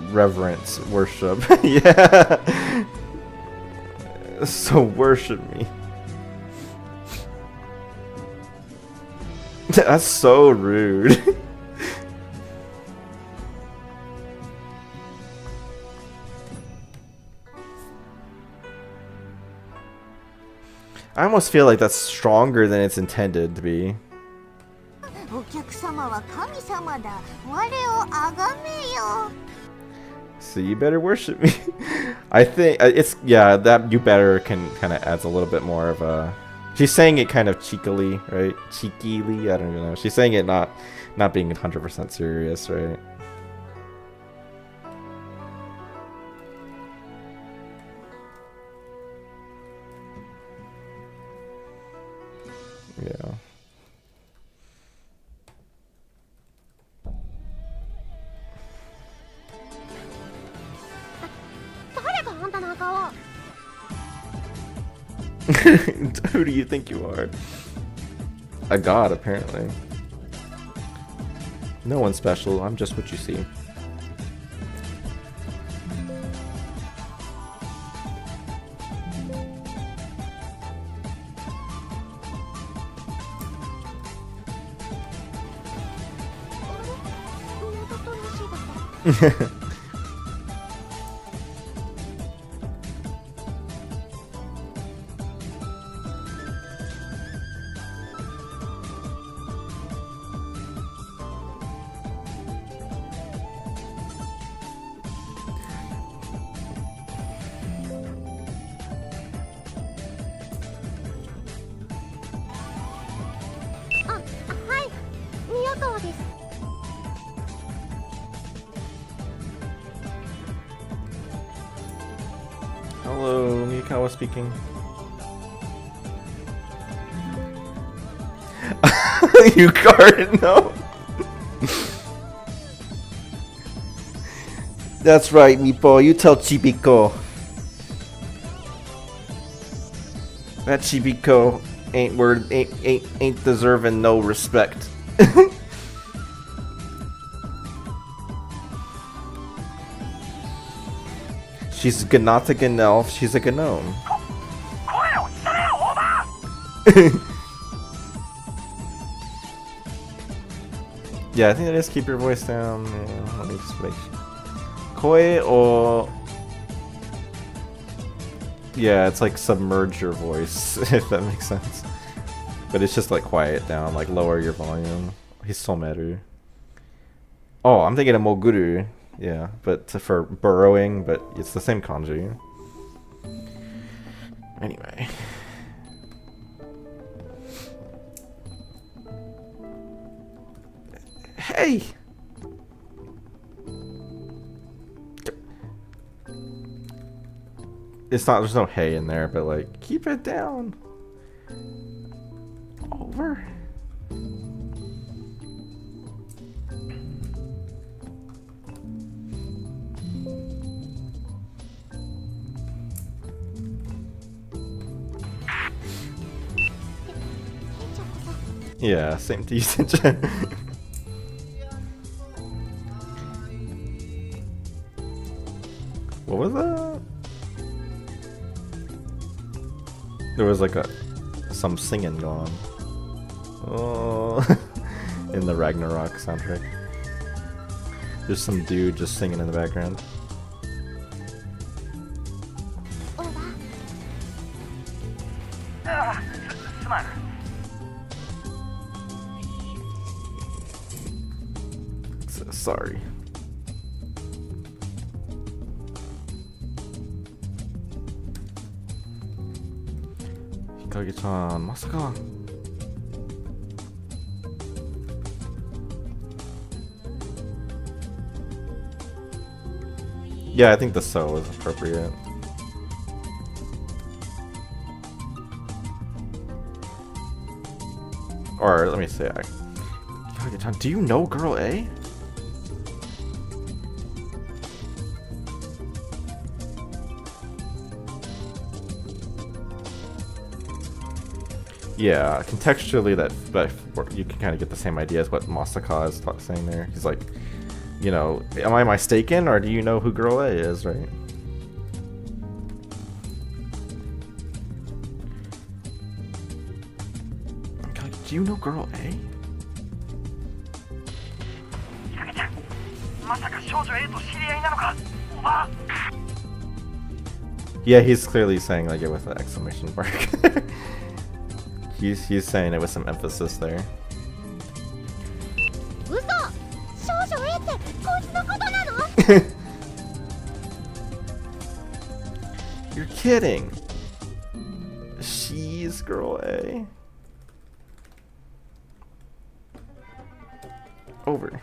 reverence, worship. Yeah. So worship me. That's so rude. I almost feel like that's stronger than it's intended to be. So you better worship me. I think it's, yeah, that you better can kind of adds a little bit more of a. She's saying it kind of cheekily, right? Cheekily, I don't even know. She's saying it not being 100% serious, right? Yeah. Who do you think you are? A god, apparently. No one's special, I'm just what you see. Hello, Miyakawa speaking. You guard, no. That's right, Meepo. You tell Chibiko. That Chibiko ain't deserving no respect. She's not a Ganelf, she's a Gnome. Yeah, I think I just keep your voice down. Yeah, let me just make sure. Koi or... Yeah, it's like submerge your voice, if that makes sense. But it's just like quiet down, like lower your volume. Hisomeru. Oh, I'm thinking of Moguru. Yeah, but for burrowing, but it's the same kanji. Anyway. Hey! It's not, there's no hey in there, but like, keep it down. Over. Yeah, same to you. What was that? There was like some singing going. Oh, in the Ragnarok soundtrack. There's some dude just singing in the background. オーバー。すまん。 Sorry. Hikage-chan, まさか。Yeah, I think the so is appropriate. Or let me say, Hikage-chan, do you know Girl A? Yeah, contextually that you can kind of get the same idea as what Masaka is saying there. He's like, you know, am I mistaken, or do you know who Girl A is, right? God, do you know Girl A? Yeah, he's clearly saying like it with an exclamation mark. He's saying it with some emphasis there. 嘘。少女 A ってこいつのことなの？ You're kidding. She's Girl A. Over.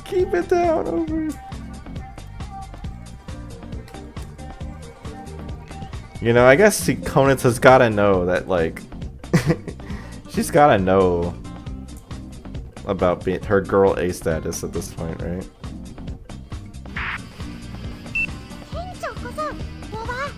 Keep it down, over. You know, I guess Konitsu's gotta know that, like, she's gotta know about her Girl A status at this point, right? 店長こそ、オーバー。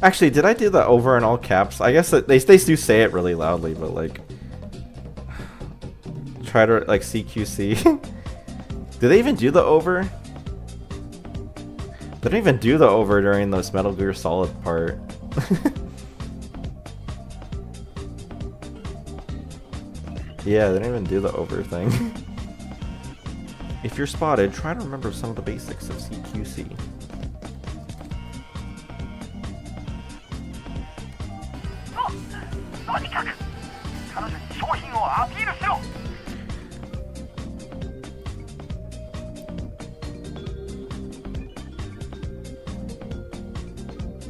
Actually, did I do the over in all caps? I guess that they do say it really loudly, but like, try to like CQC. Do they even do the over? They don't even do the over during this Metal Gear Solid part. Yeah, they don't even do the over thing. If you're spotted, try to remember some of the basics of CQC.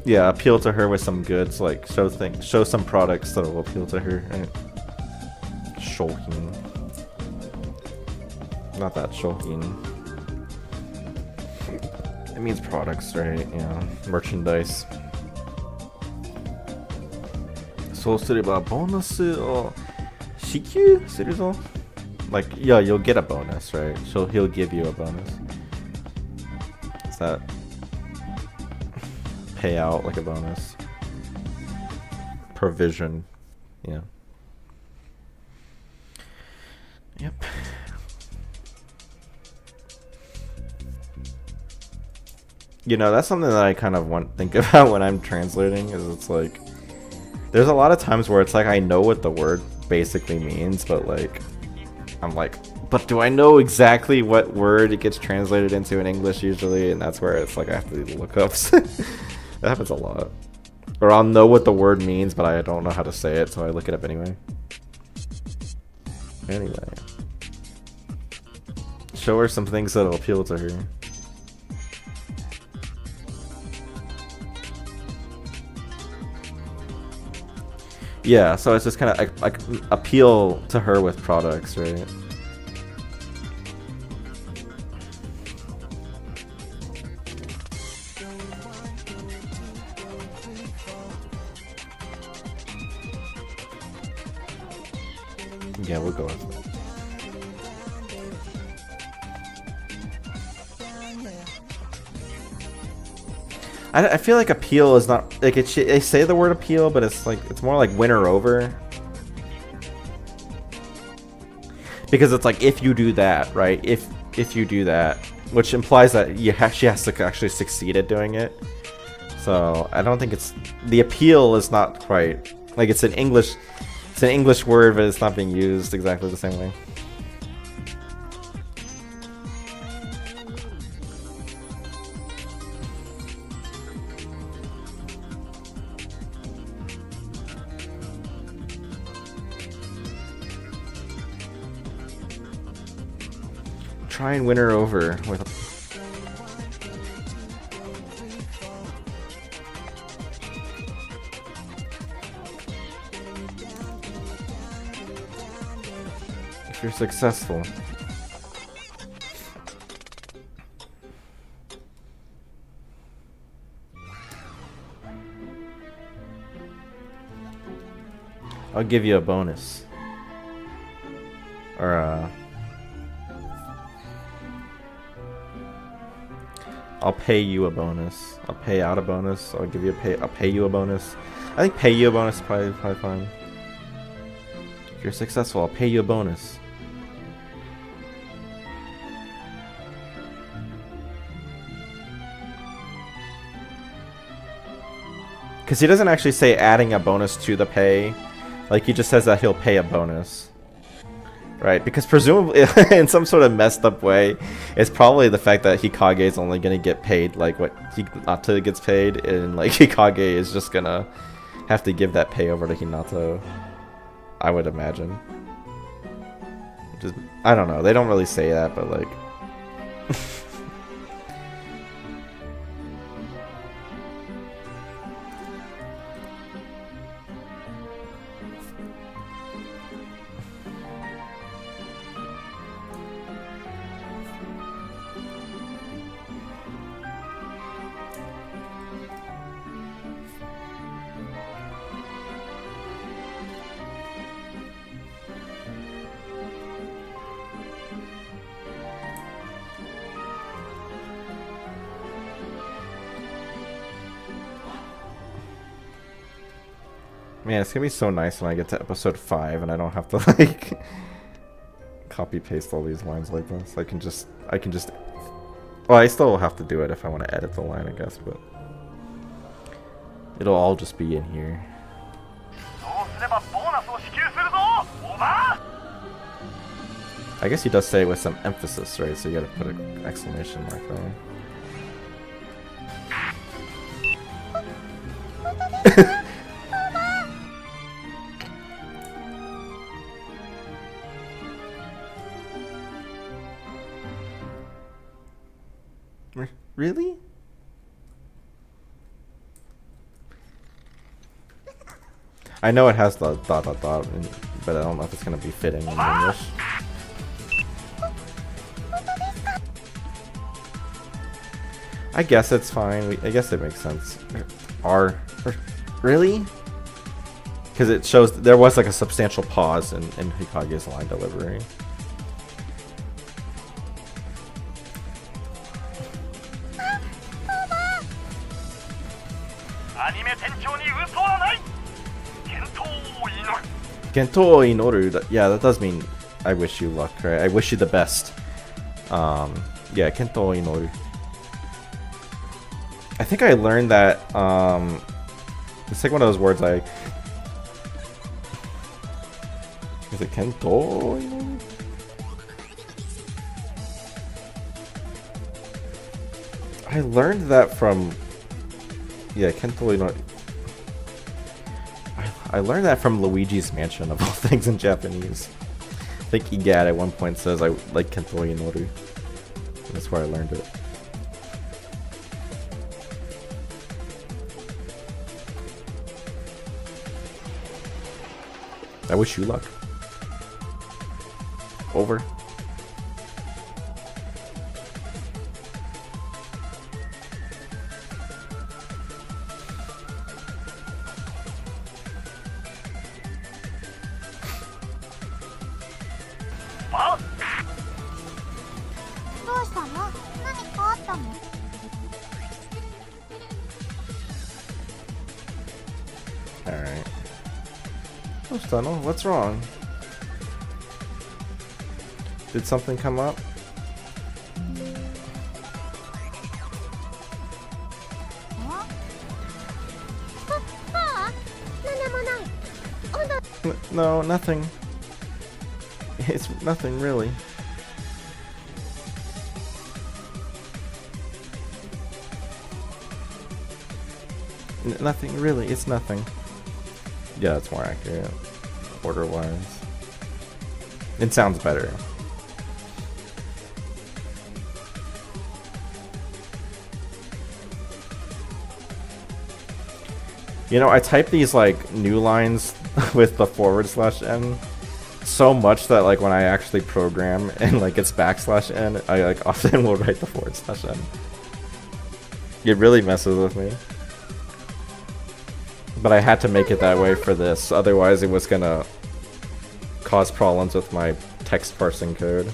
Yeah, appeal to her with some goods, like show some products that will appeal to her. Right? Shouking. Not that shouking. It means products, right? Yeah, merchandise. そうすればボーナスを支給するぞ? Like, yeah, you'll get a bonus, right? He'll give you a bonus. Is that pay out like a bonus? Provision. Yeah. Yep. You know, that's something that I kind of think about when I'm translating, is it's like, there's a lot of times where it's like I know what the word basically means, but like, I'm like, but do I know exactly what word it gets translated into in English usually? And that's where it's like I have to do the lookups. That happens a lot. Or I'll know what the word means, but I don't know how to say it, so I look it up anyway. Anyway. Show her some things that'll appeal to her. Yeah, so it's just kind of like appeal to her with products, right? Yeah, we'll go with that. I feel like appeal is not like they say the word appeal, but it's like it's more like win her over, because it's like if you do that, right? If you do that, which implies that she has to actually succeed at doing it. So I don't think it's the appeal is not quite like it's an English word, but it's not being used exactly the same way. Try and win her over with a... If you're successful. I'll give you a bonus. Or I'll pay you a bonus. I'll pay out a bonus. I'll give you I'll pay you a bonus. I think pay you a bonus is probably fine. If you're successful, I'll pay you a bonus. Because he doesn't actually say adding a bonus to the pay. Like, he just says that he'll pay a bonus. Right, because presumably, in some sort of messed up way, it's probably the fact that Hikage is only going to get paid like what Hinata gets paid, and like Hikage is just going to have to give that pay over to Hinata, I would imagine. Just, I don't know, they don't really say that, but like... Man, it's gonna be so nice when I get to episode 5 and I don't have to like copy paste all these lines like this. I can just well, I still have to do it if I want to edit the line, I guess, but it'll all just be in here. I guess he does say it with some emphasis, right? So you gotta put an exclamation mark there. Really? I know it has the ... but I don't know if it's gonna be fitting in English. I guess it's fine. I guess it makes sense. Really? Because it shows there was like a substantial pause in Hikage's line delivery. Gento inoru. Yeah, that does mean I wish you luck, right? I wish you the best. Yeah, Gento inoru. I think I learned that. It's like one of those words I. Is it Kento inoru? I learned that from. Yeah, Kento inoru. I learned that from Luigi's Mansion, of all things, in Japanese. I think Egad at one point says I like Kento inoru. That's where I learned it. I wish you luck. Over. Alright. Oh, Tunnel, what's wrong? Did something come up? No, nothing. It's nothing really. Nothing really, it's nothing. Yeah, it's more accurate, order-wise. It sounds better. You know, I type these like new lines with the /n so much that like when I actually program and like it's \n, I like often will write the /n. It really messes with me. But I had to make it that way for this, otherwise it was gonna cause problems with my text parsing code.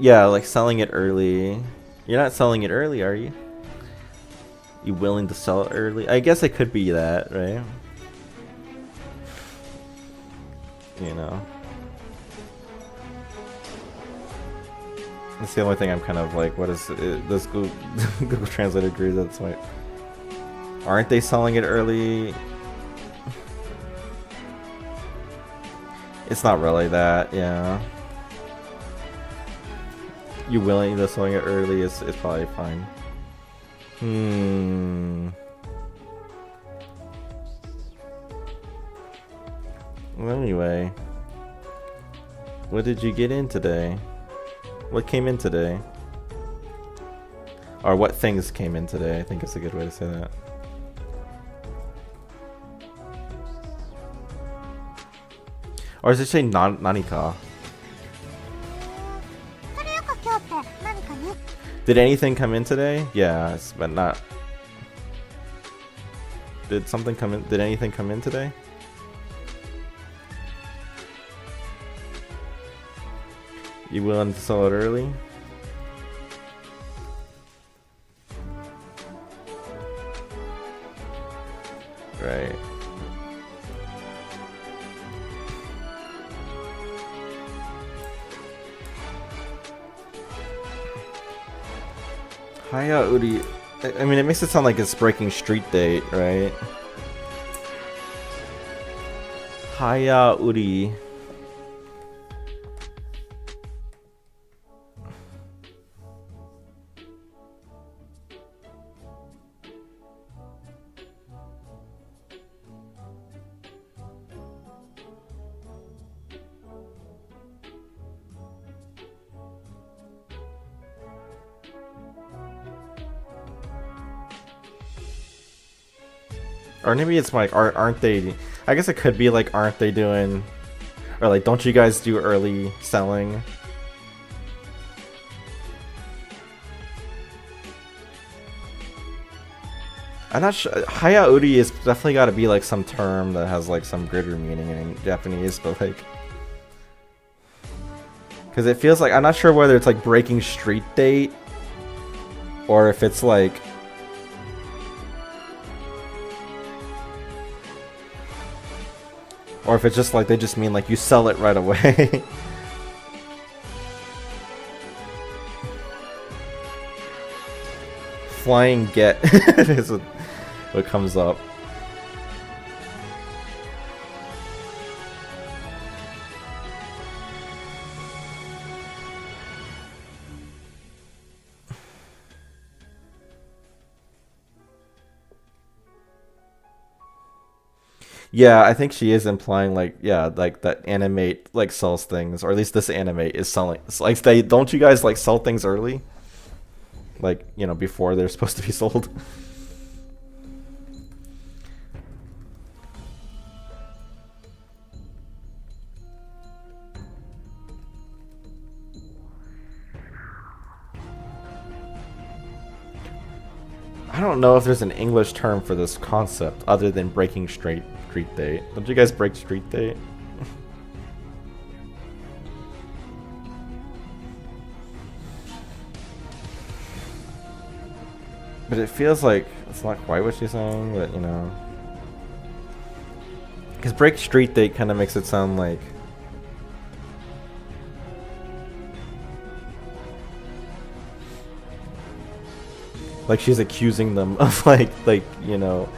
Yeah, like selling it early. You're not selling it early, are you? You willing to sell it early? I guess it could be that, right? You know. That's the only thing I'm kind of like, what is it? Does Google, Google Translate agree that's like, aren't they selling it early? It's not really that, yeah. You willing to selling it early is probably fine. Well, anyway, what did you get in today? What came in today? Or what things came in today? I think is a good way to say that. Or does it say nanika? Did anything come in today? Yes, but not. Did something come in? Did anything come in today? You willing to sell it early? Right. Haya Uri. I mean, it makes it sound like it's breaking street date, right? Haya Uri. Or maybe it's like, aren't they? I guess it could be like, aren't they doing? Or like, don't you guys do early selling? I'm not sure. Haya Uri is definitely got to be like some term that has like some greater meaning in Japanese, but like, because it feels like, I'm not sure whether it's like breaking street date, or if it's like. Or if it's just like, they just mean like you sell it right away. Flying get is what comes up. Yeah, I think she is implying like yeah, like that animate like sells things, or at least this animate is selling. It's like they don't you guys like sell things early, like you know before they're supposed to be sold. I don't know if there's an English term for this concept other than breaking street date. Don't you guys break street date? But it feels like it's not quite what she's saying, but you know. Because break street date kind of makes it sound like she's accusing them of like you know.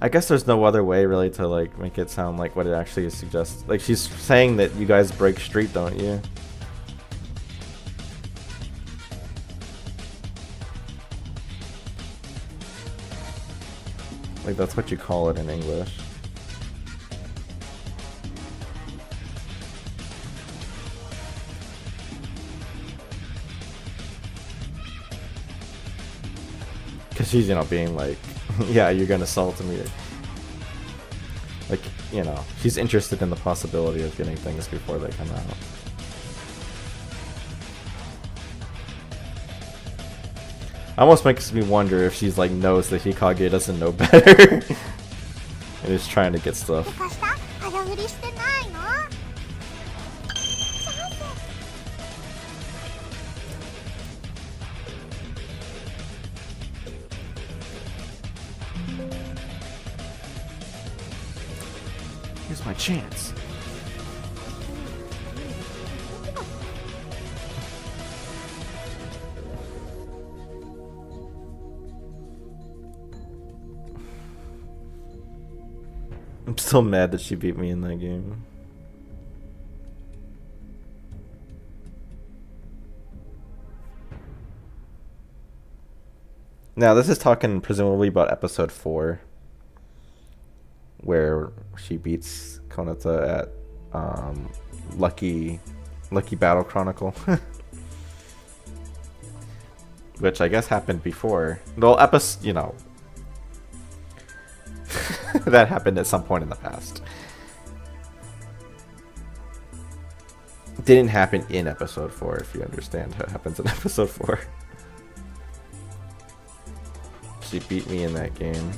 I guess there's no other way really to like make it sound like what it actually suggests. Like she's saying that you guys break street, don't you? Like that's what you call it in English. Because she's, you know, being like, yeah, you're gonna sell it to me. Like, you know, she's interested in the possibility of getting things before they come out. Almost makes me wonder if she's like knows that Hikage doesn't know better and is trying to get stuff. Here's my chance. I'm still mad that she beat me in that game. Now this is talking presumably about episode 4, where she beats Konata at Lucky Battle Chronicle, which I guess happened before. Well, you know, that happened at some point in the past. It didn't happen in episode 4, if you understand how it happens in episode 4. She beat me in that game.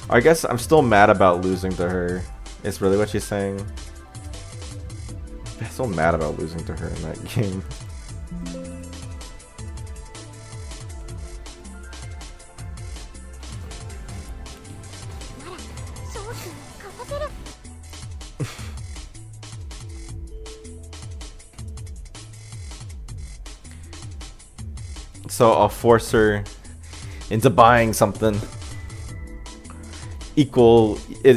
I guess I'm still mad about losing to her. Is really what she's saying. I'm so mad about losing to her in that game. So I'll force her into buying something.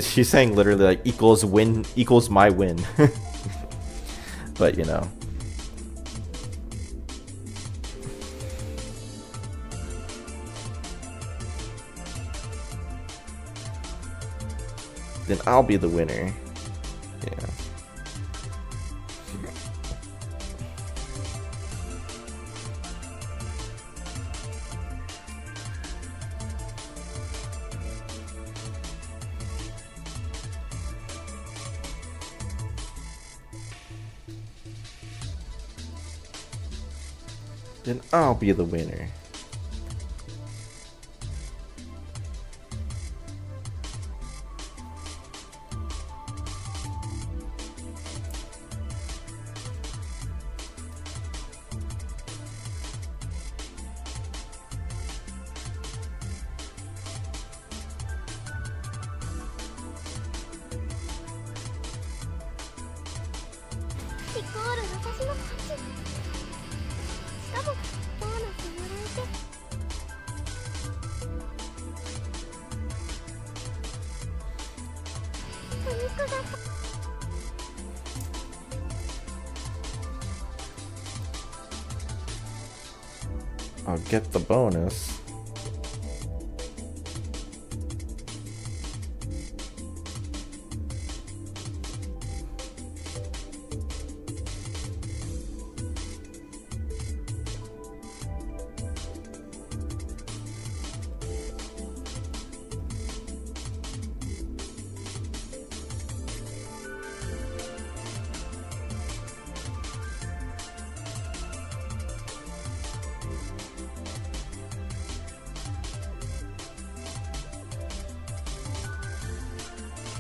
She's saying literally like equals my win. But you know. Then I'll be the winner. Yeah. Then I'll be the winner. しゴール私の勝ち。しかもボーナスもらえて。お肉が I'll get the bonus.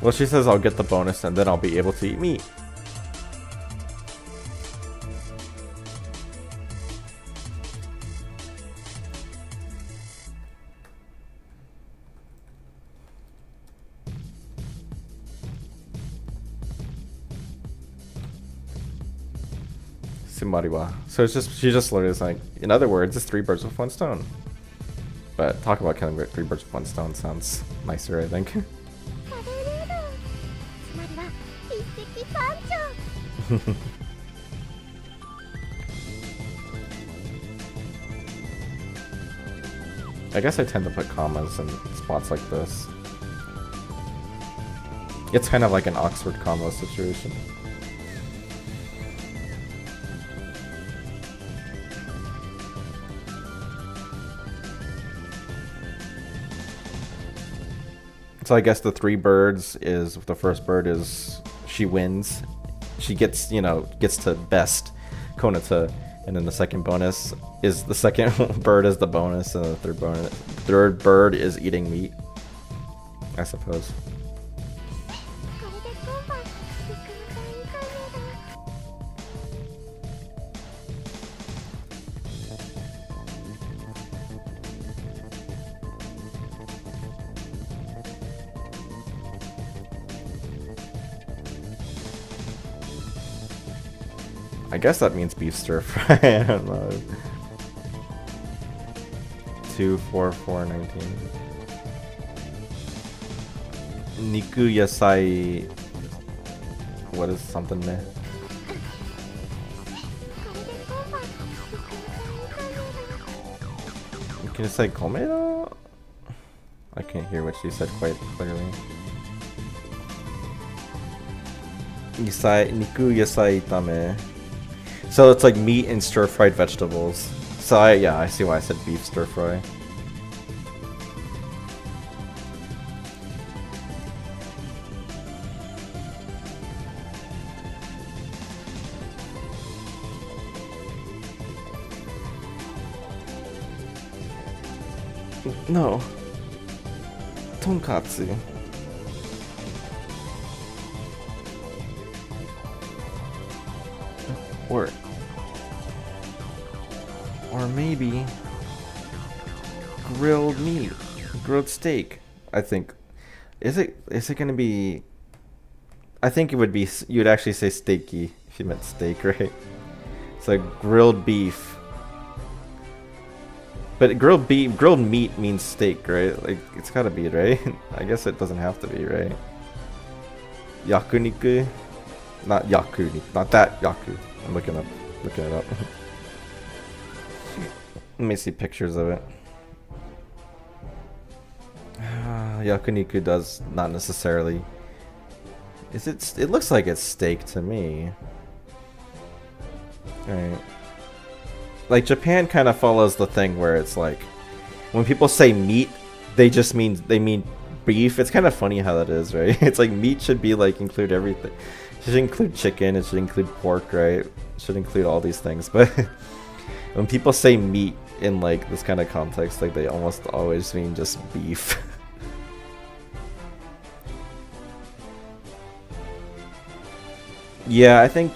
Well, she says I'll get the bonus and then I'll be able to eat meat. Sumariwa. So it's just, she just literally like, in other words, it's 3 birds with 1 stone. But talk about killing 3 birds with 1 stone sounds nicer, I think. つまりは一石三鳥。 I guess I tend to put commas in spots like this. It's kind of like an Oxford combo situation. So I guess the 3 birds is, the first bird is she wins. She gets, you know, gets to best Konata, and then the second bonus is the second bird is the bonus, and the third bird is eating meat, I suppose. これで今晩肉の大会だ。 I guess that means beef stir fry. I don't know. 2, 4, 4, 19. Niku yasai. What is something there? これで今晩肉の大会だ。 Can you say komeda? I can't hear what she said quite clearly. Yasai, niku yasai itame. So it's like meat and stir-fried vegetables. So I see why I said beef stir-fry. No. Tonkatsu. Or maybe grilled meat, grilled steak. I think. Is it gonna be? I think it would be. You'd actually say steaky if you meant steak, right? It's like grilled beef. But grilled meat means steak, right? Like it's gotta be, right? I guess it doesn't have to be, right? Yakuniku, not yaku, not that yaku. I'm looking it up. Let me see pictures of it. Yakuniku does not necessarily. Is it? It looks like it's steak to me. Right. Like Japan kind of follows the thing where it's like, when people say meat, they mean beef. It's kind of funny how that is, right? It's like meat should be like include everything. It should include chicken. It should include pork, right? It should include all these things. But when people say meat in like this kind of context, like they almost always mean just beef. Yeah, I think.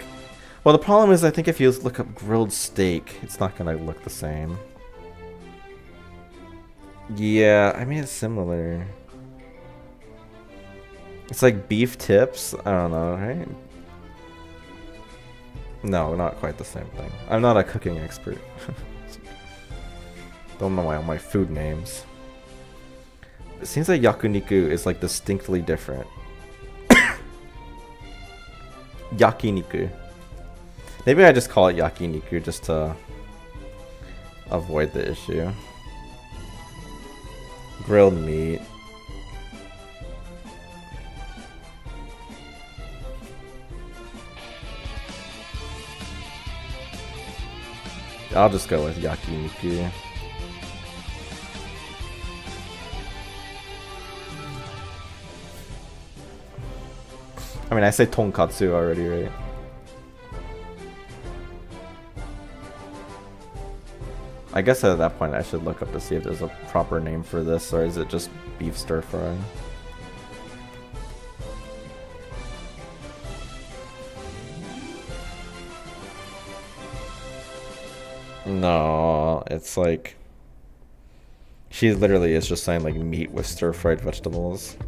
Well, the problem is, I think if you look up grilled steak, it's not gonna look the same. Yeah, I mean it's similar. It's like beef tips. I don't know, right? No, not quite the same thing. I'm not a cooking expert. Don't know all my food names. It seems like yakuniku is like distinctly different. Yakiniku. Maybe I just call it yakiniku just to avoid the issue. Grilled meat. I'll just go with yakiniku. I mean, I say tonkatsu already, right? I guess at that point I should look up to see if there's a proper name for this, or is it just beef stir fry? No, it's like she literally is just saying like meat with stir fried vegetables.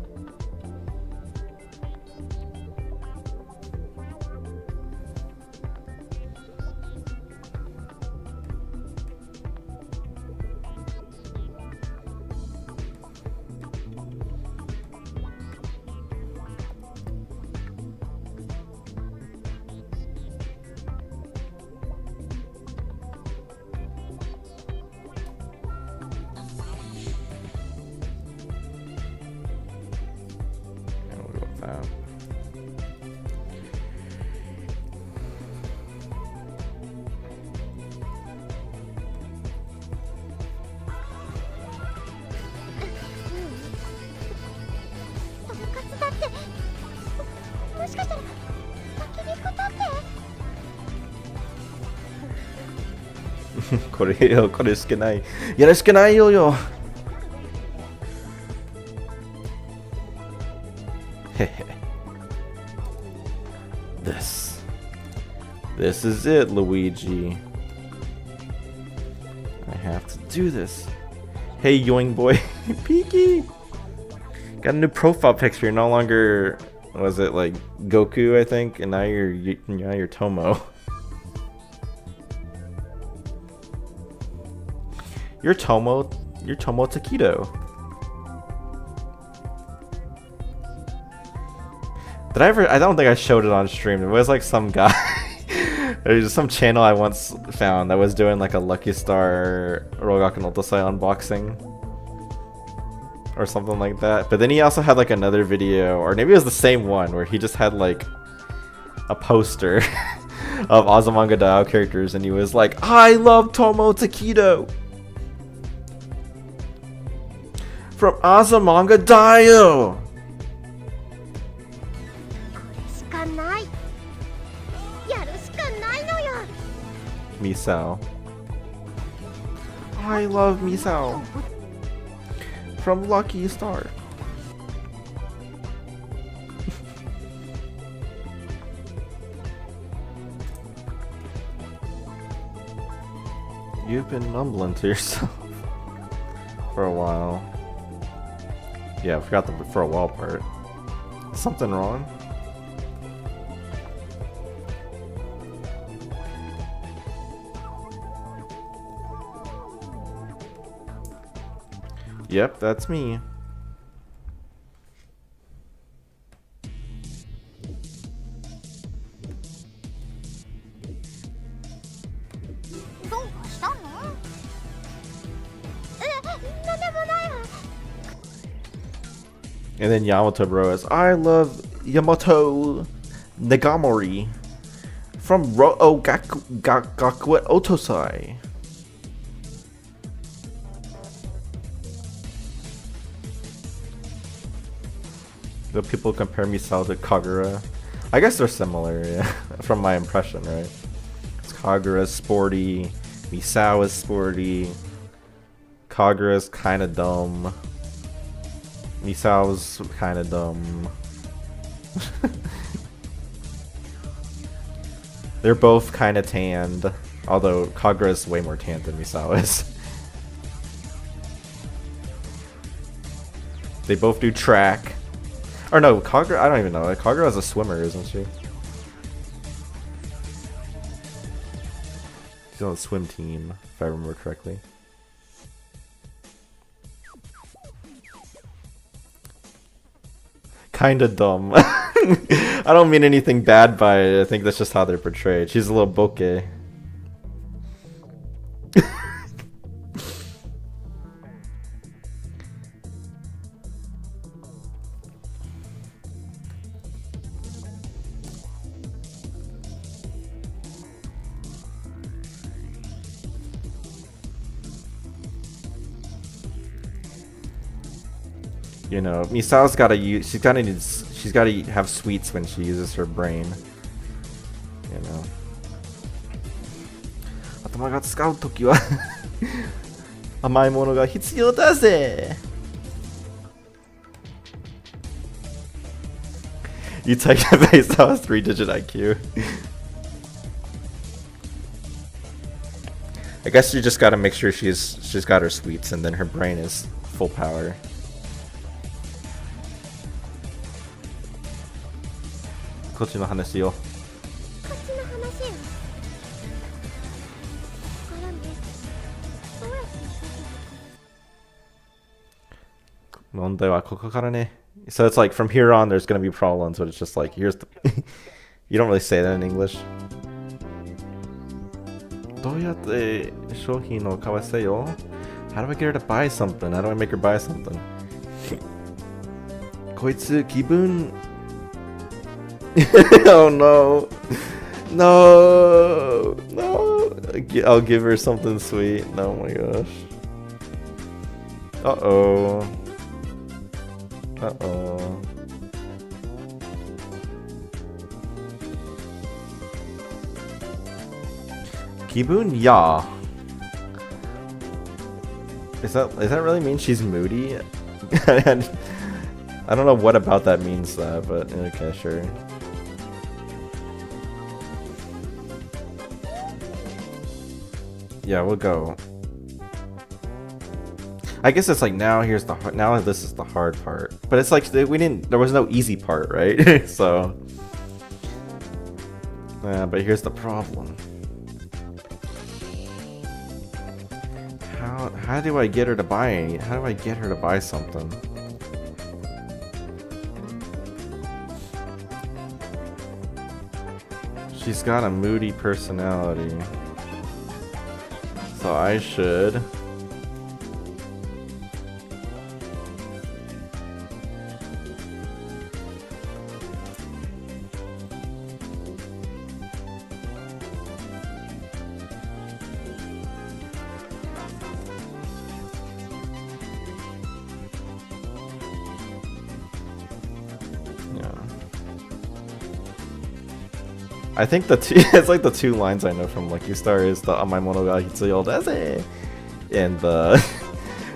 This is it, Luigi. I have to do this. Hey, yoing boy. Peeky! Got a new profile picture. You're no longer, was it like Goku, I think? And now you're Tomo. You're Tomo Takedo. Did I ever? I don't think I showed it on stream. It was like some guy. There's some channel I once found that was doing like a Lucky Star Rogaku no Otosai unboxing. Or something like that. But then he also had like another video, or maybe it was the same one, where he just had like a poster of Azumanga Daioh characters, and he was like, I love Tomo Takedo from Azumanga Daioh! Misao. I love Misao from Lucky Star. You've been mumbling to yourself for a while. Yeah, I forgot the for a while part. Something wrong? Yep, that's me. And then Yamato Bro is, I love Yamato Nagamori from Gakuet Otosai. The people compare Misao to Kagura. I guess they're similar, yeah, from my impression, right? Kagura's sporty, Misao is sporty, Kagura's kinda dumb, Misao's kinda dumb. They're both kinda tanned, although Kagura's way more tanned than Misao is. They both do track. Or no, Kagura, I don't even know. Kagura's a swimmer, isn't she? She's on the swim team, if I remember correctly. Kinda dumb. I don't mean anything bad by it. I think that's just how they're portrayed. She's a little bokeh. You know, Misao's gotta use. She's gotta have sweets when she uses her brain. You know. 頭が使うときは甘いものが必要だぜ. You take Misao's 3-digit IQ. I guess you just gotta make sure she's got her sweets and then her brain is full power. Kochi no こっちの話よ。からね。どうやって問題はここからね. So it's like from here on there's gonna be problems, but it's just like here's the you don't really say that in English. どうやって商品を買わせよ? How do I get her to buy something? How do I make her buy something? こいつ気分 Oh no. No. No. I'll give her something sweet. Oh my gosh. Uh-oh. Uh-oh. Kibun ya. Is that really mean she's moody? I don't know what about that means that, but okay, sure. Yeah, we'll go. I guess it's like now now this is the hard part. But it's like there was no easy part, right? So but here's the problem. How do I get her to buy something? She's got a moody personality. So I should I think it's like the two lines I know from Lucky Star is the Amai mono ga hitsuyo desu and the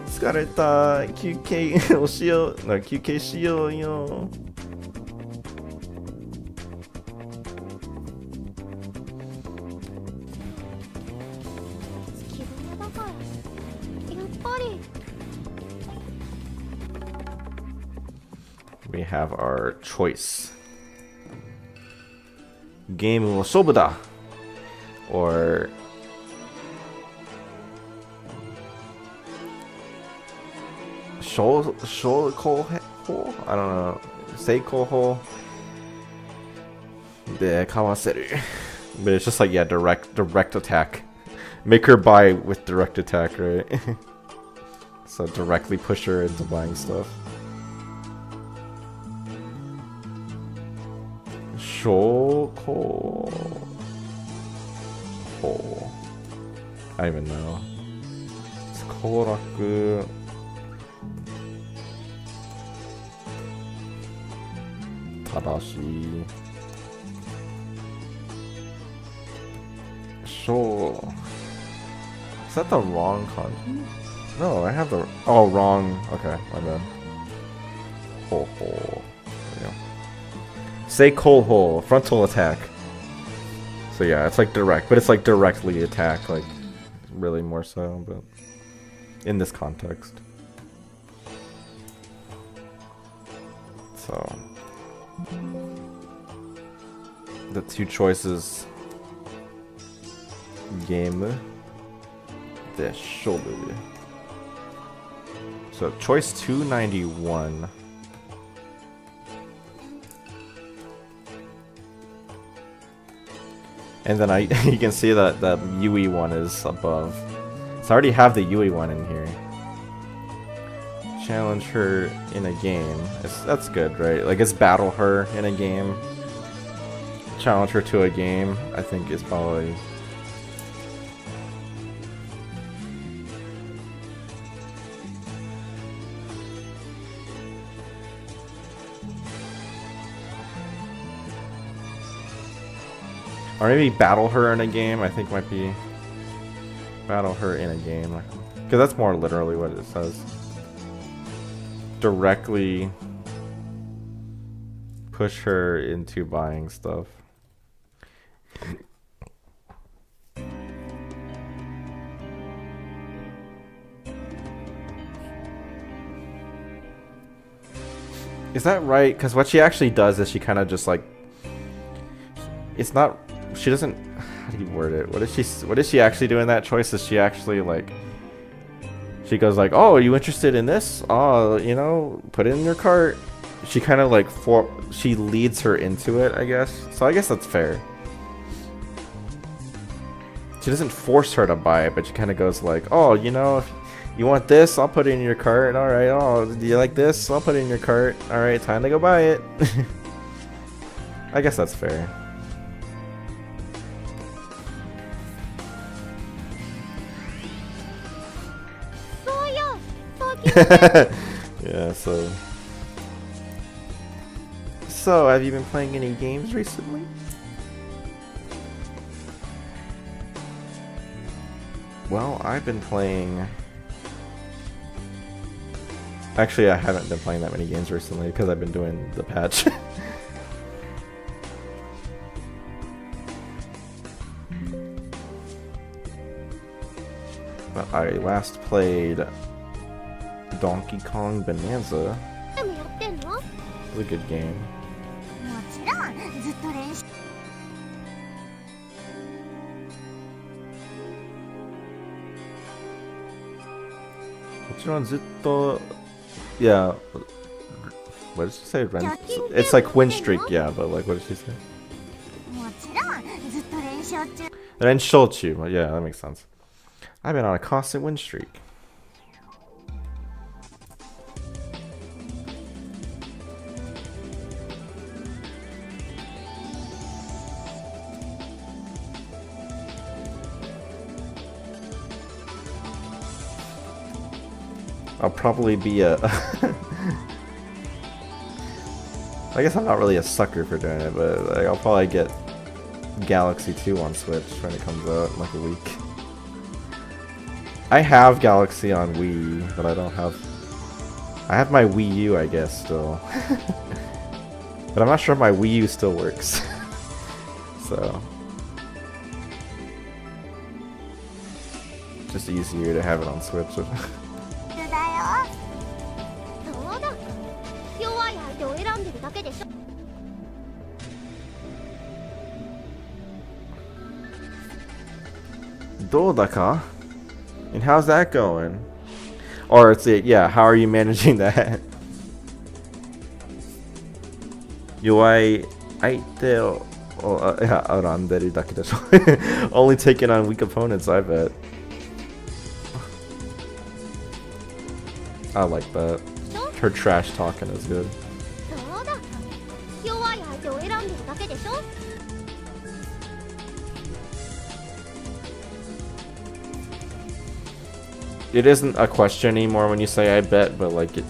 Tsukareta QK o shio no QK shio yo. We have our choice. Game wo shobu da, or shou kouho? I don't know. Sei kouho de kawaseru. But it's just like, yeah, direct attack. Make her buy with direct attack, right? So directly push her into buying stuff. Shoko. Oh. I don't even know. It's Koraku. Tadashi. Sho. Is that the wrong kanji? No, I have the. Oh, wrong. Okay, my bad. Ho ho. There we go. Say Koho, frontal attack. So yeah, it's like direct, but it's like directly attack, like really more so, but in this context. So the two choices game de shoulder. So choice 291. And then you can see that the Yui one is above. So I already have the Yui one in here. Challenge her in a game. That's good, right? Like, it's battle her in a game. Challenge her to a game, I think is probably... Or maybe battle her in a game, I think might be... Battle her in a game. Because that's more literally what it says. Directly push her into buying stuff. Is that right? Because what she actually does is she kind of just like... It's not... She doesn't... How do you word it? What is she actually doing that choice? Is she actually like... She goes like, oh, are you interested in this? Oh, you know, put it in your cart. She kind of like... She leads her into it, I guess. So I guess that's fair. She doesn't force her to buy it, but she kind of goes like, oh, you know, if you want this, I'll put it in your cart. Alright, oh, do you like this? I'll put it in your cart. Alright, time to go buy it. I guess that's fair. Yeah, so have you been playing any games recently? Well, I've been playing... Actually, I haven't been playing that many games recently because I've been doing the patch. But I last played Donkey Kong Bonanza. It was a good game. Yeah. What did she say? It's like win streak, yeah, but like, what did she say? Renshochu. Yeah, that makes sense. I've been on a constant win streak. I'll probably be a... I guess I'm not really a sucker for doing it, but like, I'll probably get Galaxy 2 on Switch when it comes out in like a week. I have Galaxy on Wii, but I don't have... I have my Wii U, I guess, still. But I'm not sure if my Wii U still works. So... just easier to have it on Switch. Dodaka? And how's that going? Or it's yeah, how are you managing that? UI only taking on weak opponents, I bet. I like that. Her trash talking is good. It isn't a question anymore when you say I bet, but like it,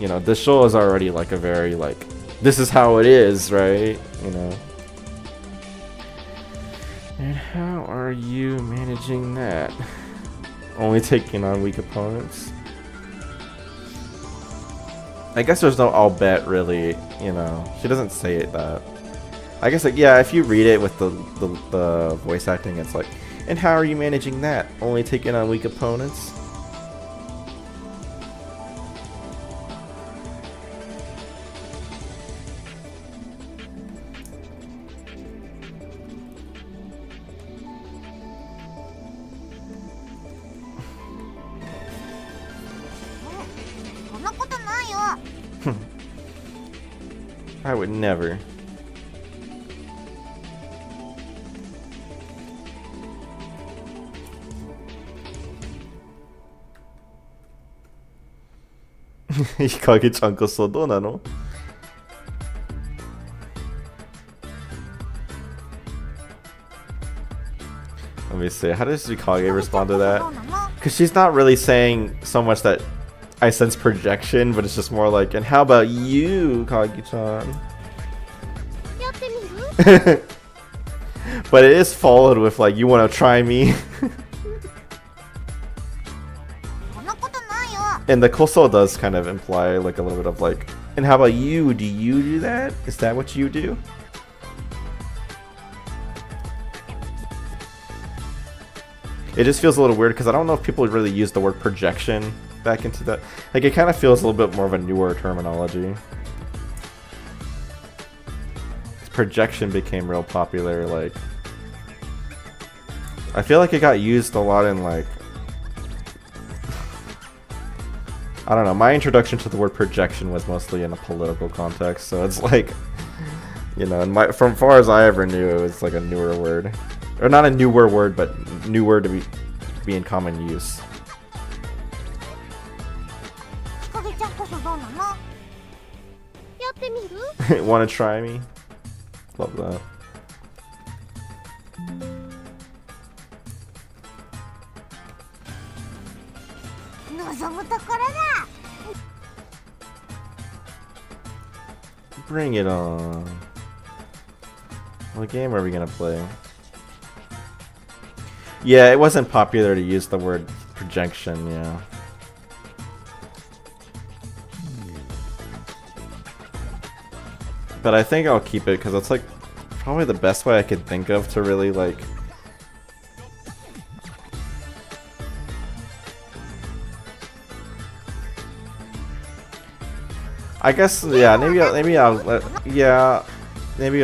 you know, this show is already like a very like, this is how it is, right? You know. And how are you managing that? Only taking on weak opponents? I guess there's no I'll bet really, you know. She doesn't say it that. I guess like, yeah, if you read it with the voice acting, it's like, and how are you managing that? Only taking on weak opponents? I would never. Hikage-chan こそどうなの? Let me see. How does Hikage respond to that? Because she's not really saying so much that I sense projection, but it's just more like, and how about you, Kage-chan? やってみる But it is followed with like, you want to try me? そんなことないよ And the koso does kind of imply like a little bit of like, and how about you? Do you do that? Is that what you do? It just feels a little weird because I don't know if people really use the word projection back into that. Like, it kind of feels a little bit more of a newer terminology. Projection became real popular, like... I feel like it got used a lot in, like... I don't know, my introduction to the word projection was mostly in a political context, so it's like... You know, and from far as I ever knew, it was like a newer word. Or not a newer word, but newer to be in common use. 日陰ちゃんこそどうなのやってみる Wanna try me? Love that. 望むところだ Bring it on. What game are we gonna play? Yeah, it wasn't popular to use the word projection, yeah. But I think I'll keep it because it's like probably the best way I could think of to really like I guess yeah, maybe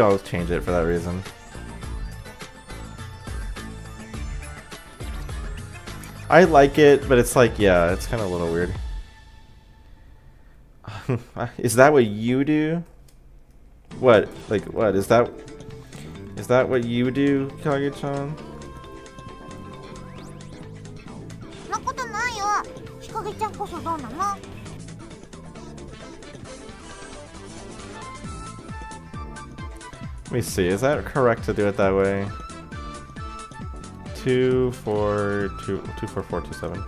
I'll change it for that reason. I like it, but it's like, yeah, it's kind of a little weird. Is that what you do? What? Like, what? Is that what you do, Kage-chan? そんなことないよ日陰ちゃんこそどうなの Let me see, is that correct to do it that way? 2, 4, 2, 2, 4, 4, 2, 7.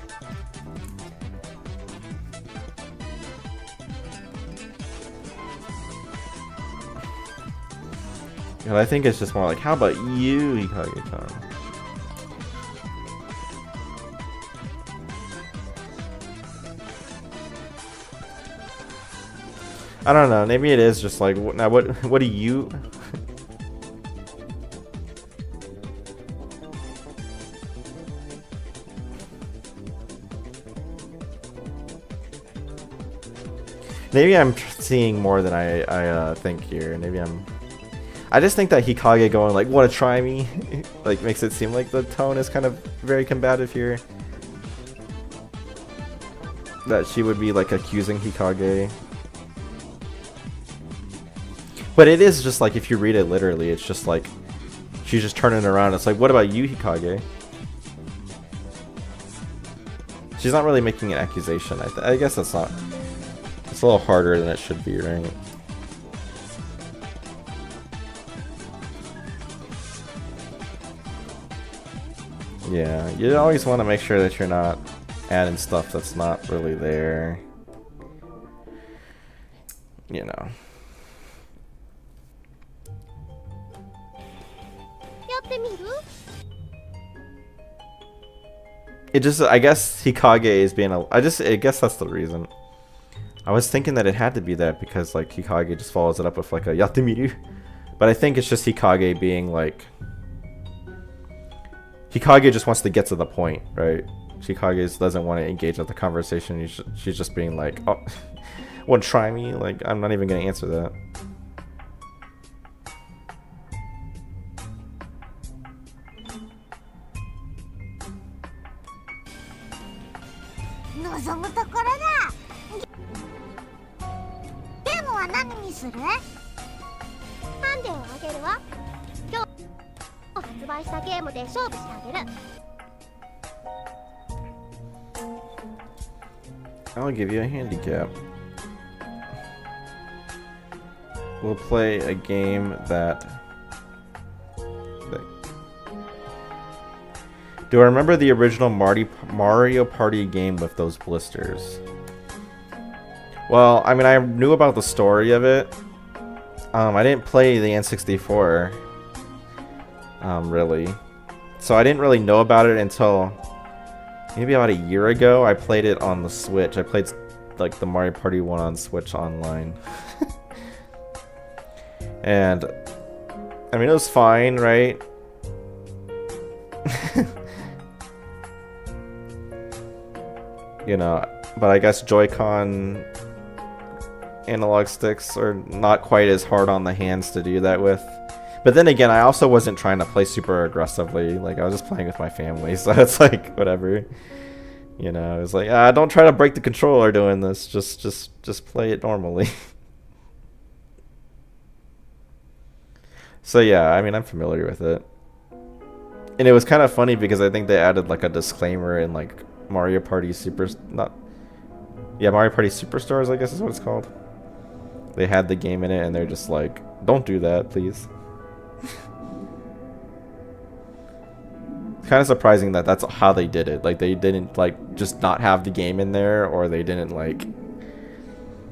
And I think it's just more like, how about you, Hikage-chan? I don't know, maybe it is just like, now what do you... Maybe I'm seeing more than I think here. Maybe I just think that Hikage going like, "Wanna try me?" like makes it seem like the tone is kind of very combative here. That she would be like accusing Hikage. But it is just like, if you read it literally, it's just like she's just turning around. It's like, "What about you, Hikage?" She's not really making an accusation. I guess that's not. It's a little harder than it should be, right? Yeah, you always want to make sure that you're not adding stuff that's not really there. You know. やってみる It just, I guess Hikage is being I guess that's the reason. I was thinking that it had to be that because like Hikage just follows it up with like a Yatemiru. But I think it's just Hikage being like... Hikage just wants to get to the point, right? Hikage doesn't want to engage with the conversation. She's just being like, "Oh, want to try me?" Like, I'm not even going to answer that.望むところだゲームは何にするハンデをあげるわ。今日発売したゲームで勝負してあげる。 I'll give you a handicap. We'll play a game that... Do I remember the original Mario Party game with those blisters? Well, I mean, I knew about the story of it. I didn't play the N64, really. So I didn't really know about it until maybe about a year ago. I played it on the Switch. I played like the Mario Party 1 on Switch online. And I mean, it was fine, right? You know, but I guess Joy-Con analog sticks are not quite as hard on the hands to do that with. But then again, I also wasn't trying to play super aggressively. Like, I was just playing with my family, so it's like, whatever. You know, it's like, don't try to break the controller doing this. Just play it normally. So yeah, I mean, I'm familiar with it. And it was kind of funny because I think they added like a disclaimer in like Mario Party Mario Party Superstars, I guess is what it's called. They had the game in it and they're just like, don't do that, please. Kind of surprising that that's how they did it. Like, they didn't like just not have the game in there, or they didn't like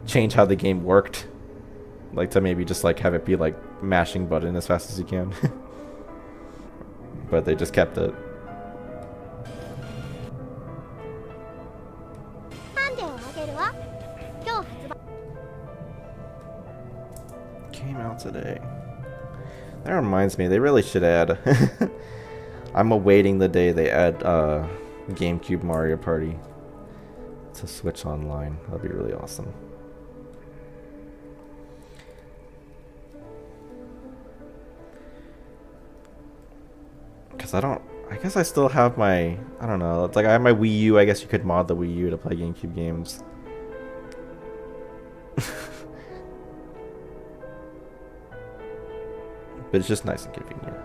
change how the game worked, like to maybe just like have it be like mashing button as fast as you can. But they just kept it. ハンデをあげるわ。今日発売 Came out today. That reminds me, they really should add. I'm awaiting the day they add GameCube Mario Party to Switch Online. That'd be really awesome. Because I guess I still have my, I don't know, it's like I have my Wii U. I guess you could mod the Wii U to play GameCube games. But it's just nice and convenient.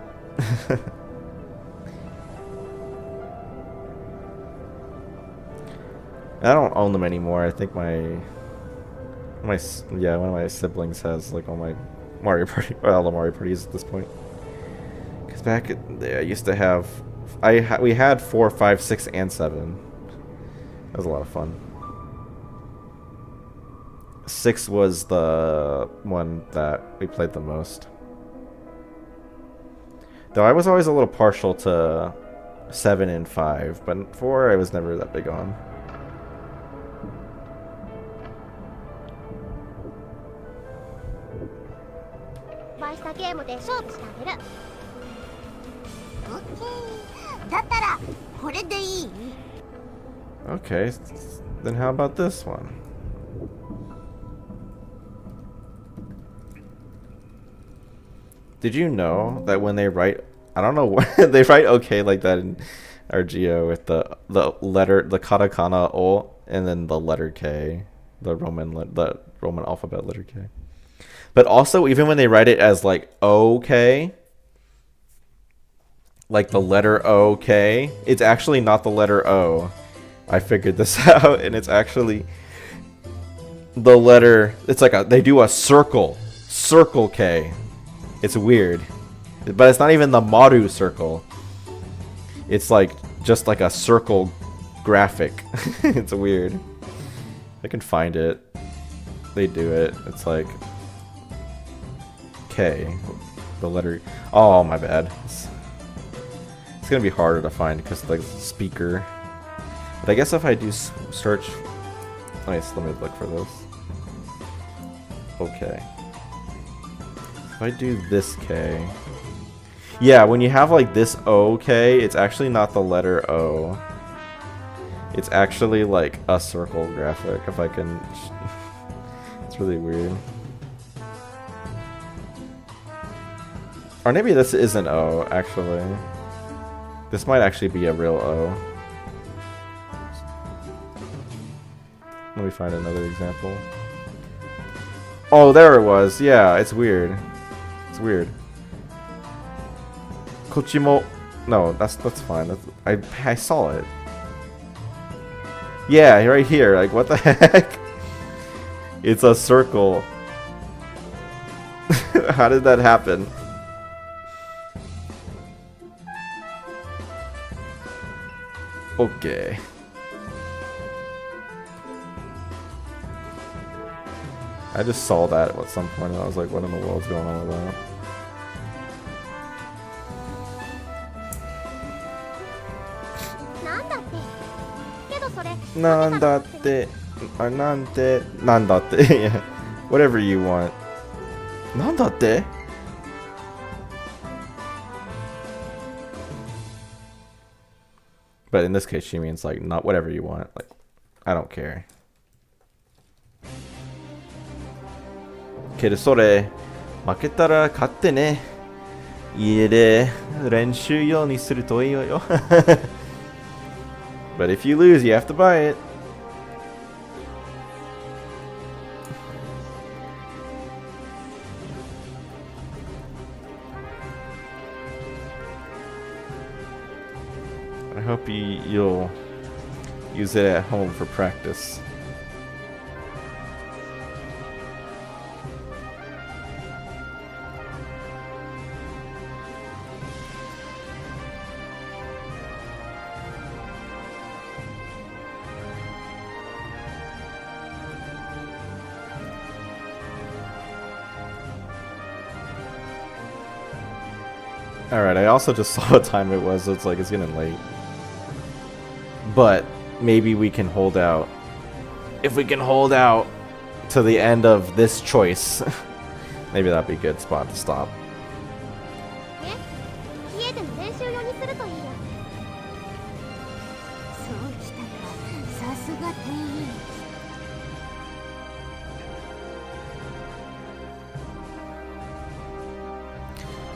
I don't own them anymore. I think one of my siblings has like all my Mario Party, well, all the Mario Parties at this point. Because back I used to have, we had 4, 5, 6, and 7. That was a lot of fun. 6 was the one that we played the most. Though I was always a little partial to 7 and 5, but 4 I was never that big on. Okay, then how about this one? Did you know that when they write, I don't know what they write okay like that in RGO with the katakana o and then the letter K, the Roman alphabet letter K. But also, even when they write it as like OK, like the letter OK, it's actually not the letter O. I figured this out, and it's actually the letter, it's like they do a circle K. It's weird. But it's not even the Maru circle. It's like just like a circle graphic. It's weird. I can find it. They do it. It's like K. The letter. Oh, my bad. It's gonna be harder to find because like speaker. But I guess if I do search. Nice. Let me look for this. Okay. If I do this K. Yeah, when you have like this OK, it's actually not the letter O. It's actually like a circle graphic, if I can. It's really weird. Or maybe this isn't O, actually. This might actually be a real O. Let me find another example. Oh, there it was. Yeah, it's weird. It's weird. Kochimo. No, that's fine. I saw it. Yeah, right here. Like, what the heck? It's a circle. How did that happen? Okay. I just saw that at some point and I was like, what in the world's going on with that? なんだってけどそれなんだって、あ、なんて、なんだって、yeah. Whatever you want. なんだって? But in this case, she means like, not whatever you want. Like, I don't care. けどそれ、負けたら勝ってね。家で練習用にするといいよ。But if you lose, you have to buy it. I hope you'll use it at home for practice. Alright, I also just saw what time it was, so it's like it's getting late. But maybe we can hold out. If we can hold out to the end of this choice, maybe that'd be a good spot to stop. ね家での練習用にするといいよそうきたかさすが店員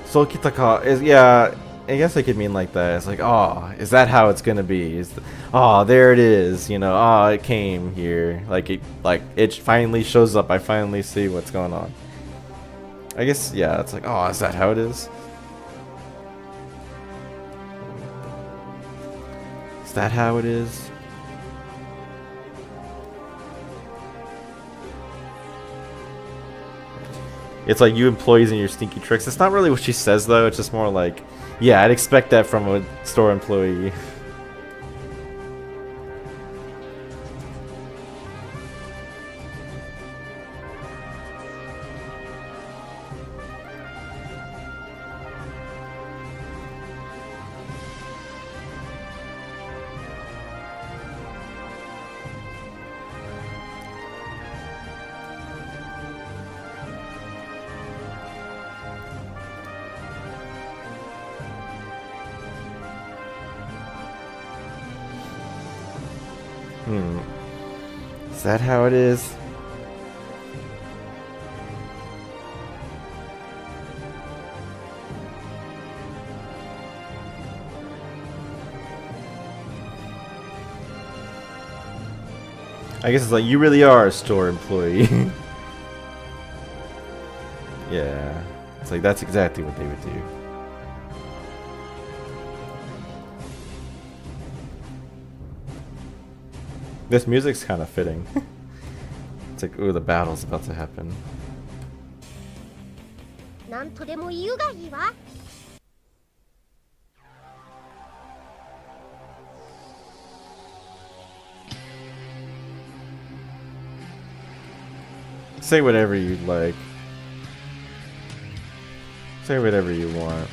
So Kitaka is, yeah, I guess I could mean like that. It's like, oh, is that how it's gonna be? Oh, there it is. You know, oh, it came here. Like it finally shows up. I finally see what's going on. I guess, yeah. It's like, oh, is that how it is? Is that how it is? It's like, you employees and your stinky tricks. It's not really what she says, though. It's just more like, yeah, I'd expect that from a store employee. Is that how it is? I guess it's like, you really are a store employee. Yeah. It's like, that's exactly what they would do. This music's kind of fitting. It's like, ooh, the battle's about to happen. なんとでも言うがいいわ Say whatever you'd like. Say whatever you want.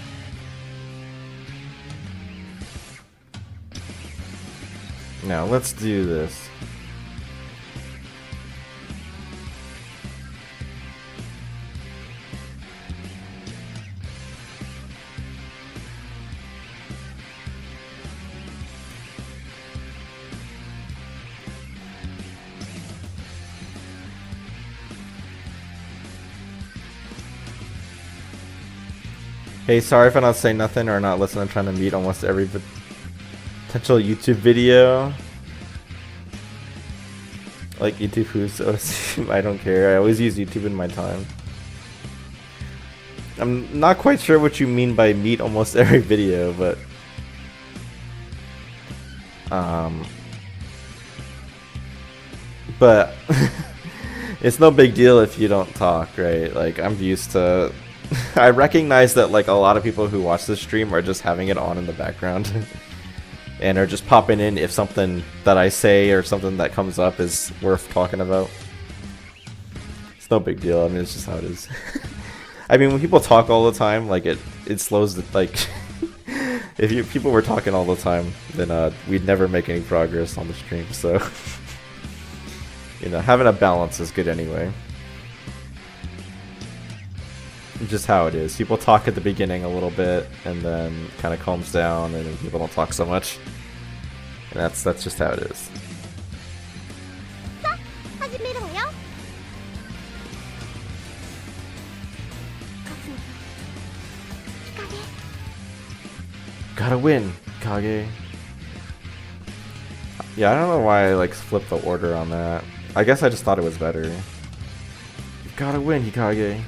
Now, let's do this. Hey, sorry if I don't say nothing or not listen. I'm trying to meet almost every potential YouTube video. Like YouTube who's I don't care. I always use YouTube in my time. I'm not quite sure what you mean by meet almost every video, but but it's no big deal if you don't talk, right? Like, I'm used to I recognize that like a lot of people who watch this stream are just having it on in the background and are just popping in if something that I say or something that comes up is worth talking about. It's no big deal. I mean, it's just how it is. I mean, when people talk all the time, like it slows the, like if people were talking all the time, then we'd never make any progress on the stream. So you know, having a balance is good anyway. Just how it is. People talk at the beginning a little bit, and then kind of calms down, and then people don't talk so much. And that's just how it is. さあ始めるわよ。勝つのよ。日陰。 Gotta win, Kage. Yeah, I don't know why I like flipped the order on that. I guess I just thought it was better. You gotta win, Hikage.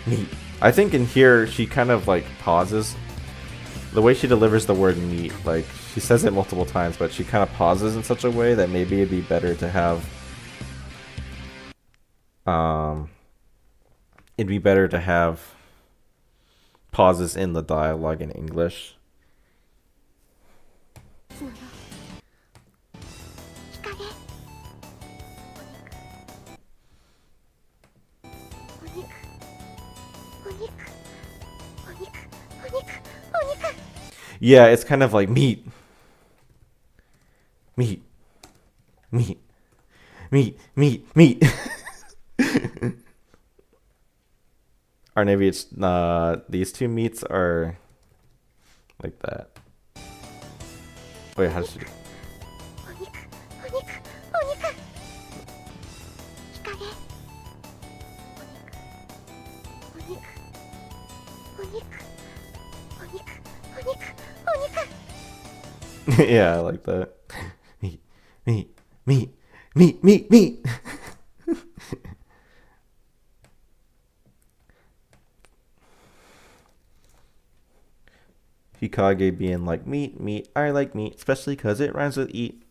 Meat. I think in here she kind of like pauses. The way she delivers the word meat, like she says it multiple times, but she kind of pauses in such a way that maybe it'd be better to have it'd be better to have pauses in the dialogue in English. 勝つのよ。日陰。お肉。お肉。お肉。お肉。お肉。 Yeah, it's kind of like meat. Meat. Meat. Meat. Meat. Meat. Or maybe it's these two meats are like that. Wait, how does she do? お肉。お肉。お肉。日陰。お肉。お肉。お肉。お肉。お肉。お肉。 Yeah, I like that. Meat, meat, meat, meat, meat, meat. Hikage being like, meat, meat, I like meat, especially because it rhymes with eat.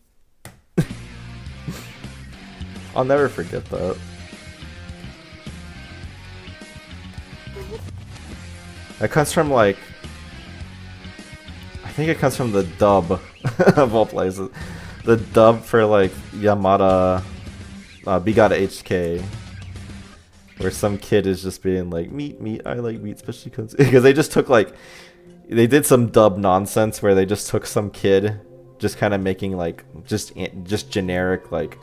I'll never forget that. That comes from like, I think it comes from the dub of all places. The dub for like Yamada Bigata HK, where some kid is just being like, meat, meat, I like meat, especially because they just took like, they did some dub nonsense where they just took some kid just kind of making like just generic like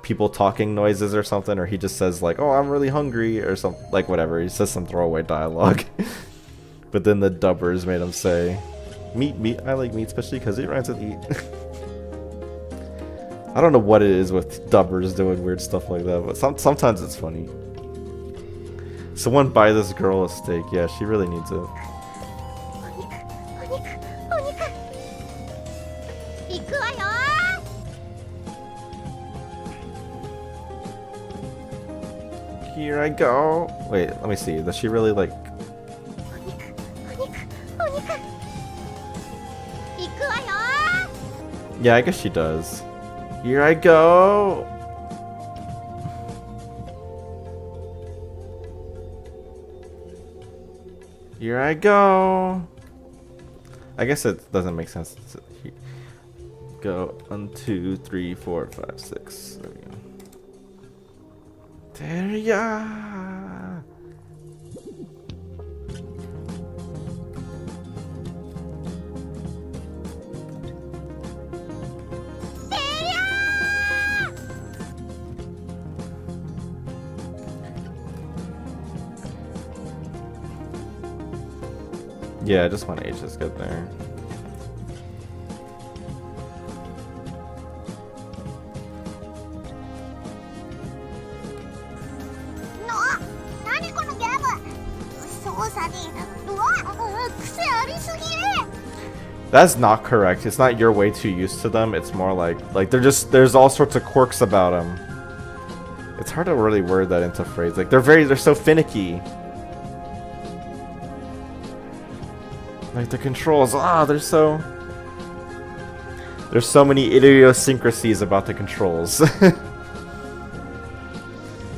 people talking noises or something, or he just says like, oh, I'm really hungry or something, like whatever, he says some throwaway dialogue. But then the dubbers made him say, meat, meat, I like meat, especially because it rhymes with eat. I don't know what it is with dubbers doing weird stuff like that, but sometimes it's funny. Someone buy this girl a steak. Yeah, she really needs it. お肉。お肉。お肉。行くわよ。 Here I go. Wait, let me see. Does she really like... お肉。お肉。お肉。行くわよ。 Yeah, I guess she does. Here I go. Here I go. I guess it doesn't make sense. Go 1, 2, 3, 4, 5, 6. There we go. There ya. Yeah, I just want to age this good there. No! 何このゲーム。操作に。うわ、癖ありすぎ。 That's not correct. It's not you're way too used to them. It's more like there's all sorts of quirks about them. It's hard to really word that into phrase. Like they're so finicky. Like the controls, there's so many idiosyncrasies about the controls.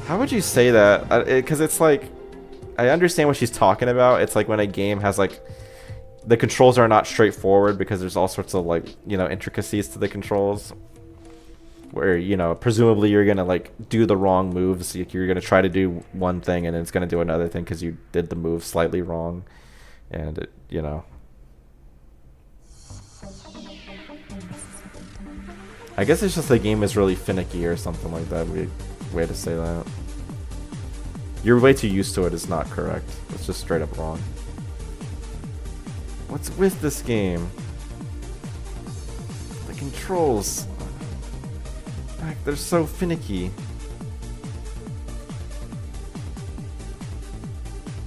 How would you say that? Because it's like, I understand what she's talking about. It's like when a game has like, the controls are not straightforward because there's all sorts of like, you know, intricacies to the controls. Where, you know, presumably you're gonna like do the wrong moves. You're gonna try to do one thing and then it's gonna do another thing because you did the move slightly wrong. And it, you know. I guess it's just the game is really finicky or something like that. Weird way to say that. You're way too used to it is not correct. It's just straight up wrong. What's with this game? The controls. They're so finicky.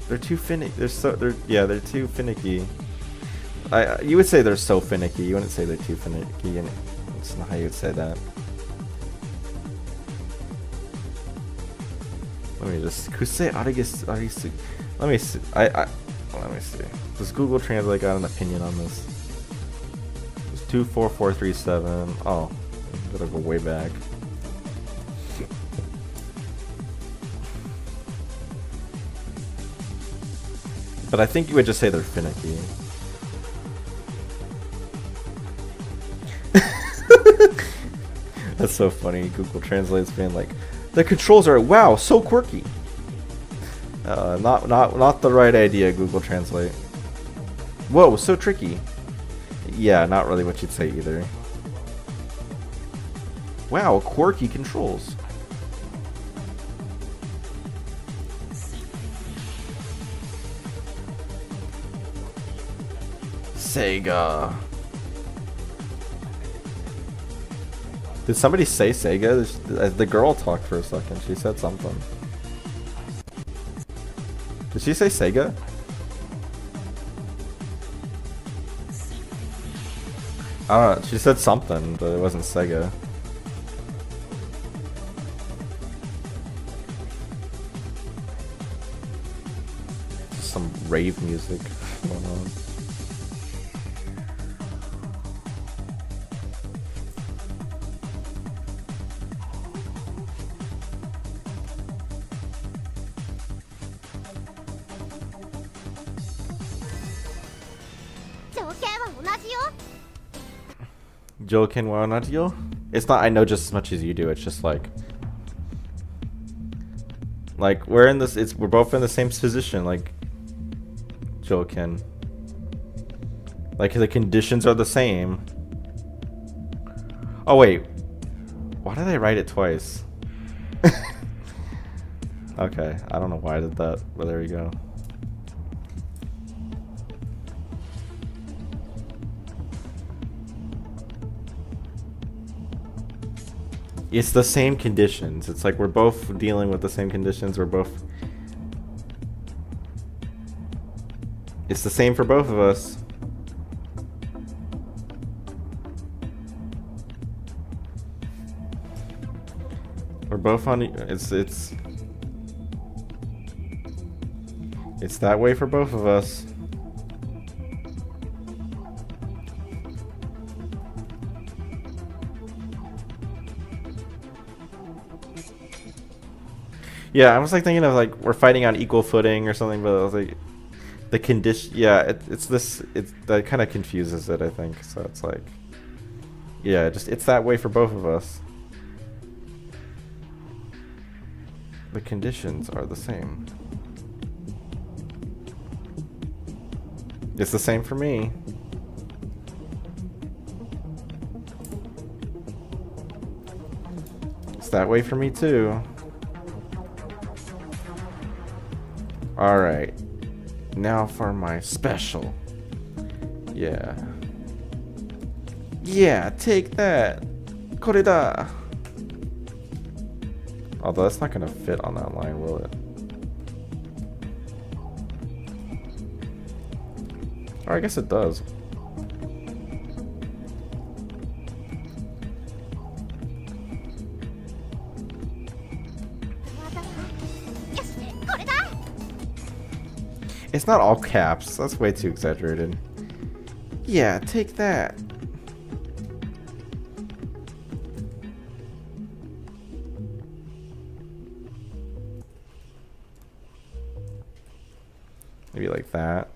They're too finicky. They're too finicky. You would say they're so finicky. You wouldn't say they're too finicky, and it's not how you would say that. Let me just Kusei Arigisu. Let me see. Let me see. Does Google Translate got an opinion on this? It's 24437. Oh, gotta go way back. But I think you would just say they're finicky. That's so funny. Google Translate's being like, the controls are wow, so quirky. Not the right idea, Google Translate. Whoa, so tricky. Yeah, not really what you'd say either. Wow, quirky controls. Sega. Did somebody say Sega? The girl talked for a second. She said something. Did she say Sega? I don't know. She said something, but it wasn't Sega. Just some rave music going on. Joken wa onaji? It's not I know just as much as you do, it's just like we're in this, we're both in the same position, like Joken. Like the conditions are the same. Oh wait. Why did I write it twice? Okay, I don't know why I did that, but there we go. It's the same conditions. It's like we're both dealing with the same conditions. We're both... It's the same for both of us. We're both on... It's that way for both of us. Yeah, I was like thinking of like we're fighting on equal footing or something, but I was like the condition. Yeah, it's that kind of confuses it, I think. So it's like, yeah, it's that way for both of us. The conditions are the same. It's the same for me. It's that way for me too. Alright. Now for my special. Yeah. Yeah, take that. Koreda. Although that's not gonna fit on that line, will it? Or I guess it does. It's not all caps. That's way too exaggerated. Yeah, take that. Maybe like that.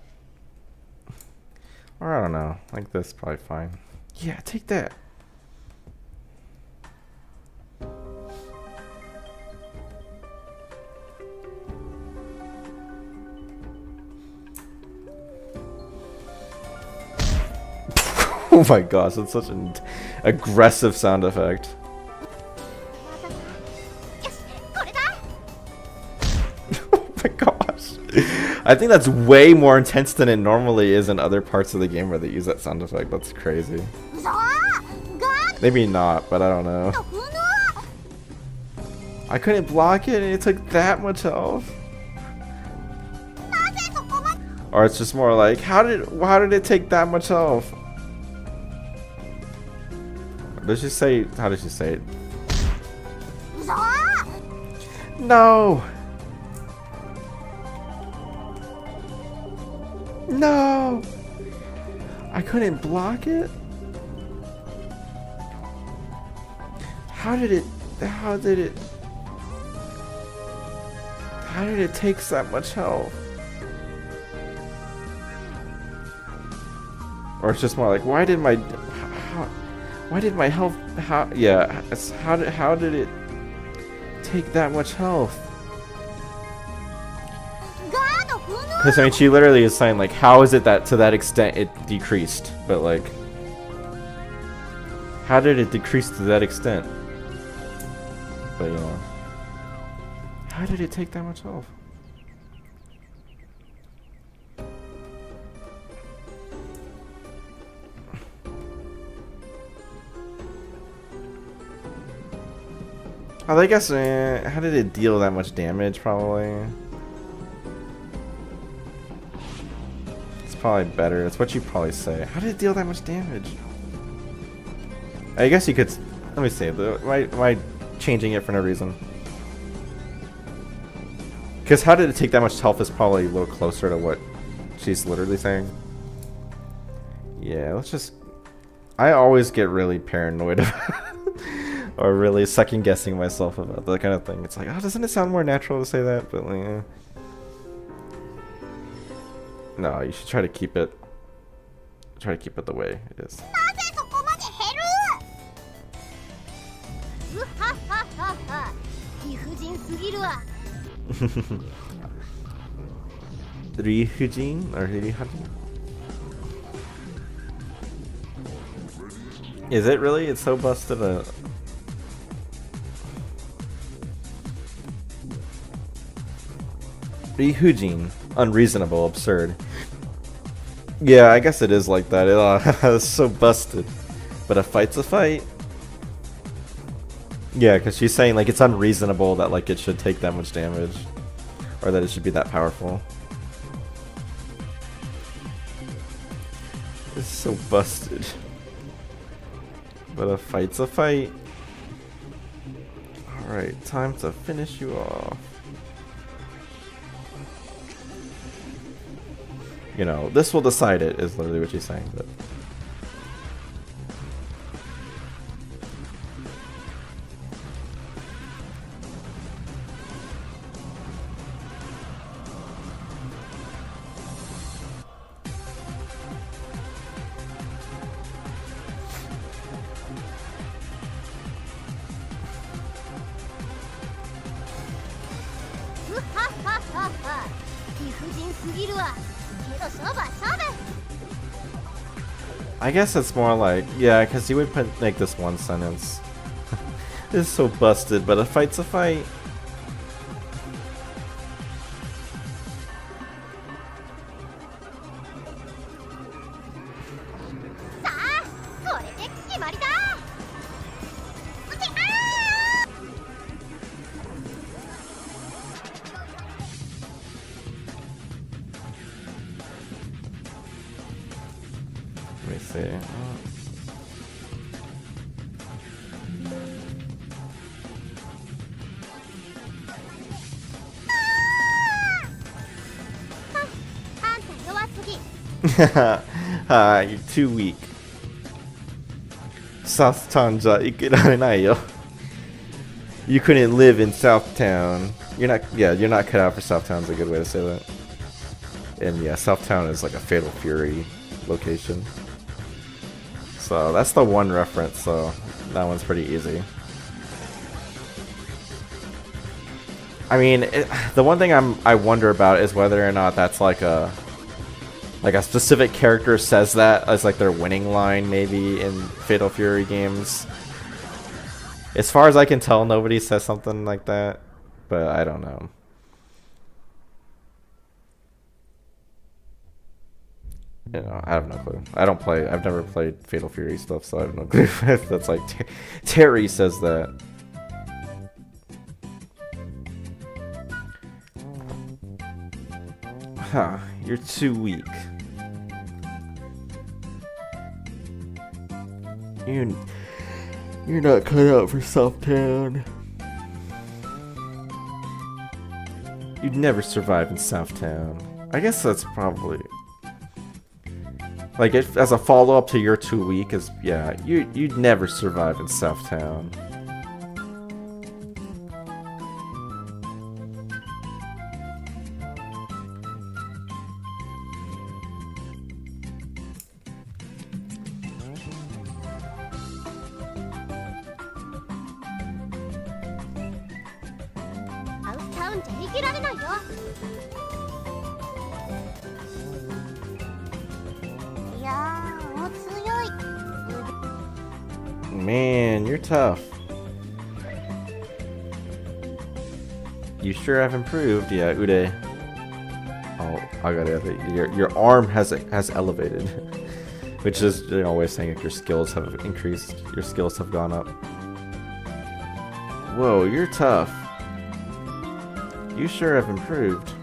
Or I don't know. Like this, probably fine. Yeah, take that. Oh my gosh, that's such an aggressive sound effect. よしこれだ Oh my gosh. I think that's way more intense than it normally is in other parts of the game where they use that sound effect. That's crazy. そうガー Maybe not, but I don't know. ド不能 I couldn't block it and it took that much health. なぜそこまで Or it's just more like, how did it take that much health? Did she say, how did she say it? そう No! No! I couldn't block it? How did it take that much health? Or it's just more like, why did my health, how did it take that much health? ガード不能 Because I mean, she literally is saying like, how is it that to that extent it decreased? But like, how did it decrease to that extent? But you know, how did it take that much health? I guess, how did it deal that much damage? Probably. It's probably better. That's what you probably say. How did it deal that much damage? I guess you could. Let me see. Am I changing it for no reason? Because how did it take that much health is probably a little closer to what she's literally saying. Yeah, let's just. I always get really paranoid about or really second guessing myself about that kind of thing. It's like, oh, doesn't it sound more natural to say that? But like, no, you should try to keep it. Try to keep it the way it is. なぜそこまで減るうはっはっはっは理不尽すぎるわ Ryujin or Ryujin? Is it really? It's so busted. Ryujin, unreasonable, absurd. Yeah, I guess it is like that. It's so busted. But a fight's a fight. Yeah, because she's saying like it's unreasonable that like it should take that much damage, or that it should be that powerful. It's so busted. But a fight's a fight. Alright, time to finish you off. You know, this will decide it, is literally what she's saying, but... I guess it's more like, yeah, because he would make this one sentence. This is so busted, but a fight's a fight. Let me see. You're too weak. Southtown じゃいけられないよ. You couldn't live in Southtown. You're not cut out for Southtown is a good way to say that. And yeah, Southtown is like a Fatal Fury location. So that's the one reference, so that one's pretty easy. I mean, the one thing I wonder about is whether or not that's like a specific character says that as like their winning line maybe in Fatal Fury games. As far as I can tell, nobody says something like that, but I don't know. You know, I have no clue. I've never played Fatal Fury stuff, so I have no clue if that's like Terry says that. Huh, you're too weak. You're not cut out for Southtown. You'd never survive in Southtown. I guess that's probably... Like, as a follow-up to You're Too Weak is... Yeah, you'd never survive in Southtown. Man, you're tough. You sure have improved, yeah, Ude. Oh, I got it. Your arm has elevated, which is, you know, always saying if your skills have increased, your skills have gone up. Whoa, you're tough. You sure have improved.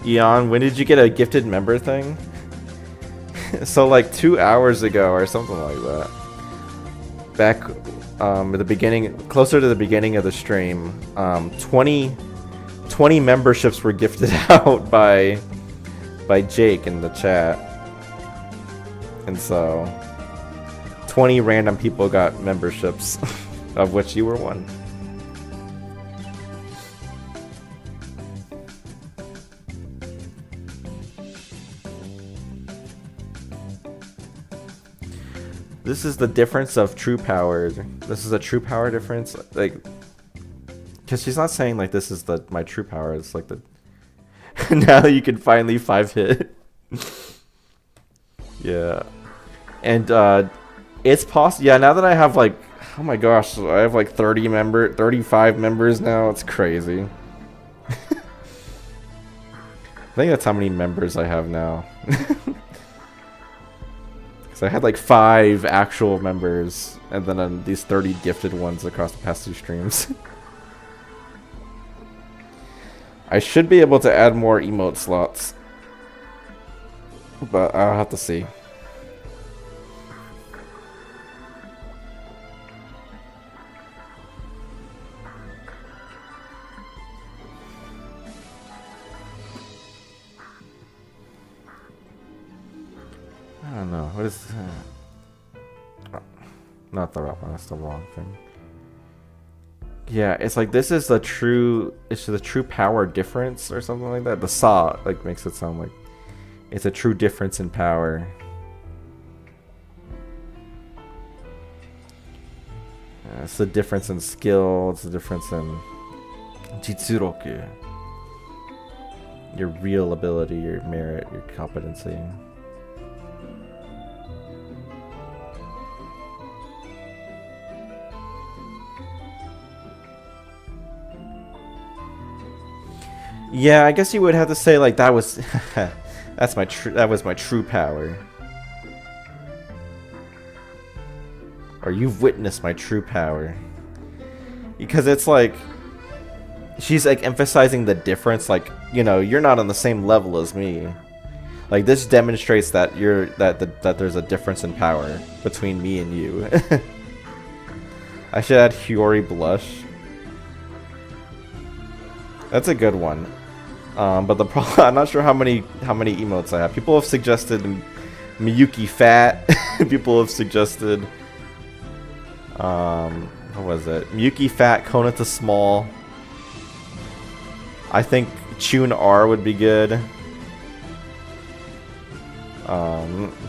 Eon, when did you get a gifted member thing? So like 2 hours ago or something like that. Back at the beginning, closer to the beginning of the stream, 20 memberships were gifted out by Jake in the chat. And so 20 random people got memberships, of which you were one. This is the difference of true power. This is a true power difference, like, because she's not saying like this is my true power. It's like the now you can finally 5-hit. Yeah, and it's possible. Yeah, now that I have like, oh my gosh, I have like 35 members now. It's crazy. I think that's how many members I have now. So I had like 5 actual members, and then these 30 gifted ones across the past 2 streams. I should be able to add more emote slots, but I'll have to see. I don't know. What is... not the right one. That's the wrong thing. Yeah, it's like this is the true... It's the true power difference or something like that. The saw like makes it sound like it's a true difference in power. It's the difference in skill. It's the difference in jitsuroku. Your real ability, your merit, your competency. Yeah, I guess you would have to say like that was that was my true power. Or you've witnessed my true power. Because it's like she's like emphasizing the difference, like, you know, you're not on the same level as me. Like, this demonstrates that that there's a difference in power between me and you. I should add Hiyori blush. That's a good one. But the problem, I'm not sure how many emotes I have. People have suggested Miyuki fat. People have suggested what was it? Miyuki fat, Konata small. I think Chun R would be good.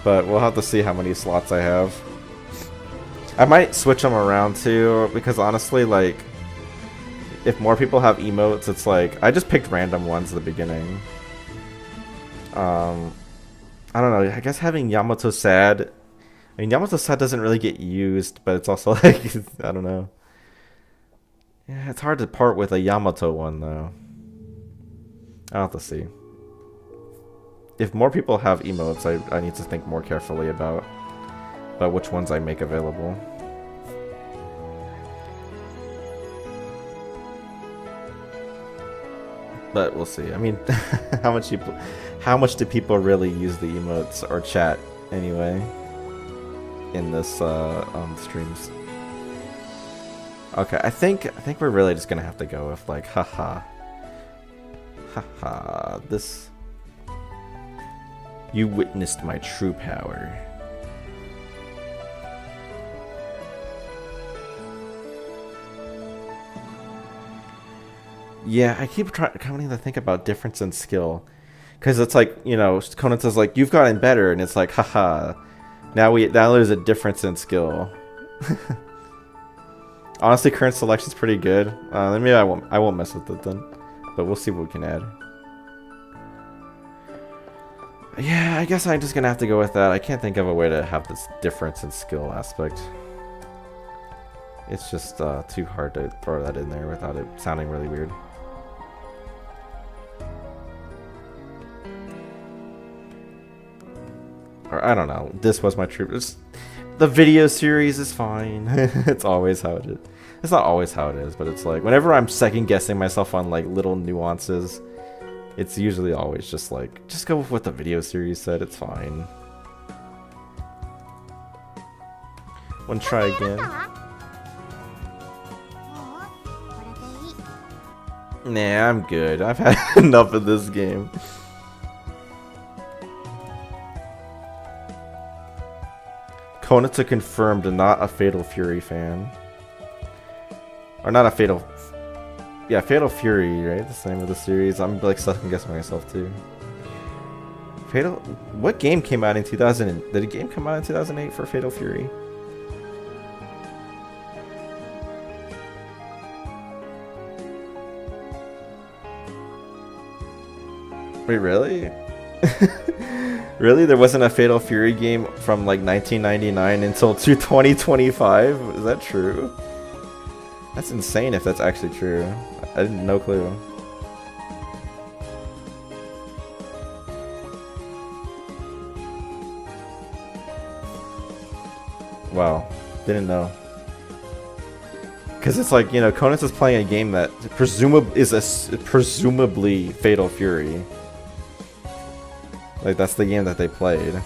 But we'll have to see how many slots I have. I might switch them around too, because honestly, like, if more people have emotes, it's like, I just picked random ones at the beginning. I don't know, I guess having Yamato Sad, I mean, Yamato Sad doesn't really get used, but it's also like, I don't know. Yeah, it's hard to part with a Yamato one, though. I'll have to see. If more people have emotes, I need to think more carefully about which ones I make available. But we'll see. I mean, how much do people really use the emotes or chat anyway in this on streams? Okay, I think we're really just gonna have to go with like, haha, this. You witnessed my true power. Yeah, I keep coming to think about difference in skill, because it's like, you know, Conan says like, you've gotten better, and it's like, haha, now there's a difference in skill. Honestly, current selection's pretty good. Maybe I won't mess with it then, but we'll see what we can add. Yeah, I guess I'm just gonna have to go with that. I can't think of a way to have this difference in skill aspect. It's just too hard to throw that in there without it sounding really weird. Or I don't know. This was my true. The video series is fine. It's always how it is. It's not always how it is, but it's like whenever I'm second guessing myself on like little nuances, it's usually always just like, just go with what the video series said. It's fine. Wanna try again? Nah, I'm good. I've had enough of this game. Konata confirmed, not a Fatal Fury fan. Or not a Fatal... Yeah, Fatal Fury, right? That's the name of the series. I'm like second guessing myself too. Fatal... What game came out in 2000? Did a game come out in 2008 for Fatal Fury? Wait, really? Really? There wasn't a Fatal Fury game from like 1999 until 2025? Is that true? That's insane if that's actually true. I didn't no clue. Wow. Didn't know. Because it's like, you know, Konus is playing a game that presumably Fatal Fury. Like, that's the game that they played.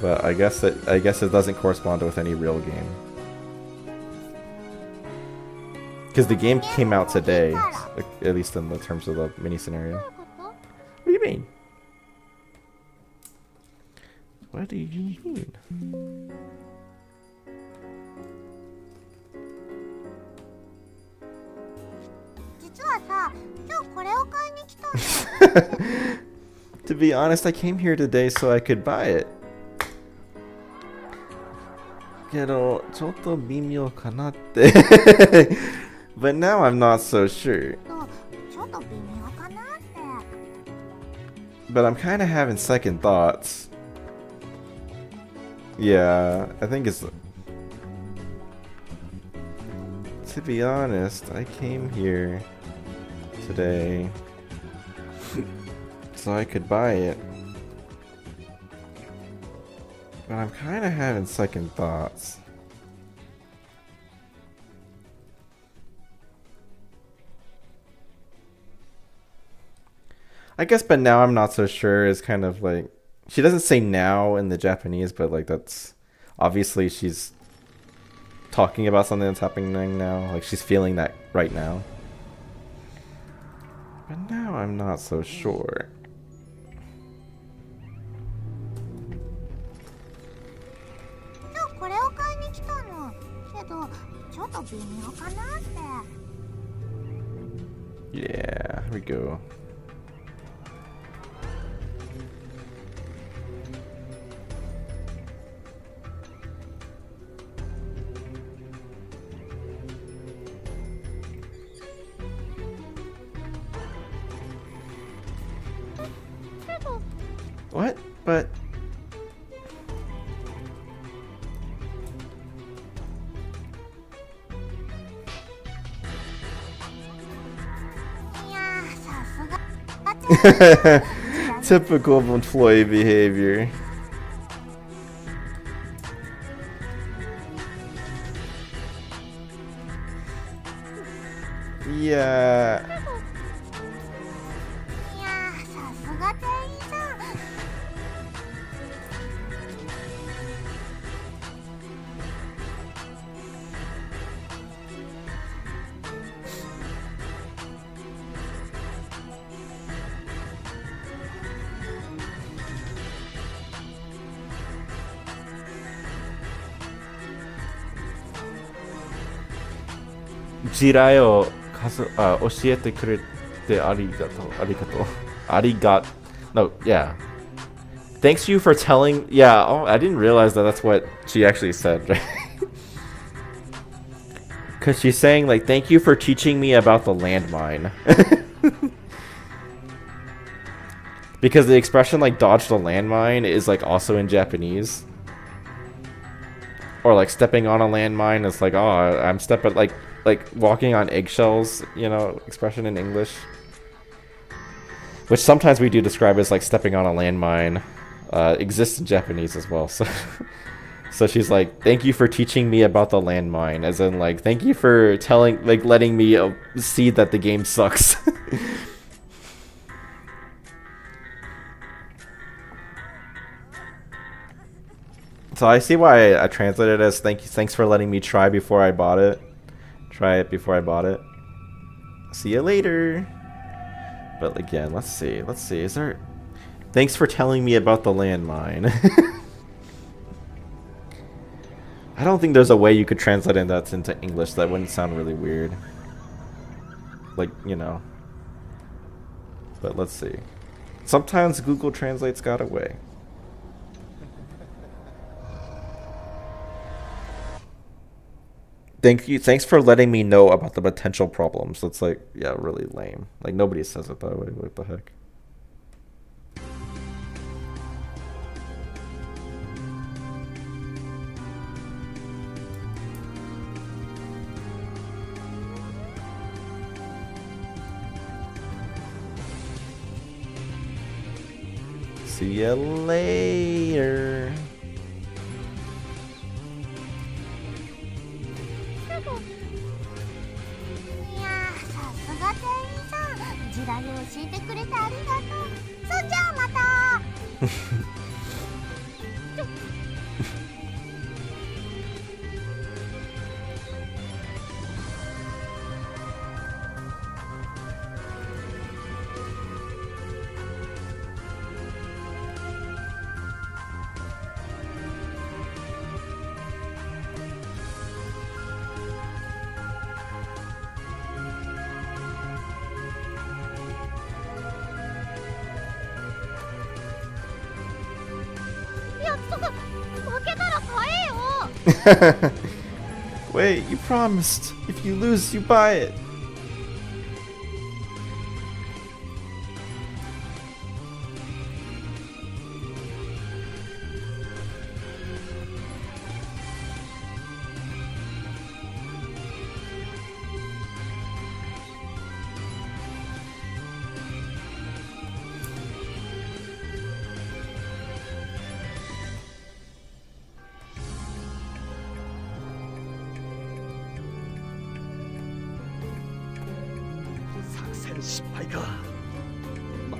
But I guess it doesn't correspond with any real game. Because the game came out today, at least in the terms of the mini scenario. What do you mean? What do you mean? To be honest, I came here today so I could buy it. けど、ちょっと微妙かなって。But now I'm not so sure. But I'm kind of having second thoughts. Yeah, I think it's... To be honest, I came here today so I could buy it. But I'm kind of having second thoughts. I guess, but now I'm not so sure is kind of like she doesn't say now in the Japanese, but like that's obviously she's talking about something that's happening now. Like she's feeling that right now. But now I'm not so sure. 今日これを買いに来たの。けどちょっと微妙かなって。Yeah, here we go. What? But... いやー、さすが。 Typical employee behavior. Yeah. いやー、さすが店員さん。地雷を教えてくれてありがとう。ありがとう。ありが No, yeah. Thanks you for telling. Yeah, oh, I didn't realize that that's what she actually said. Right? Because she's saying, like, thank you for teaching me about the landmine. Because the expression, like, dodge the landmine is, like, also in Japanese. Or, like, stepping on a landmine is like, oh, I'm stepping, like walking on eggshells, you know, expression in English. Which sometimes we do describe as, like, stepping on a landmine. Exists in Japanese as well, so... So she's like, thank you for teaching me about the landmine. As in, like, thank you for telling, like, letting me see that the game sucks. So I see why I translated it as thanks for letting me try before I bought it. Try it before I bought it. See you later. But again, let's see. Is there... Thanks for telling me about the landmine. I don't think there's a way you could translate that into English that wouldn't sound really weird. Like, you know. But let's see. Sometimes Google Translate's got a way. Thanks for letting me know about the potential problems. That's like, yeah, really lame. Like, nobody says it that way. What the heck? See ya later. いやー、さすが店員さん。時代を教えてくれてありがとう。そんじゃあまた。Wait, you promised. If you lose, you buy it.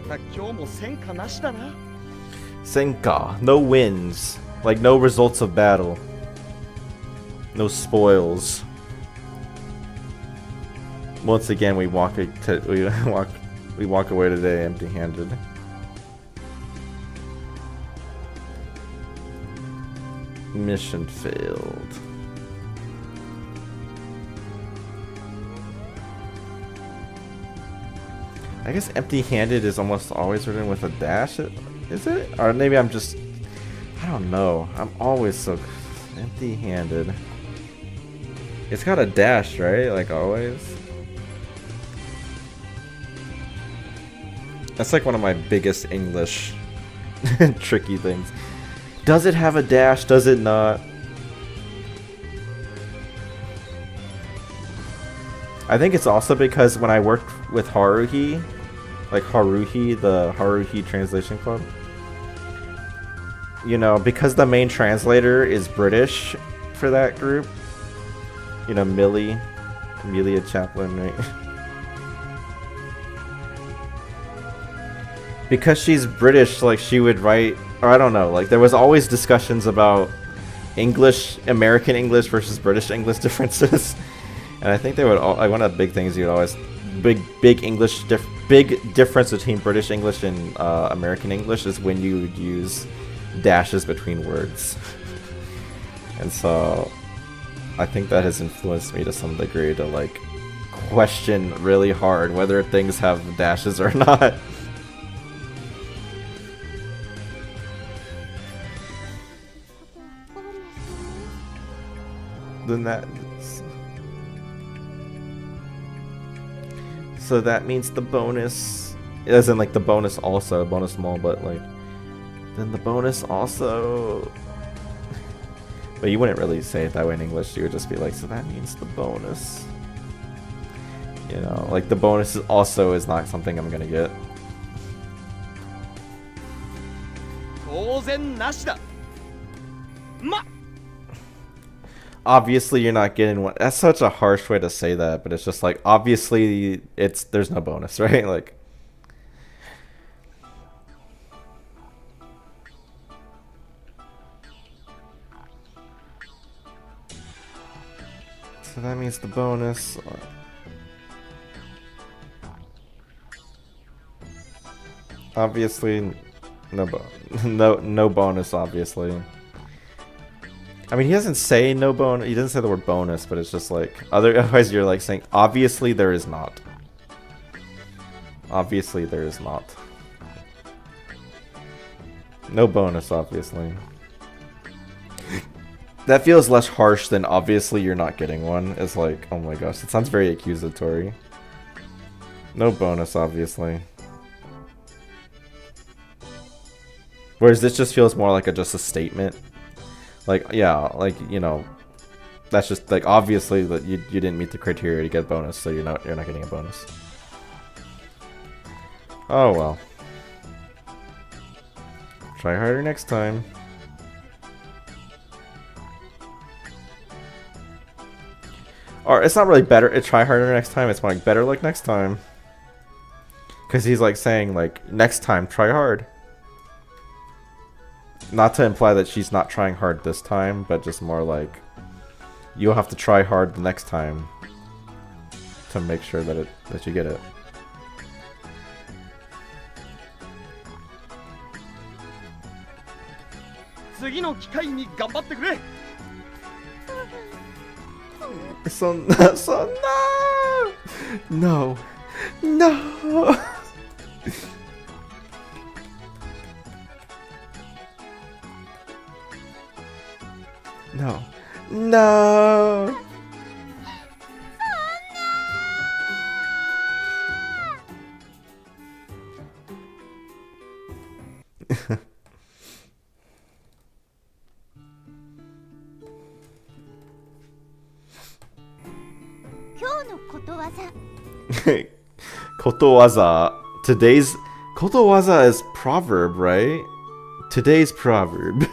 た今日も戦果なしだな。 Senka, no wins, like no results of battle, no spoils. Once again, we walk away today empty-handed. Mission failed. I guess empty-handed is almost always written with a dash. Is it? Or maybe I'm just... I don't know. I'm always so empty-handed. It's got a dash, right? Like always. That's like one of my biggest English tricky things. Does it have a dash? Does it not? I think it's also because when I worked with Haruhi, like Haruhi, the Haruhi Translation Club, you know, because the main translator is British for that group, you know, Amelia Chaplin, right? Because she's British, like she would write, or I don't know, like there was always discussions about English, American English versus British English differences. And I think they would all, like one of the big things you'd always, big difference between British English and American English is when you would use dashes between words. And so I think that has influenced me to some degree to like question really hard whether things have dashes or not. Then that... So that means the bonus, as in like the bonus also, bonus small, but like, then the bonus also, but you wouldn't really say it that way in English, you would just be like, so that means the bonus, you know, like the bonus also is not something I'm gonna get. 当然なしだ。ま Obviously you're not getting one. That's such a harsh way to say that, but it's just like, obviously there's no bonus, right? Like, so that means the bonus. Obviously, no bonus, obviously. I mean, he doesn't say no bonus. He doesn't say the word bonus, but it's just like otherwise you're like saying obviously there is not. Obviously there is not. No bonus, obviously. That feels less harsh than obviously you're not getting one. It's like, oh my gosh, it sounds very accusatory. No bonus, obviously. Whereas this just feels more like just a statement. Like, yeah, like, you know, that's just like obviously that you didn't meet the criteria to get a bonus, so you're not getting a bonus. Oh well. Try harder next time. Or it's not really better, try harder next time, it's more like better luck next time. Cause he's like saying like, next time try hard. Not to imply that she's not trying hard this time, but just more like you'll have to try hard the next time to make sure that you get it. So no. No. No. Kotowaza. Today's Kotowaza is proverb, right? Today's proverb.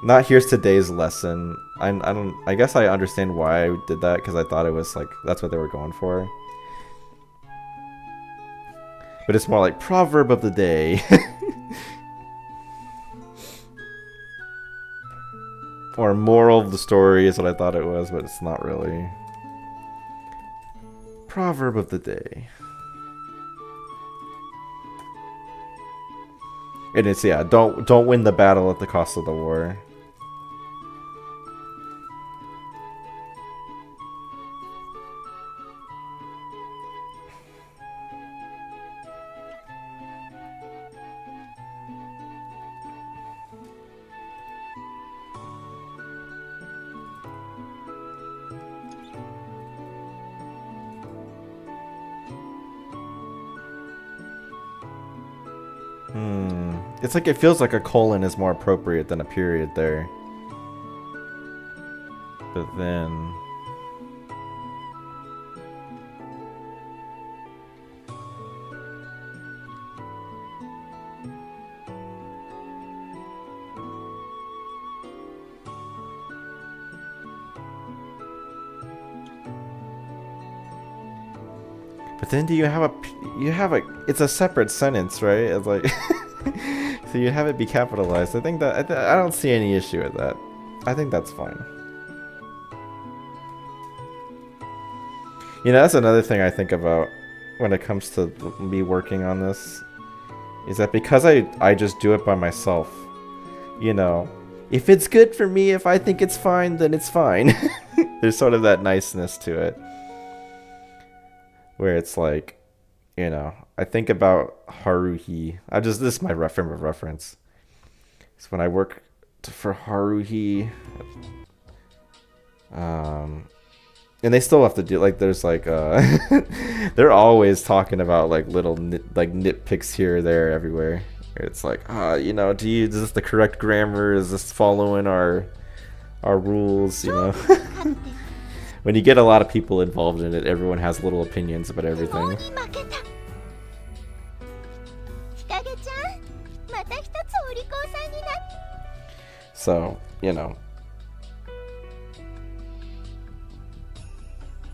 Not here's today's lesson. I guess I understand why I did that, because I thought it was like that's what they were going for. But it's more like proverb of the day. Or moral of the story is what I thought it was, but it's not really. Proverb of the day. And it's, yeah, don't win the battle at the cost of the war. It's like it feels like a colon is more appropriate than a period there. But then... But then do you have it's a separate sentence, right? It's like... So you have it be capitalized. I think that I don't see any issue with that. I think that's fine. You know, that's another thing I think about when it comes to me working on this, is that because I just do it by myself, you know, if it's good for me, if I think it's fine, then it's fine. There's sort of that niceness to it, where it's like, you know, I think about Haruhi. This is my frame of reference. So when I work for Haruhi, and they still have to do, like, there's like they're always talking about like little nitpicks here, there, everywhere. It's like, you know, is this the correct grammar? Is this following our rules? You know. When you get a lot of people involved in it, everyone has little opinions about everything. So, you know,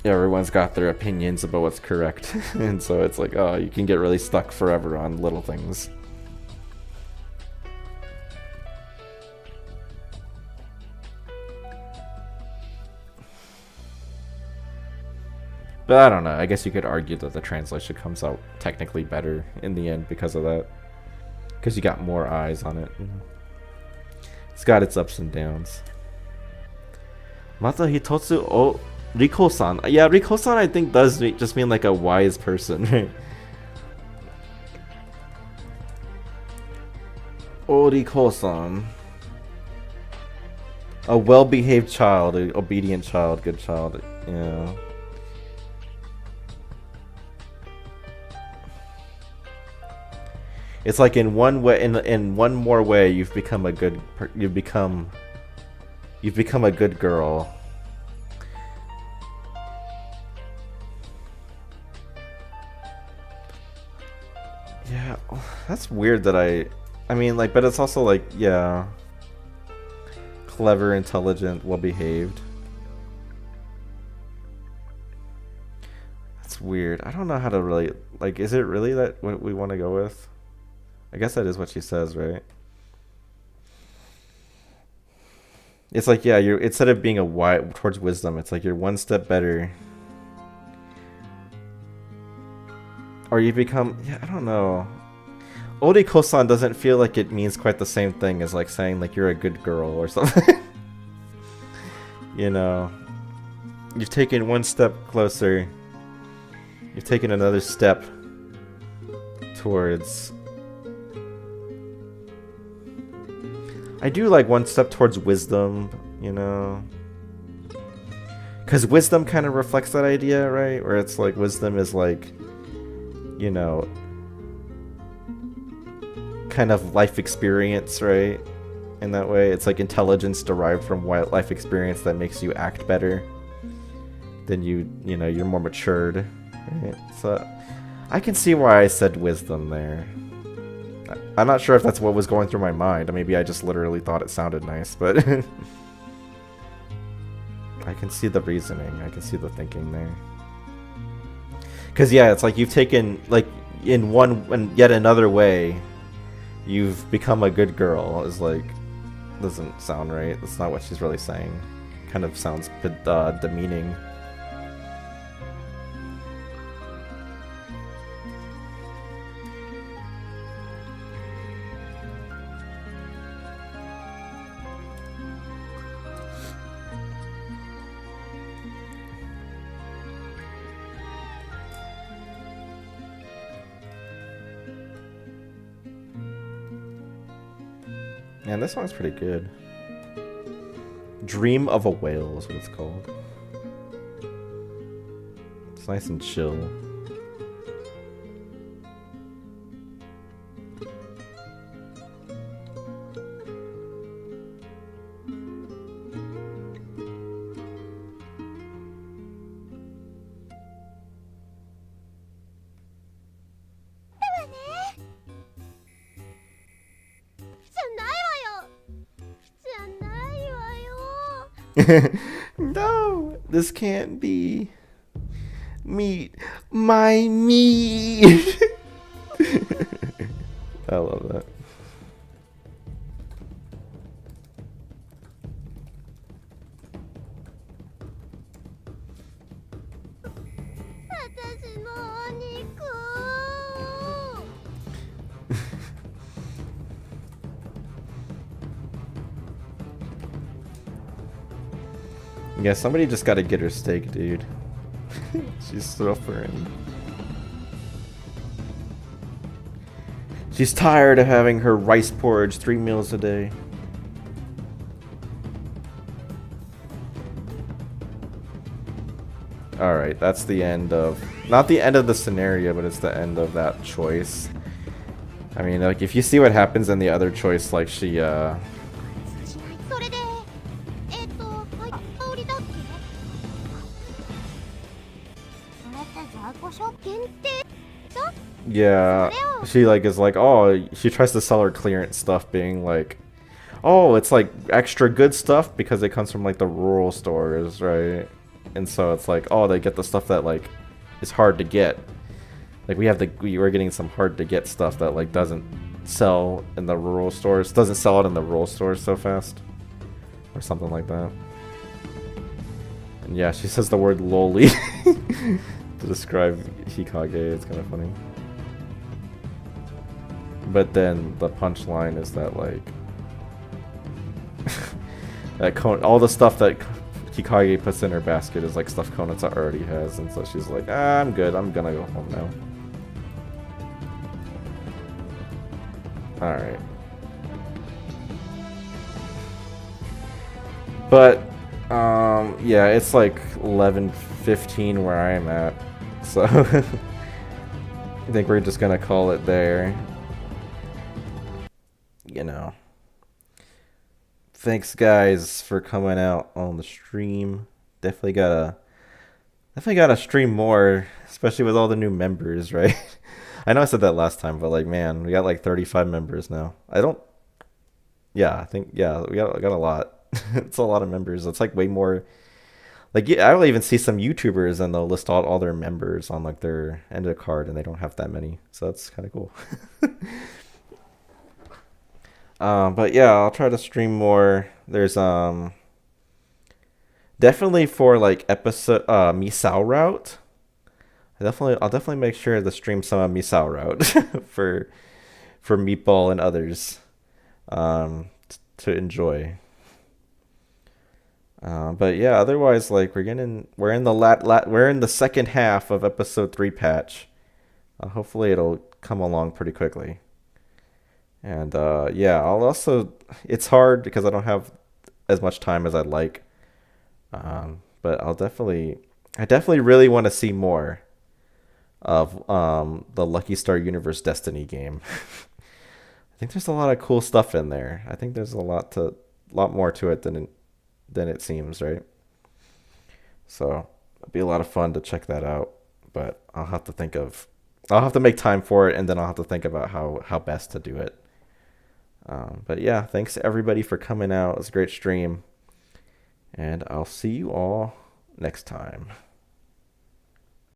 everyone's got their opinions about what's correct. And so it's like, oh, you can get really stuck forever on little things. But I don't know. I guess you could argue that the translation comes out technically better in the end because of that. Because you got more eyes on it. It's got its ups and downs. Mata hitotsu o Riko-san. Yeah, Riko-san I think does just mean like a wise person, right? O Riko-san. A well-behaved child, an obedient child, good child. Yeah. It's like in one way, in one more way, you've become a good girl. Yeah, that's weird that I mean, like, but it's also like, yeah, clever, intelligent, well behaved. That's weird. I don't know how to really, like, is it really that what we want to go with? I guess that is what she says, right? It's like, yeah, you're, instead of being a wise towards wisdom, it's like you're one step better. Or you become, yeah, I don't know. Oriko-san doesn't feel like it means quite the same thing as like saying like you're a good girl or something. You know, you've taken one step closer. You've taken another step towards... I do like one step towards wisdom, you know? Because wisdom kind of reflects that idea, right? Where it's like wisdom is like, you know, kind of life experience, right? In that way, it's like intelligence derived from life experience that makes you act better. Then you know, you're more matured, right? So I can see why I said wisdom there. I'm not sure if that's what was going through my mind. Maybe I just literally thought it sounded nice, but I can see the reasoning. I can see the thinking there. Because, yeah, it's like you've taken, like, in yet another way, you've become a good girl. Is like, doesn't sound right. That's not what she's really saying. Kind of sounds demeaning. Man, this song's pretty good. Dream of a Whale is what it's called. It's nice and chill. No, this can't be meat. My meat. I love that. Yeah, somebody just gotta get her steak, dude. She's suffering. She's tired of having her rice porridge 3 meals a day. Alright, that's the end of... Not the end of the scenario, but it's the end of that choice. I mean, like, if you see what happens in the other choice, like, she, yeah, she like is like, oh, she tries to sell her clearance stuff being like, oh, it's like extra good stuff because it comes from like the rural stores, right? And so it's like, oh, they get the stuff that like is hard to get. Like we're getting some hard to get stuff that like doesn't sell in the rural stores, doesn't sell it in the rural stores so fast. Or something like that. And yeah, she says the word loli to describe Hikage. It's kind of funny. But then the punchline is that like that all the stuff that Hikage puts in her basket is like stuff Konata already has, and so she's like, ah, I'm good, I'm gonna go home now. Alright. But yeah, it's like 11:15 where I am at, so I think we're just gonna call it there. You know, thanks guys for coming out on the stream. Definitely gotta stream more, especially with all the new members, right? I know I said that last time, but like, man, we got like 35 members now. I think we got a lot. It's a lot of members. It's like way more. Like, yeah, I will even see some YouTubers and they'll list all their members on like their end of the card, and they don't have that many, so that's kind of cool. But yeah, I'll try to stream more. There's definitely for like episode Misao route. I'll definitely make sure to stream some of Misao route for Meatball and others to enjoy. But yeah, otherwise like we're in the second half of episode 3 patch. Hopefully it'll come along pretty quickly. And yeah, it's hard because I don't have as much time as I'd like. But I definitely really want to see more of the Lucky Star Universe Destiny game. I think there's a lot of cool stuff in there. I think there's a lot more to it than it seems, right? So it'll be a lot of fun to check that out. But I'll have to make time for it, and then I'll have to think about how best to do it. But yeah, thanks everybody for coming out. It was a great stream. And I'll see you all next time.